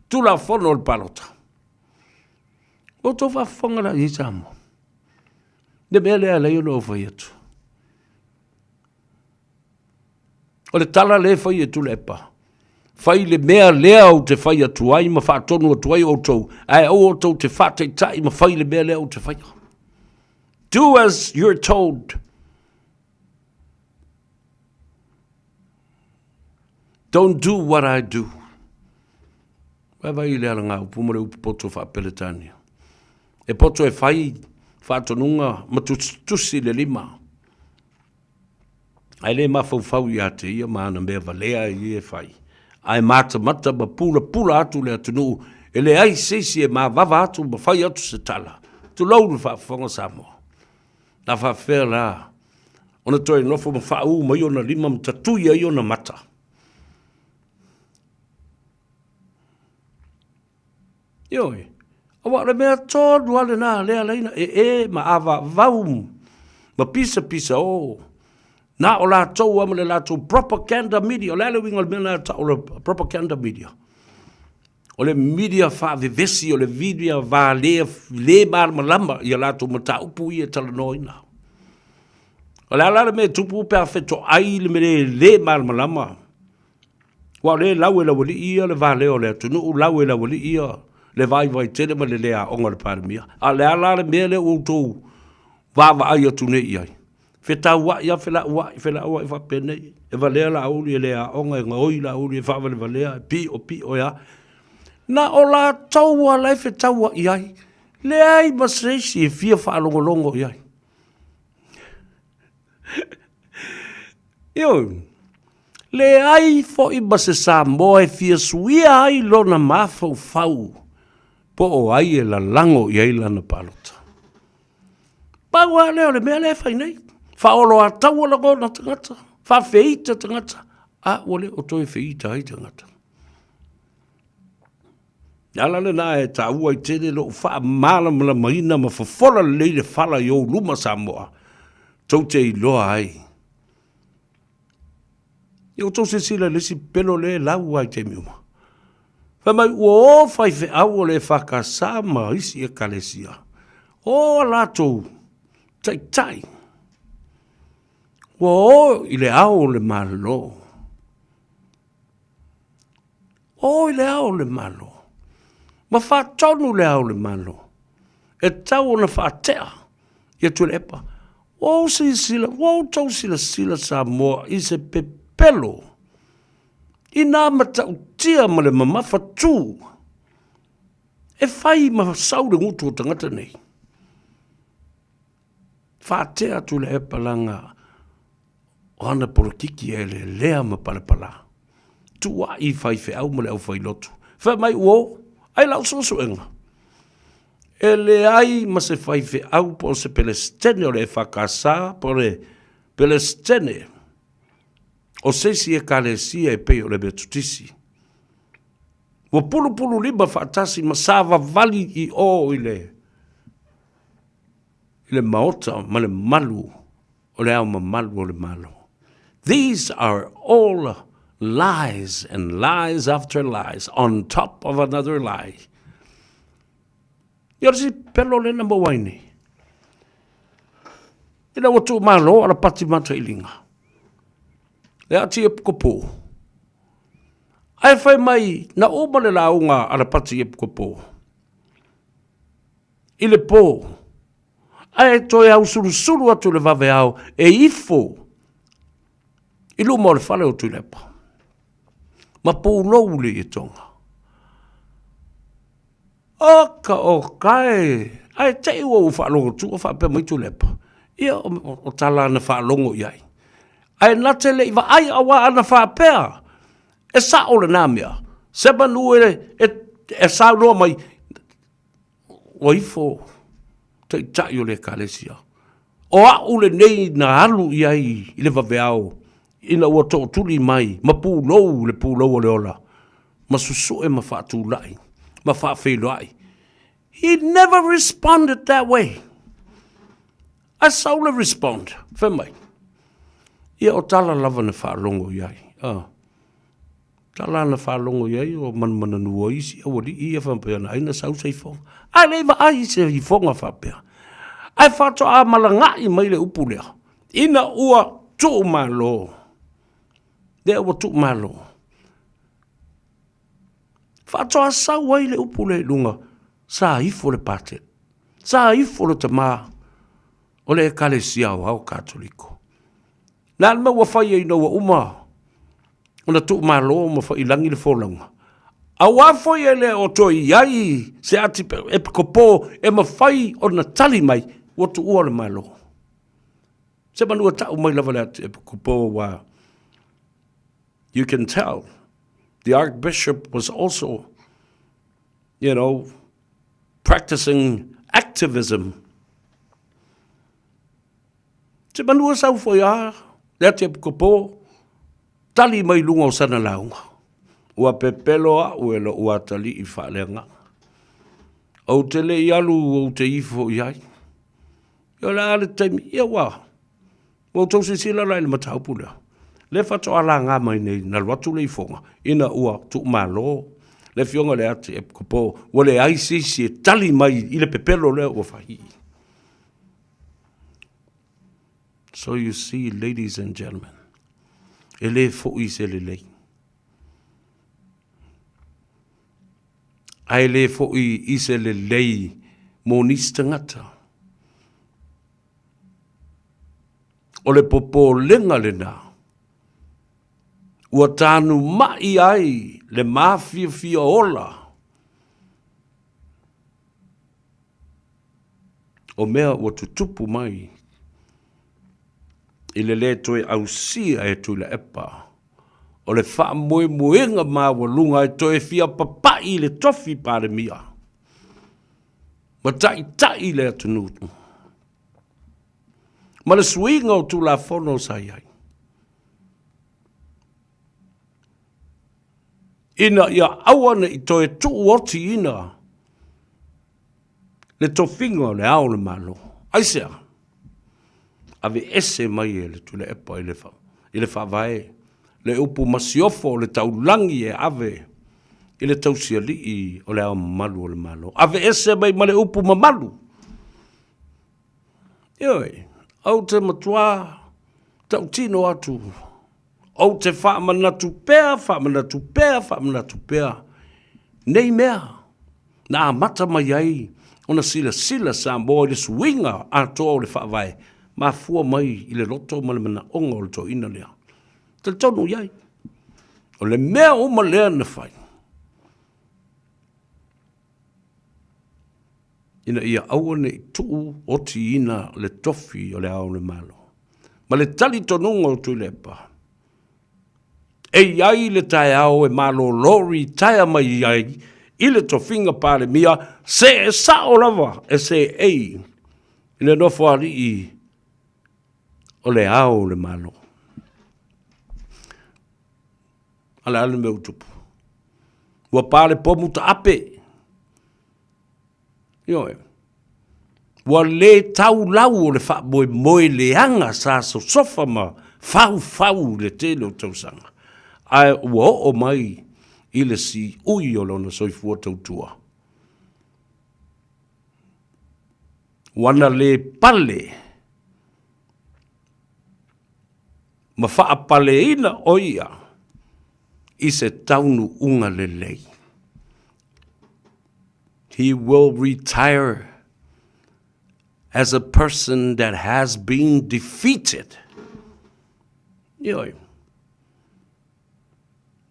tula whono le palota. O tō whawhonga la i tamo. Ne mea lea leo no whai atu. O le tala le whai atu le pa. Whai le mea lea o te whai atu ai ma whaatonu atu ai o tau. Ai o tau te whātai tai ma whai le mea lea o te whai. Do as you're told. Don't do what I do. Vai lea la ngā upumare upupoto whaapeletania. E poto e whai whātonunga matutusi le lima. Ai le mawhau i ate ia maana mea valea i e whai. Ai mata ma pula atu le atunu. E le ai seisi e maa vava atu ma whai atu se tala. Tu lauru whaafonga Samoa. Na whawhea la. Ona toi nofo ma whaau ma iona lima mtatui a iona mata. Ioi. Awa le mea tōru ale nā lea leina ma awa vaum. Ma pisa o. Nā o la tau ama le la tau propaganda media. O le ale winga le mea la tau le propaganda media. O le media whaavevesi o le media wā le marama lama i a la tau mata upu i e tala noina. O le ala le mea tupu pe a wheto ai le mea le marama lama. Wa le lau e la wali ia le wā leo le atunu lau e la wali ia. Le vai tele ma le lea onga le paramia. A le ala le mea le outou wawa ai atune iai. Whetau wa ia whela ua i whapene. E valea la auli e lea onga e ngaoi la auli e whawa le valea e pi o ia. Na o la taua lai whetau wa iai. Le ai masreisi e fia whaalongolongo iai. Ioi. Le ai fo i base Samoa e fia suia ai lona mafau fau. Po o ai e la lango i ai lana palota. Paua leo le mea le whai nei. Whaolo a tau la gona tangata. Wha feita tangata. A wale o toi feita ai tangata. Ala le nā e ta ua i tere lo wha mala mala maina ma whafola leile whala i o luma Samoa. Tau te i loa ai. I o tau se sila lesi pelo le lau ai te miuma. Whamai ua o whai whe au le whakasā ma isi e kalesia. O lato tai. Ua o i le au le malo. O i le au le malo. Ma whatonu le au le malo. E tau na whatea. Ia tu le epa. O tau sila Samoa i se pepelo. I nā matau tia ma le mamafa tū. E whai ma saure ngutu o tangata nei. Whātea tu le epalanga o ana politiki e le lea ma palepala. Tua i whai whi au ma le au whai lotu. Whai mai uo, ai lau soso enga. E le ai ma se whai whi au po se pelestene o le whakasā po le pelestene. O seisi e kalesia e pei o le betutisi. Wa pulu lima whaatasi ma sāwa vali i o i le maota ma le malu o le au ma malu o le malu. These are all lies and lies after lies on top of another lie. Yorsi pelo le number waini. Ina watu malo ala pati mata ilinga. Le ati e pukopo. Ai whai mai na oma le launga ala pati e pukopo. I le pō. Ai toi au suru atu le vave au e ifo. I lumo le whale o tu lepa. Ma pō lou le i tonga. Aka o kai Ai te ua whaalongo tu o whape mai tu lepa. Ia o tala ana whaalongo iai. Ai nate le iwa ai awa ana whapea. E sa ole nā mea. Seba nu e sa noa mai. Waifo. Te tai o le kalesia. O a ule nei na alu iai i le waweao. Ina ua tō tuli mai. Ma pūlou le pūlou o le ola. Ma susu e ma whaatu lai. Ma whaafeilo ai. He never responded that way. I saw him respond. Whemai. Ia o tala lava na whaalongo iai. Tala na whaalongo iai o manmana nua isi. A wali ia whampea na aina sau sei fonga. Ai leiva ai se i fonga whapea. Ai whato a malangai mai le upulea. Ina ua tu malo. Dea ua tu malo. Whato a sau ai le upule lunga. Sa ifo le pate. Sa ifo le tama. O le kale siau au katoliko. Nā ma ua whai e ina ua uma. O na tuk malo ma whai langi le wholanga. A wafoi e le o toi iai. Se ati e kopo e ma whai o na tali mai. Ua tu ua le malo. Se manua tau mai lava le ati e kopo wa. You can tell. The Archbishop was also, practicing activism. Se manua sau foi a, le ate kopo, tali mai lunga o sana launga. Ua pepelo a uelo ua tali i whalenga. Au te le ialu o te ifo iai. Ia le ale taimi, ia wā. Mo tau se sila lai le mataupula. Le whato ala ngā mai nei, na watu le ifonga. Ina ua tu malo. Le fionga le ate e kopo. Ua le aisi si tali mai i le pepelo le ua whahi. So you see, ladies and gentlemen, ele fo'i se le lei. Ai le fo'i i se le lei mo nista ngata. O le popo lenga le nā. Ua tānu mai ai le mafia fia ola. O mea ua tutupu mai. I le toi au sia e tui la epa. O le wha moenga mā walunga e toi fia papai le tofi pare mia. Ma tai le atunutu. Ma le suinga o tu la fono sai ai. Ina ia awana i toi tu oti ina. Le tofinga le ao le malo. Aisea. Ave ese mai e le tule epa i le whavae. Le upu masiofo le taulangi e ave. I le tausiali i o le ao malu o le malo. Ave ese mai ma le upu mamalu. Ioi, au te matua, tau tino atu. Au te whaamanatu pēa. Nei mea, nā mata mai ai, ona sila Samoa i le suinga a toa o le whaavae. Ma fua mai i le loto ma le mana onga o le to ina lea. Te tonu iai. O le mea uma lea na whai. Ina ia awane i tuu oti ina le tofi o le ao le malo. Ma le tali tonunga o tui lepa. E iai le tae ao e malo lori tae mai iai. I le tofinga pare mia. Se e sa o lava. E se ei. I le nofo ali i. O le ao le malo. Ala ale me utupu. Ua pale pomu ta ape. Ioe. Ua le tau lau o le wha moe le anga sa so sofa ma fau le tele o tausanga. Ai ua o mai i le si ui o lona soifua tautua. Wana le pale. Ma wha pale ina oia. I se taunu unga le lei. He will retire as a person that has been defeated. Ioi.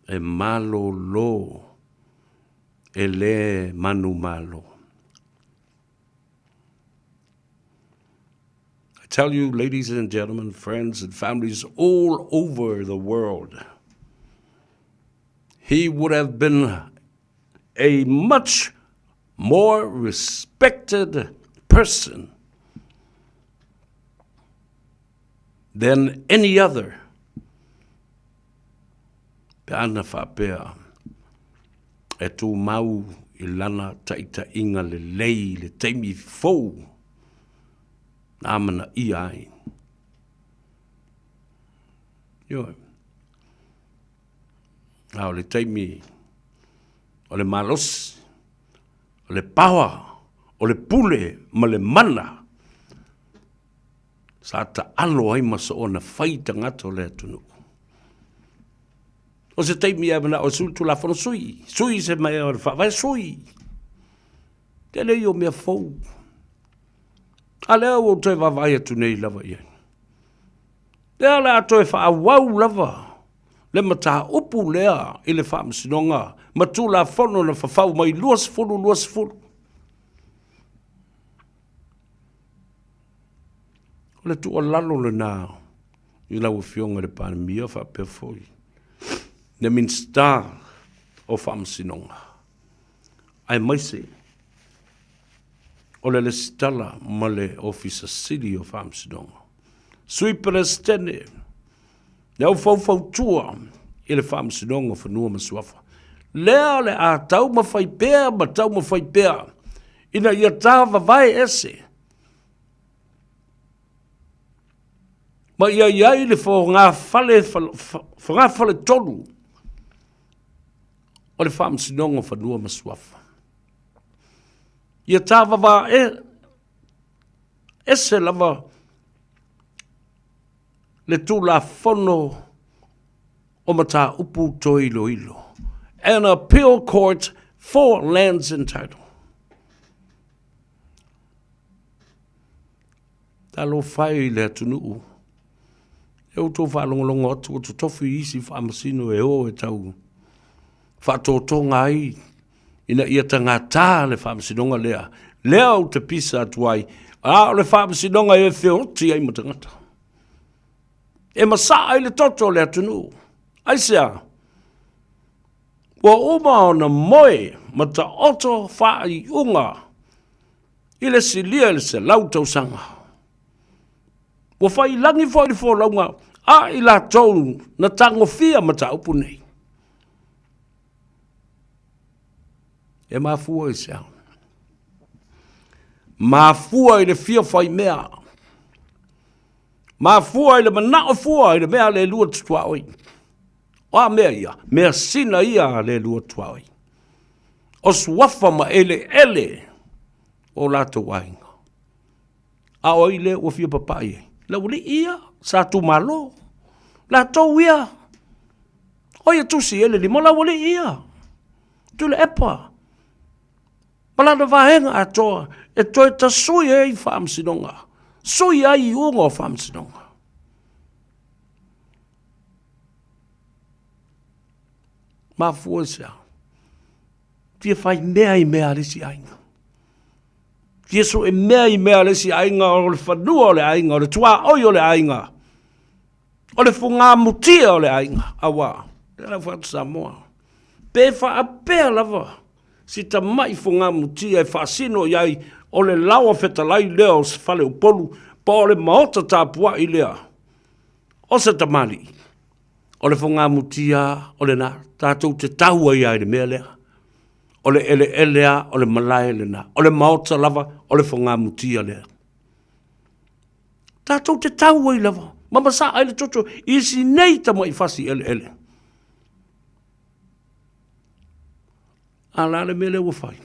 E malo lo. E le manu malo. I tell you, ladies and gentlemen, friends and families all over the world, he would have been a much more respected person than any other. Peana whapea e tū mau I lana taita inga le lei le teimi fou nā mana I ai. Yo. Au le teimi o le malos, o le pawa, o le pule, ma le mana. Sa ta alo ai ma so ona whaita ngata o le atunu. O se teimi avana o sultu la fono sui. Sui se mai o le whawai sui. Te lei o mea fou. A lea o toi wawai atu nei lava iai. Lea lea toi whaawau lava. Le mata upu lea I le whaamsinonga. Matu la fono na whawau mai luas fulu. O le tu o lalo le nā. I lau fionga le pandemia whapea foi. Ne min star o whaamsinonga. Ai maise. O le stala ma le officer city o whaamsinonga. Sui perestene. Ne au fau tua I le whaamsinonga whanua masuafa. Lea le a tau ma whai pēr ma tau ma whai pēr. Ina ia tāwa vai ese. Ma ia iai le fo ngā whale tonu. O le whaamsinonga whanua masuafa. Ia tāwa wā ese lava le tū la whono o mata upu to ilo. An appeal court for lands and title. Talo whai le atunuu. E o tō whalongolongo atu o tō tofu isi whaamasino e o e tau. Whaatotonga ai. Ina ia tanga tā le whaamasinonga lea. Lea o te pisa atuai. A o le whaamasinonga e whioti ai matangata. E masa ai le toto le atunu. Ai sea. Wa uma o na moe mata oto whaai unga. I le silia le se lau tausanga. Wa whai langi whai le wholaunga. A I la tau na tango fia mata upu nei. E mafua I sea. Mafua I le fia whai mea. Mafua I le manao fua I le mea le lua tutua oi. Oa mea ia. Mea sina ia le lua tutua oi. O suafa ma ele. O lato wainga. A oi le o fia papai. La uli ia. Sa tu malo. La tau ia. Oia tusi ele li mo la uli ia. Tu le epa. Malana vahenga atoa. E toi ta sui e I whaamsinonga. Sui ai unga o whaamsinonga. Mafua sea. Tia whai mea I mea lesi ainga. Tia so e mea I mea lesi ainga o le whanua o le ainga. O le tua oi o le ainga. O le funga mutia o le ainga. Awa. Tēnā whatu Samoa. Pe wha apea lava. Si ta mai funga mutia e whaasino iai o le lawa whetalai lea o se whale upolu. Pa o le maota tāpua I lea. O se tamali. O le funga mutia o le na. Tātou te taua iai le mea lea. O le elea, o le malai le na. O le maota lava, o le funga mutia lea. Tātou te taua I lava. Mama sa ai le toto isi nei tamo I whasi ele. Ala le mele ua whai.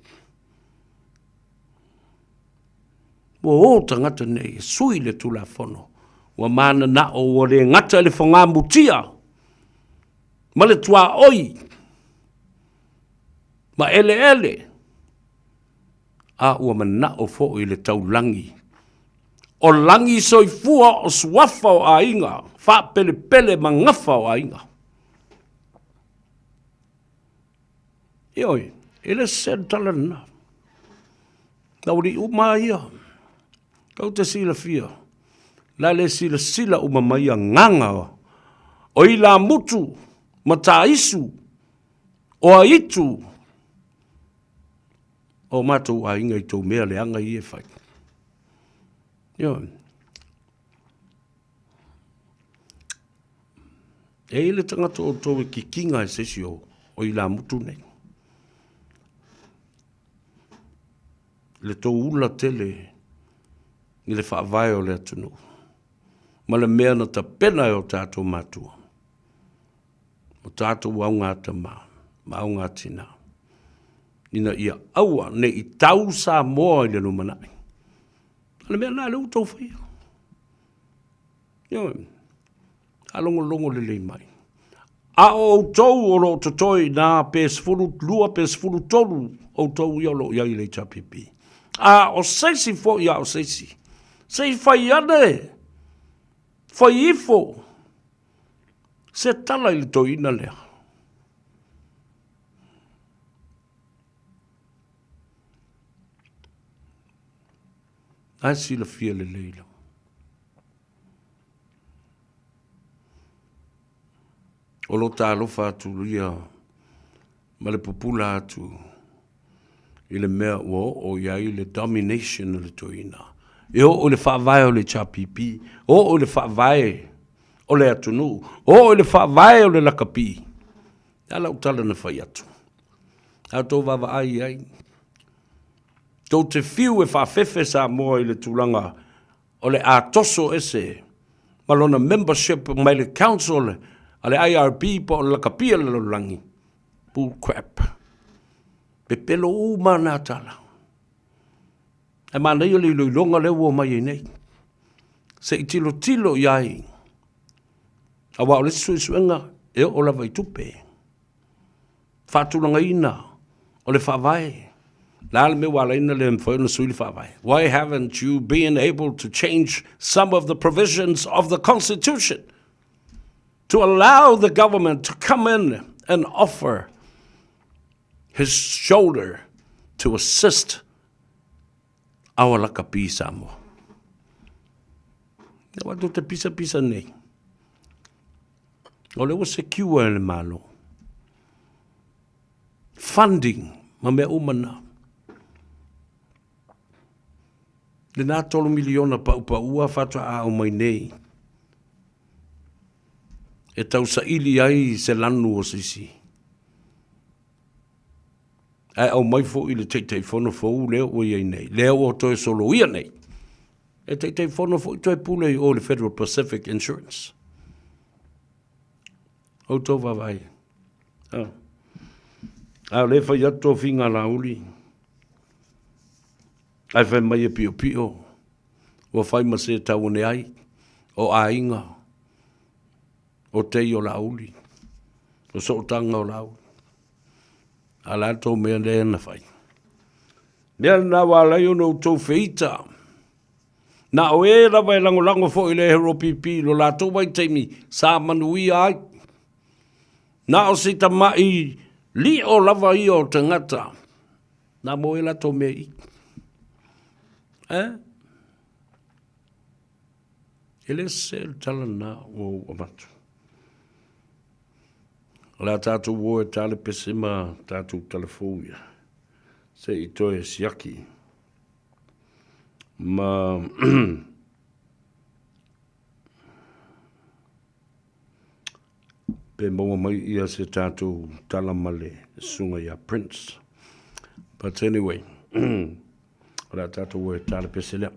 Wa o tangata nei, sui le tula whono. Wa mana na o le ngata le whonga mutia. Ma le tua oi. Ma ele. A ua mana o fo I le tau langi. O langi soifua o suafa o ainga. Wha pele ma ngafa o ainga. Ioi, ele sen talana. Nauri uma ia. Kau te sila fia. La le sila umamai a nganga o i la mutu ma tā isu o a itu o mātou a inga i tō mea le anga i e whai. E ile tangata o tō e ki kinga e sesi o i la mutu nei. Le tō ula tele i le whaavai o le atunu. Ma le mea na ta pena e o tātou mātua. O tātou au ngā tama, ma au ngā tina. Ina ia aua ne i tau Samoa i le numanai. Ale mea nā le utau whaia. Alongo le mai. A o tau o lo totoi nā pesfuru lua pesfuru tolu o tau iolo iai le tapipi. A o seisi fo ia o seisi. Sei fai ane. Fai ifo. Se tala i le toina lea. Ai si la fia le leila. O lo ta alofa atu lia ma le popula atu i le mea o iai le domination le toina. E o le whaavae o le chapipi, o le whaavae o le atunu, o le whaavae o le lakapi. Ala utala na whai atu. A tō wawa ai. Tō te whiu e whawhewhe sa moa i le tūlanga o le atoso ese, malona membership mai le council, a le IRB po o le lakapia le lolangi. Bull crap. Pe pelo uma nā tala. E mana i le longa le ua mai e nei. Se i tilo iai. A wao le suenga e o la vai tupe. Whātulanga ina o le whawai. La me wala ina le mwhaina sui le whawai. Why haven't you been able to change some of the provisions of the Constitution to allow the government to come in and offer his shoulder to assist our lakapi Samoa? Wa do te pisa nei. O le wa secure le malo. Funding ma me umana. Le nā tolu miliona pa ua whatua a o mai nei. E tau sa ili ai se lanu o sisi. Ai au mai fo i le teitei fono fo leo o iei nei. Leo o toi solo ia nei. E teitei fono fo i toi pule o le Federal Pacific Insurance. O tō wawai. Au le whai ato whinga la uli. Ai whai mai e pio pio. O whai ma se tau ne ai. O a inga. O tei o la uli. O sotanga o la uli. Ala tō mea lea na whai. Nea na wala i ono tō whita. Na o e rawa e lango fo i le hero pipi lo la tō wai teimi sa manui ai. Na o si ta mai li o lava i o te ngata. Na mo e la tō mea i. Ele se tala na o amatu. La tātou wo e tale pesima tātou telefouia. Se i toi e siaki. Ma... Pe maua mai ia se tātou tala male sunga ia Prince. But anyway, la tātou wo e tale pesile.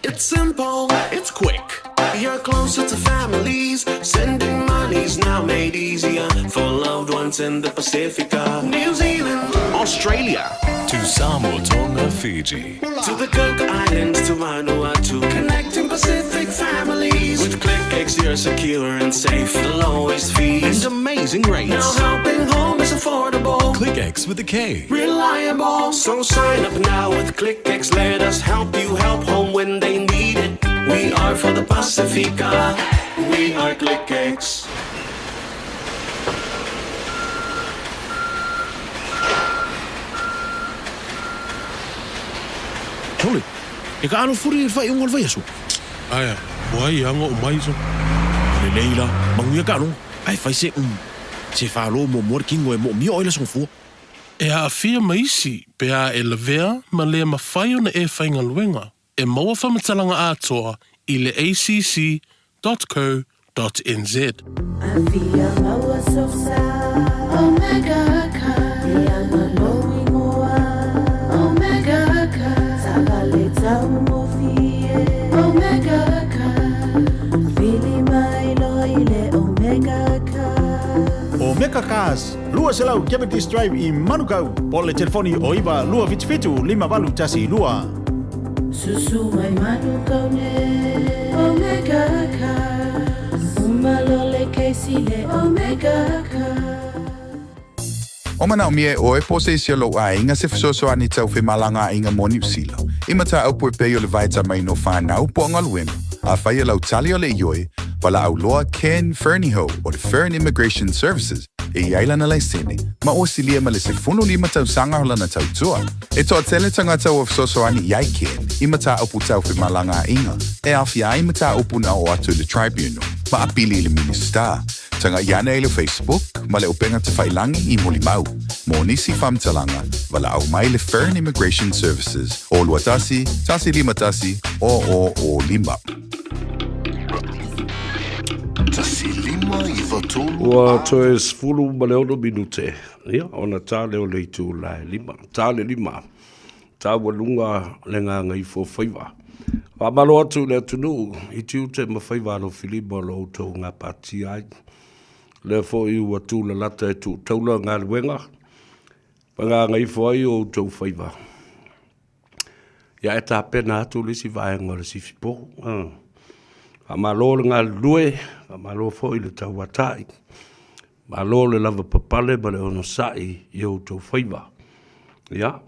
It's simple, it's quick. You're closer to families. Sending money's now made easier for loved ones in the Pacifica. New Zealand, Australia, to Samoa, Tonga, Fiji, to the Cook Islands, to Vanuatu. Connecting Pacific families. With ClickX, you're secure and safe. The lowest fees and amazing rates. Now helping home is affordable. ClickX with a K. Reliable. So sign up now with ClickX. Let us help you help home when they need it. We are for the Pacifica. We are ClickX. Tole, e ka ano furi fai ungol vai aso. Aya, wai anga o mai so. Le leila, manguia ka no. Ai fai se se falo mo morking o mo mi oile son fu. E a fia maisi pe a e levea ma le mawhai ona e whainga luenga. E maua whamatalanga atoa I le acc.co.nz. Avia maua sosa, Omega ka, Ianga lowi moa, Omega ka, Savale tau mofie, Omega ka, Fili mai loile Omega ka. Omega Cars, lua selau Cavendish Drive I Manukau, po le telefoni o iwa lua vitfitu 5 tasi lua. Susu mai Manukau ne. Omega ka, umalole keisile Omega ka. O mana o mie o e pose isi lo a inga se fisoso ani tau fe malanga inga moni usila. Ima ta au pue o le vaita mai no whanau po ngaluenga. A whaia lau tali o le ioi, wala au loa Ken Ferniho o the Fern Immigration Services. E iaila na laisene, ma o silia ma le se funu 5 tau sanga hola na tau tua. E toa tele tanga tau o fisoso ani iai Ken, ima ta upu tau fe malanga inga. E awhia ima ta upu na o atu le tribunal, ma apili le minister. Tanga iana le Facebook, ma le upenga te whailangi I molimau. Mo nisi whamtalanga, wala au mai le Fern Immigration Services. O luatasi, tasi 5 tasi, o 5. Ua toe sfulu ma le ono minute. Ia, ona tā leo le itu lai 5. Tā le 5. Tā walunga le ngā Gagaifo Faiva. Whamalo atu le tunu, I tiu te ma Faiva lo Filipa lo tau ngā pati ai. Le fo I ua tū la lata e tū taula ngā luenga. Pa ngā Gagaifo ai o tau Faiva. Ia e tā pena atu lisi vaenga le sifipo. Malo le ngā lue, malo fo I le tau watai. Malo le lava papale ma le ono sai I o tau Faiva. Ia,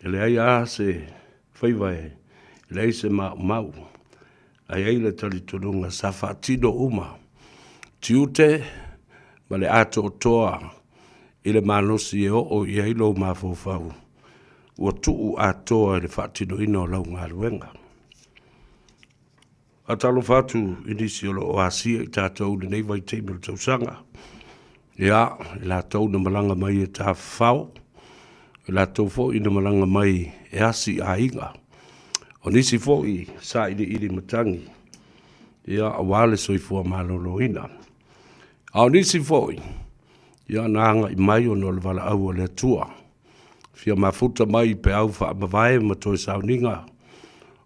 ele ai a se Faiva e, ele ai se mau. Ai ai le tali tonunga sa whaatino uma. Tiute, ma le ato toa, I le manosi e o I ai lo mafofau. Ua tuu atoa le whaatino ina o lau ngā luenga. A talo fatu inisi o asia I tātou le nei vai teimel tausanga. Ia, I la tau na malanga mai e tā whao. I la tau fo I na malanga mai e asi a inga. O nisi fo I sa ili matangi. Ia, a wale soifua malolo ina. A o nisi fo I. Ia, nanga I mai o no le wala au o le tua. Fia mafuta mai pe au wha mawai ma toi sauninga.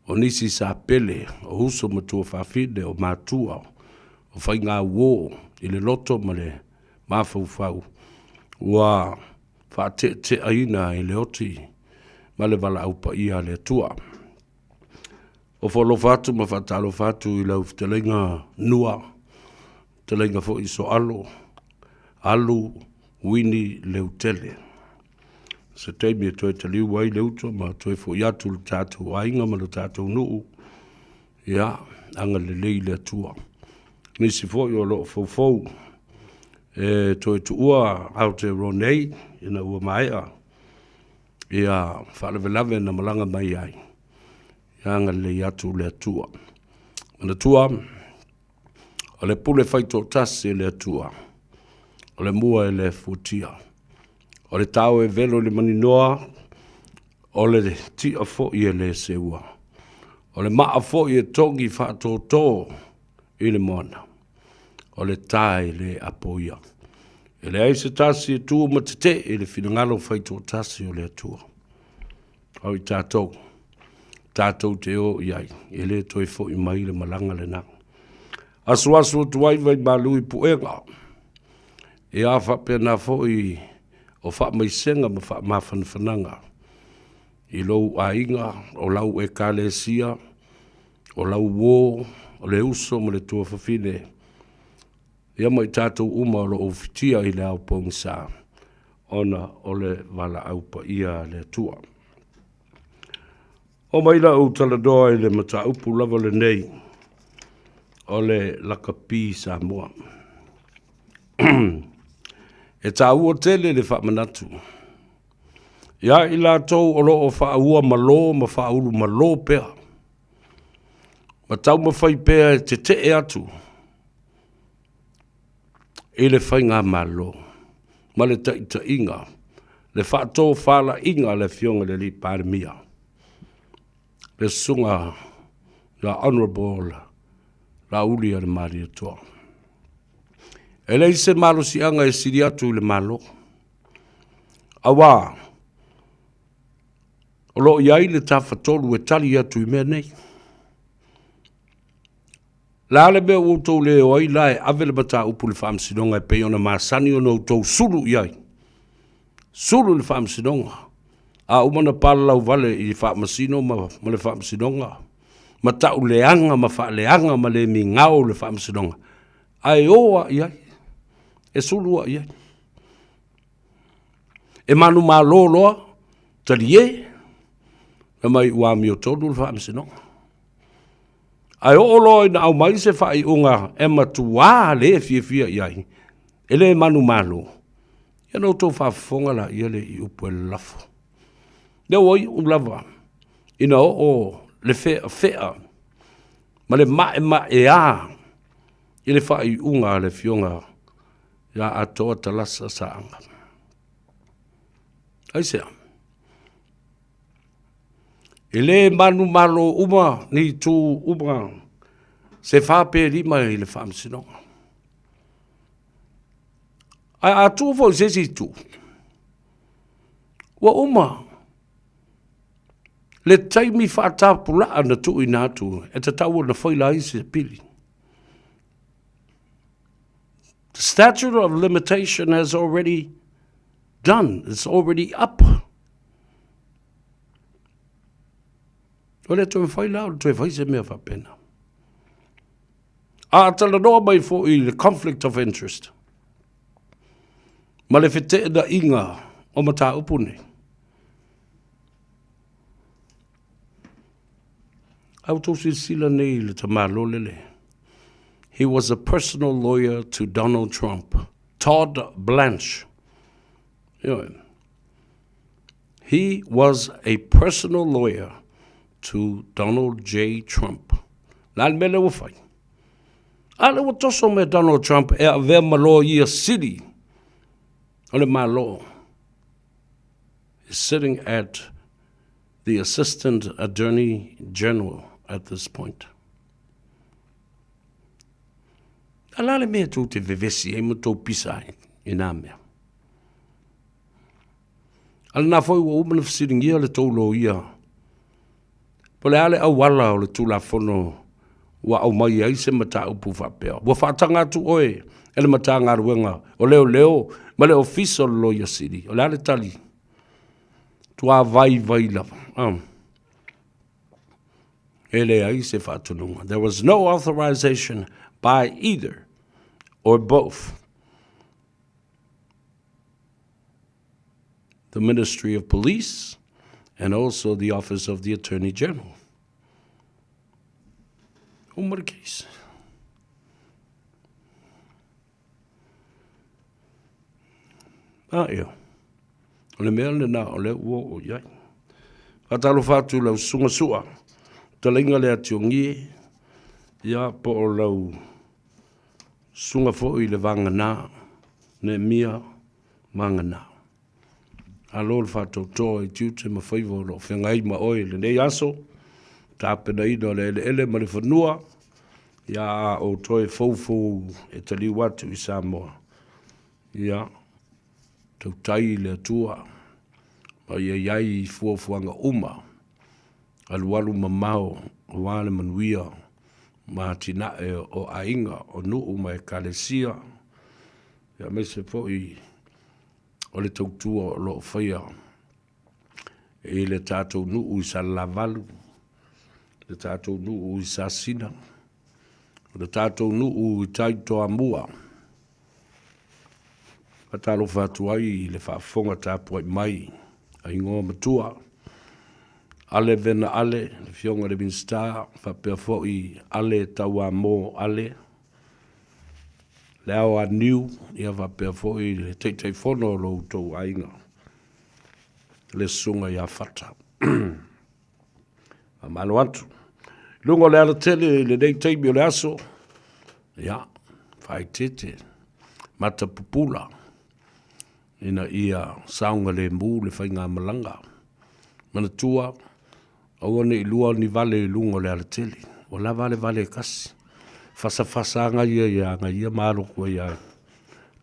O nisi sa pele, o uso matua whawhine o mātua, o whai ngā wō, I le loto ma le mawhauwhau, ua whaate aina I le oti, ma le wala aupa ia le tua. O wholo whatu ma whatalo whatu I lau telenga nua, telenga fo I so alu, wini leu tele. Se teimi e toi te liu wai leuto, ma toi fo iatu le tātou ainga ma le tātou nuu. Ia, anga le lei le atua. Nisi fo I o lo fau. E toi tu ua au te ronei, ina ua maea. Ia, whaalewelawe na malanga mai ai. Ia, anga le iatu le atua. Mana tua, o le pule whaito tasi le atua. O le mua e le futia. O le tau e velo le maninoa, o le ti a fo I le seua. O le maa fo I tongi whaato tō I le moana. O le tae le apoia. E le aise tasi e tua matete e le finangalo whaito tasi o le atua. Au I tātou. tātou te o iai, e le toi fo I mai le malanga le nang. Asu tuai vai malui puenga, e a whape na fo I o wha mai senga ma wha mawhanwhananga. I lou a inga, o lau e kālesia, o lau wō, o le uso ma le tua whawhine. Ia mai tātou uma o lo ofitia I le au pong sa, ona o le wala aupa ia le tua. O mai la o taladoa I le mata upu lava le nei, o le lakapi Samoa. E tā ua tele le whamanatu. Ia I la tau o lo o whaua malo ma whaulu malo pea. Ma tau ma whai pea te e atu. E le whai ngā malo. Ma le taita inga. Le whaato whala inga le fionga le li pāremia. Le sunga la honorable la ulia le maria toa. E lei se malo si anga e siri atu le malo. Awa, o lo iai le tawhatolu e tali atu I mea nei. La le mea utou le oi la e ave le bata upu le whaamsinonga e peiona maasani o no utou sulu iai. Sulu le whaamsinonga. A umana pala lau vale I whaamasino ma le whaamsinonga. Ma tau leanga ma wha leanga ma le mi ngao le whaamsinonga. Ai oa iai. E sulu a iai. E manu ma loloa, tali e, na mai ua mi o tonu le whaamsinonga. Ai o loa ina au mai se whai unga e matua le fia iai. E le manu malo. Ia no tō whaafonga la ia le I upu e lafo. Leo oi lava. Ina o le fea. Ma le ma e a. I le whai unga le fionga. Ia atoa talasa saanga. Ai sea. E le manu malo uma ni tu uma. Se whape rima I le whaamsinonga. Ai atu fo se si tu. Wa uma. Le taimi whaatapula ana tu I nātu. E te tau na whaila I se pili. The statute of limitation has already done. It's already up. Ole tu me whaila o tu e whaise mea whapena. A tala noa mai fo I the conflict of interest. Ma le whete na inga o mata upune. Au tō sila nei le tamalo lele. He was a personal lawyer to Donald Trump. Todd Blanche. You know, he was a personal lawyer to Donald J. Trump. Lan mele wafai. Ale wa toso me Donald Trump e a vea malo ia city. Ole malo is sitting at the Assistant Attorney General at this point. Alale mea tō te vevesi e mo tō pisa I nā mea. Ala nā whai wa umana whasiring ia le tōlo ia. Po le ale au wala o le tūla whono wa au mai ai se mata upu whapea. Wa whaatanga atu oe e le mata ngā ruenga o leo ma le official lawyer city. O le ale tali. Tua vai lava. Ele ai se whaatununga. There was no authorization by either or both the Ministry of Police and also the Office of the Attorney General. Umar case. Ia. O le mea le na o le ua o iai. Atalo whātu lau sunga sua. Talinga le ationgi. Ia po o lau sunga fo I le vangana. Ne mia mangana. Alo le whātou toa I tiute ma Faiva lo whengai ma oi le nei aso. Tāpena ino le ele ma le whanua. Ia o toi fau e tali watu I Samoa. Ia. Tau tai le atua. Ma ia iai fuafuanga uma. alualu mamao wale manuia ma tina o ainga o nuu mai kalesia ya me se foi o le tautua o lo faia e le tatou nuu i sa lavalu le tatou nuu i sa sina le tatou nuu i taitoa mua patalo fatu ai le whaafonga tāpua i mai a ingoa matua ale vena ale le fionga le minstar whapea foi ale taua mō ale le au a niu ia whapea foi le teitei whono lo utou ainga le sunga ia whata a malo atu lungo le ala tele le nei teimi o le aso ia whai tete mata pupula ina ia saunga le mū le whainga malanga. Mana tua, au ane i lua ni vale i lungo le alateli. O la vale kasi. Fasa anga ia maaro kua ia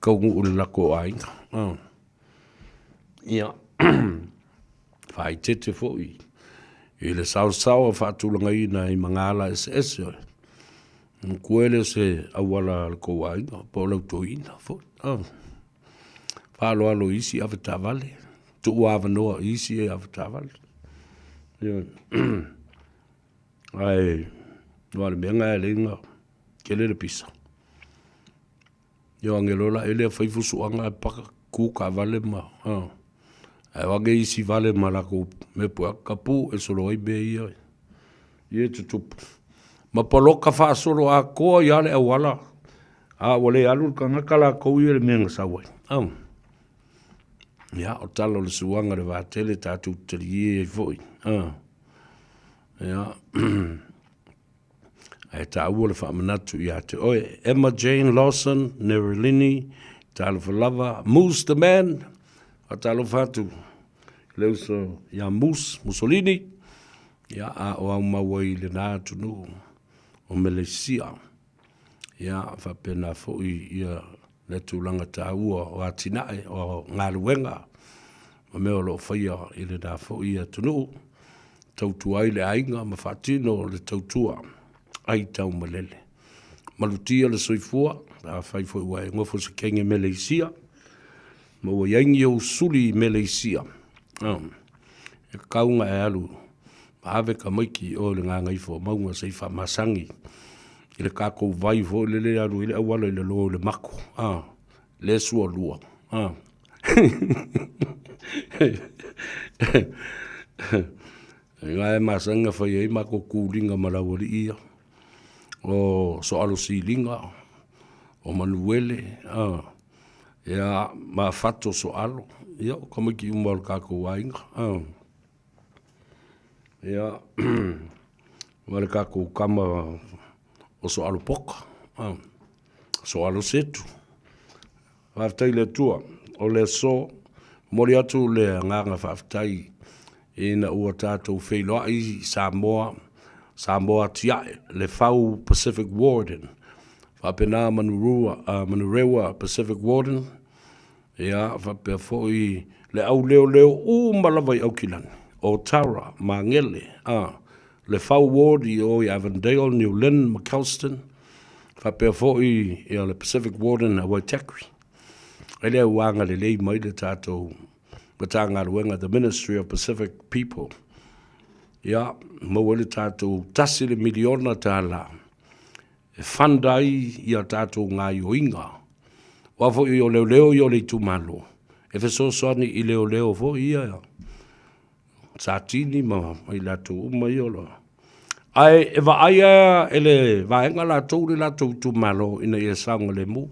kaungu ule lako ainga. Ia, whai tete foi. I le sao whaatulanga ina i mangala ese oi. Kuele se awala lako ainga, po lau toina foi. Palo alo isi avata vale. Tu ava noa isi e avata vale. Ai, wale menga e lenga. Kele le pisa. Yo angelola ele faifusu anga paka kuka vale ma. Ai wage isi vale malako me pua kapu e solo ai be ia. Ie tutupu. Ma poloka fa solo a koa yale a wala. A wale alu kangakala kou i le menga sawai. Ya, o talo le suanga le vātele tātou tali e foi. Ya, ai tā ua le whaamanatu i ate. Oe, Emma Jane Lawson, Nerelini, talo whalava, Moose the Man, a talo whatu. Leu so, ya Mussolini, ya a o au mawai le nātu nu, o Malaysia. Ya, whapena foi ia le tūlanga tā ua o atinae o ngā luenga. Ma mea lo whaia i le nā fo ia tunu. Tautua ai le ainga ma whaatino le tautua ai tau malele. Malutia le soifua, a whai fo iwa e ngofo se kenge Malaysia. Ma ua yaingi o suli Malaysia. E kaunga e alu. Ma ave ka maiki o le ngā ngaifo maunga se iwha masangi. I le kako vai fo le alu i le awala i le lo le mako. Le sua lua. Ngā e masanga whai e mako kūringa malawari ia. O so alo silinga. O manuele. Ia ma fato so alo. Ia o kamiki umal kako wainga. Ia wale kako kama o so alo poka. So alo setu. Whaftai le tua. O le so, mori atu le nganga whaftai. Ina ua tātou whailoa i Samoa tiae. Le whau Pacific Warden. Whapena manurewa Pacific Warden. Ia whapea foi le au leo malawai au kilani. O Tara, Mangele. Le whau wardi o i Avondale, New Lynn, McAlston. Whapea foi ia le Pacific Warden a Waitakere. Ele wanga le lei mai le tātou matanga ruenga, the Ministry of Pacific People. Ia, mawele tātou tasi le miliona tāla. E whandai ia tātou ngā ioinga. Wafo i o leo i o le tumalo. E feso soani i leo fo ia. Sātini ma i lātou uma i olo. Ai, e wa aia ele vaenga lātou le lātou tumalo ina ia saunga le mu.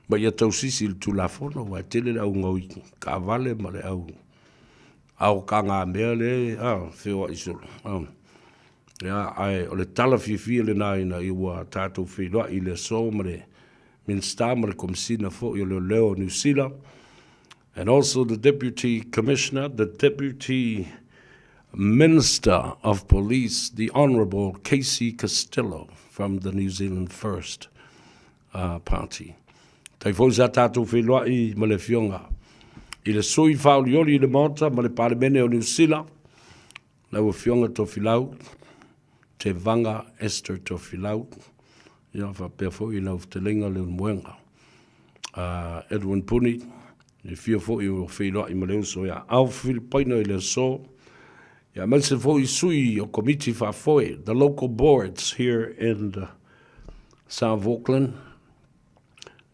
Ma ia tau sisi il tulafono, wa tele au ngau ka vale ma le au ka ngā mea le, whiwa isolo. Ia, ai, o le tala fia le nāina i ua tātou whiloa i le so ma le minsta ma le komisina fo i leo New Zealand. And also the Deputy Commissioner, the Deputy Minister of Police, the Honourable Casey Costello from the New Zealand First Party. Tai fo sa tātou whelua i ma le fionga. I le sui whaolioli i le mota ma le palemene o New Zealand. lau fionga to filau, te vanga Esther to filau, ia whapea fo i lau te lenga leo muenga. Edwin Puni, i fia fo i o whiloa i maleu so ia au Filipaina i leo so, ia manse fo i sui o committee whafoe, the local boards here in South Auckland,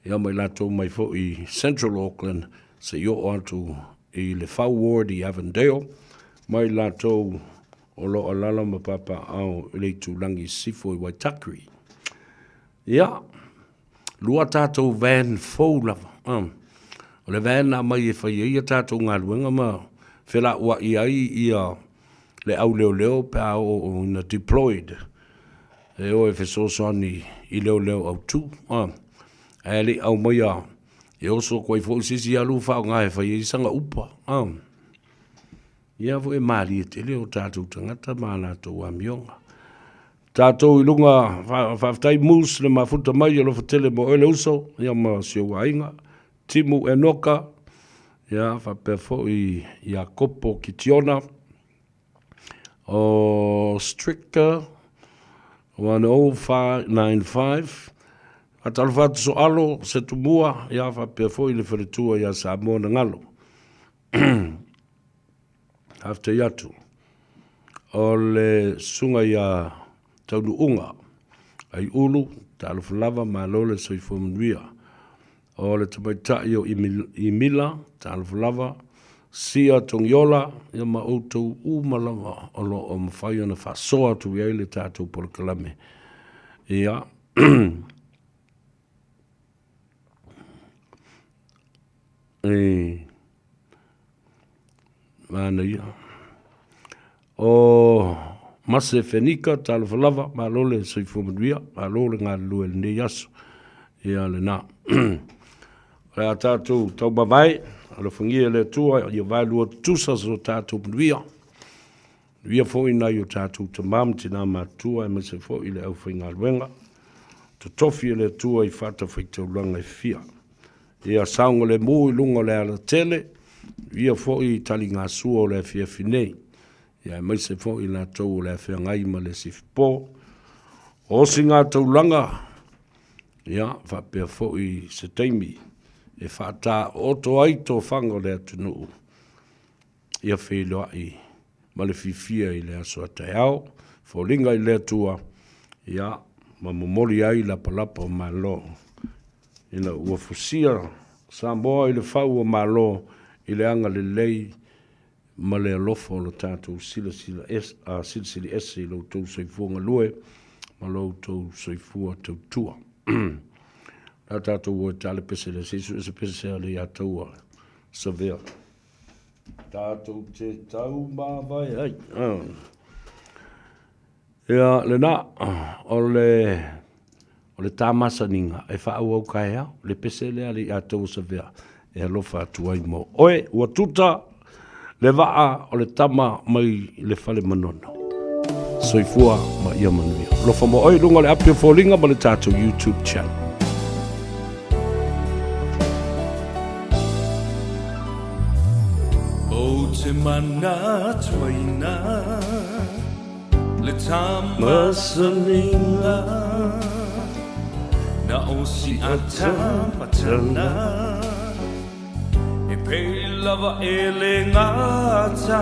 ia mai lato mai fo i Central Auckland, se io atu i le Fau Ward i Avondale, mai lato o lo alala ma papa au i le tūlangi sifo i Waitakere. Ia, lua tātou van fou lava. O le van na mai e whai ia tātou ngā luenga ma whela ua i ai ia le au leo leo pe au ina deployed. E o e whesosani i leo leo au tū. E le au mai a e oso koi fo sisi alu whao ngā e whai i sanga upa. Ia vo e maari e te leo tātou tangata ma nātou a mionga. Tātou i lunga whaftai mus le mafuta mai alo whatele mo ele uso, ia ma sio wainga, timu e noka, ia whapea fo i a kopo ki tiona, o Stricka, 10595, atalu whatu so alo, se tumua, ia whapea fo i le wharetua ia Samoa na ngalo. After yatu, o le sunga ia taunu unga, ai ulu, ta alofu lava ma lole so i fumanuia. O le tamaitai o i mila, ta alofu lava, sia tongiola, ia ma outou umalava o lo o mawhai ana whasoa tu iai le tātou por kalame. Ia, mana ia. O Mase Fenika, Talafalava, Malole, Soifumaduia, Malole, Ngalu, El Neyasu, ia le na. Rea tātou tau mawai, ala whangia le tua, ia vailua tusa so tātou manuia. Nuia fo ina i o tātou te mam, tina mātua, e mase fo i le au whainga luenga. To tofi le tua i whata whaitau langa i fia. Ia saunga le mō i lunga le ala tele, ia fo i tali ngā sua o le fia finei. Ia mai se fo i la tau le fea ngai ma le sifpo. O si ngā tau langa, ia whapea fo i se teimi, e whata oto aito whango le atunu. Ia wheloa i ma le fifia i le aso te au, fo linga i le atua, ia ma momori ai la palapa o malo. Ina ua fusia, Samoa i le whau o malo, i le anga le lei, ma le alofo lo tātou sila sili ese i lo tau soifua lue, ma lo tau soifua tau tua. La tātou o tale pese le sisu ese pese le a taua savea. Tātou te tau mawai ai. Ia le na, o le tāmasa ninga, e whaau au kai au, le pese le ali a tau savea, e alofa atuai mo. Oe, ua tuta, le waa o le tama mai le fale manono. Soifua ma ia manuia. Lofa mo oi lunga le apia fōlinga ma le tātou YouTube channel. O te mana tuaina, le tama salinga, na o si ata matana, pei lava e le ngata,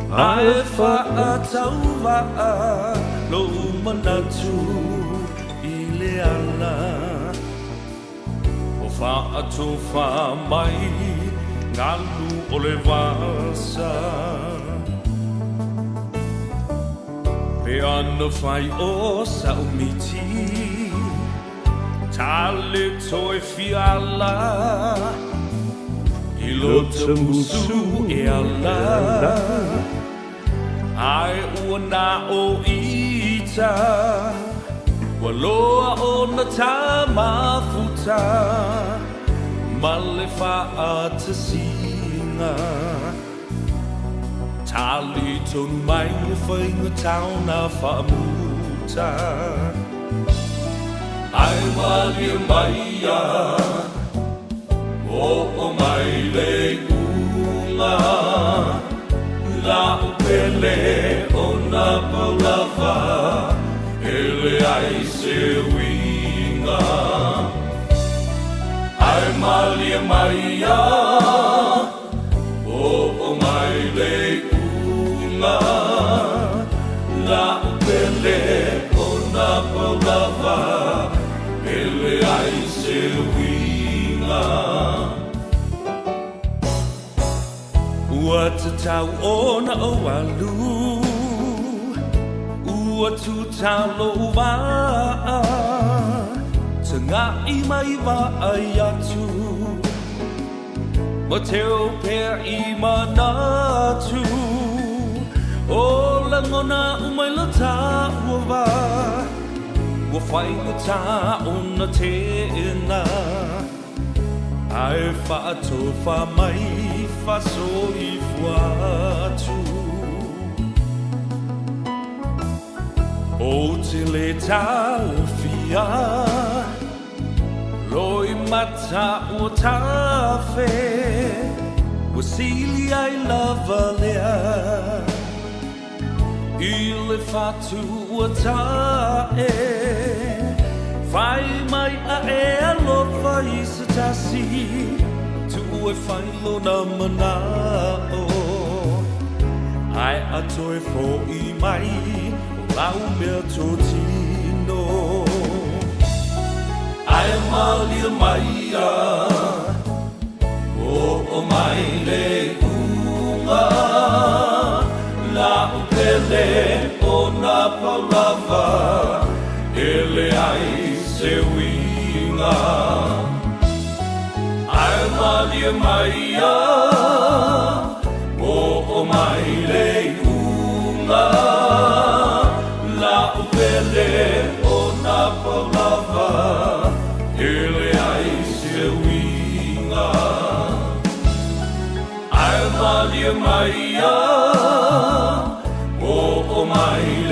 ai whaatau waa, lo manatu i le ala. O whaatu wha mai, ngalu o le wasa. Pe ana whai o saumiti, tale toi fiala, I lo te musu e ala, ai ua nā o ita, wa loa o na tā mafuta, ma le wha te singa. Tali tonu mai e whainga tauna whaamuta, ai wali mai a, o mai le unga, La upele o na paulava ele ai se winga ai malia maia o mai le unga la upele o na paulava ele ai se winga ua te tau o na o alu ua tu talo wa te ngā i mai wa ai atu ma te o pēr i manatu o la ngona umai la tā ua wa ua whainga tā o na tēna ai whaato wha mai whaso i whatu o te le tawhia loi mata o tawhe ua sili ai lava lea i le whatu ua tae Whai mai a e alofa i sa tasi Tu e whailo na manao Ai atoe fo i mai O lau mea tō tino Ai malia mai a O mai le unga La upele o na paulava Ele ai se winga ai malia maia o mai le unga la upele o na paulava ele ai se winga ai malia maia o mai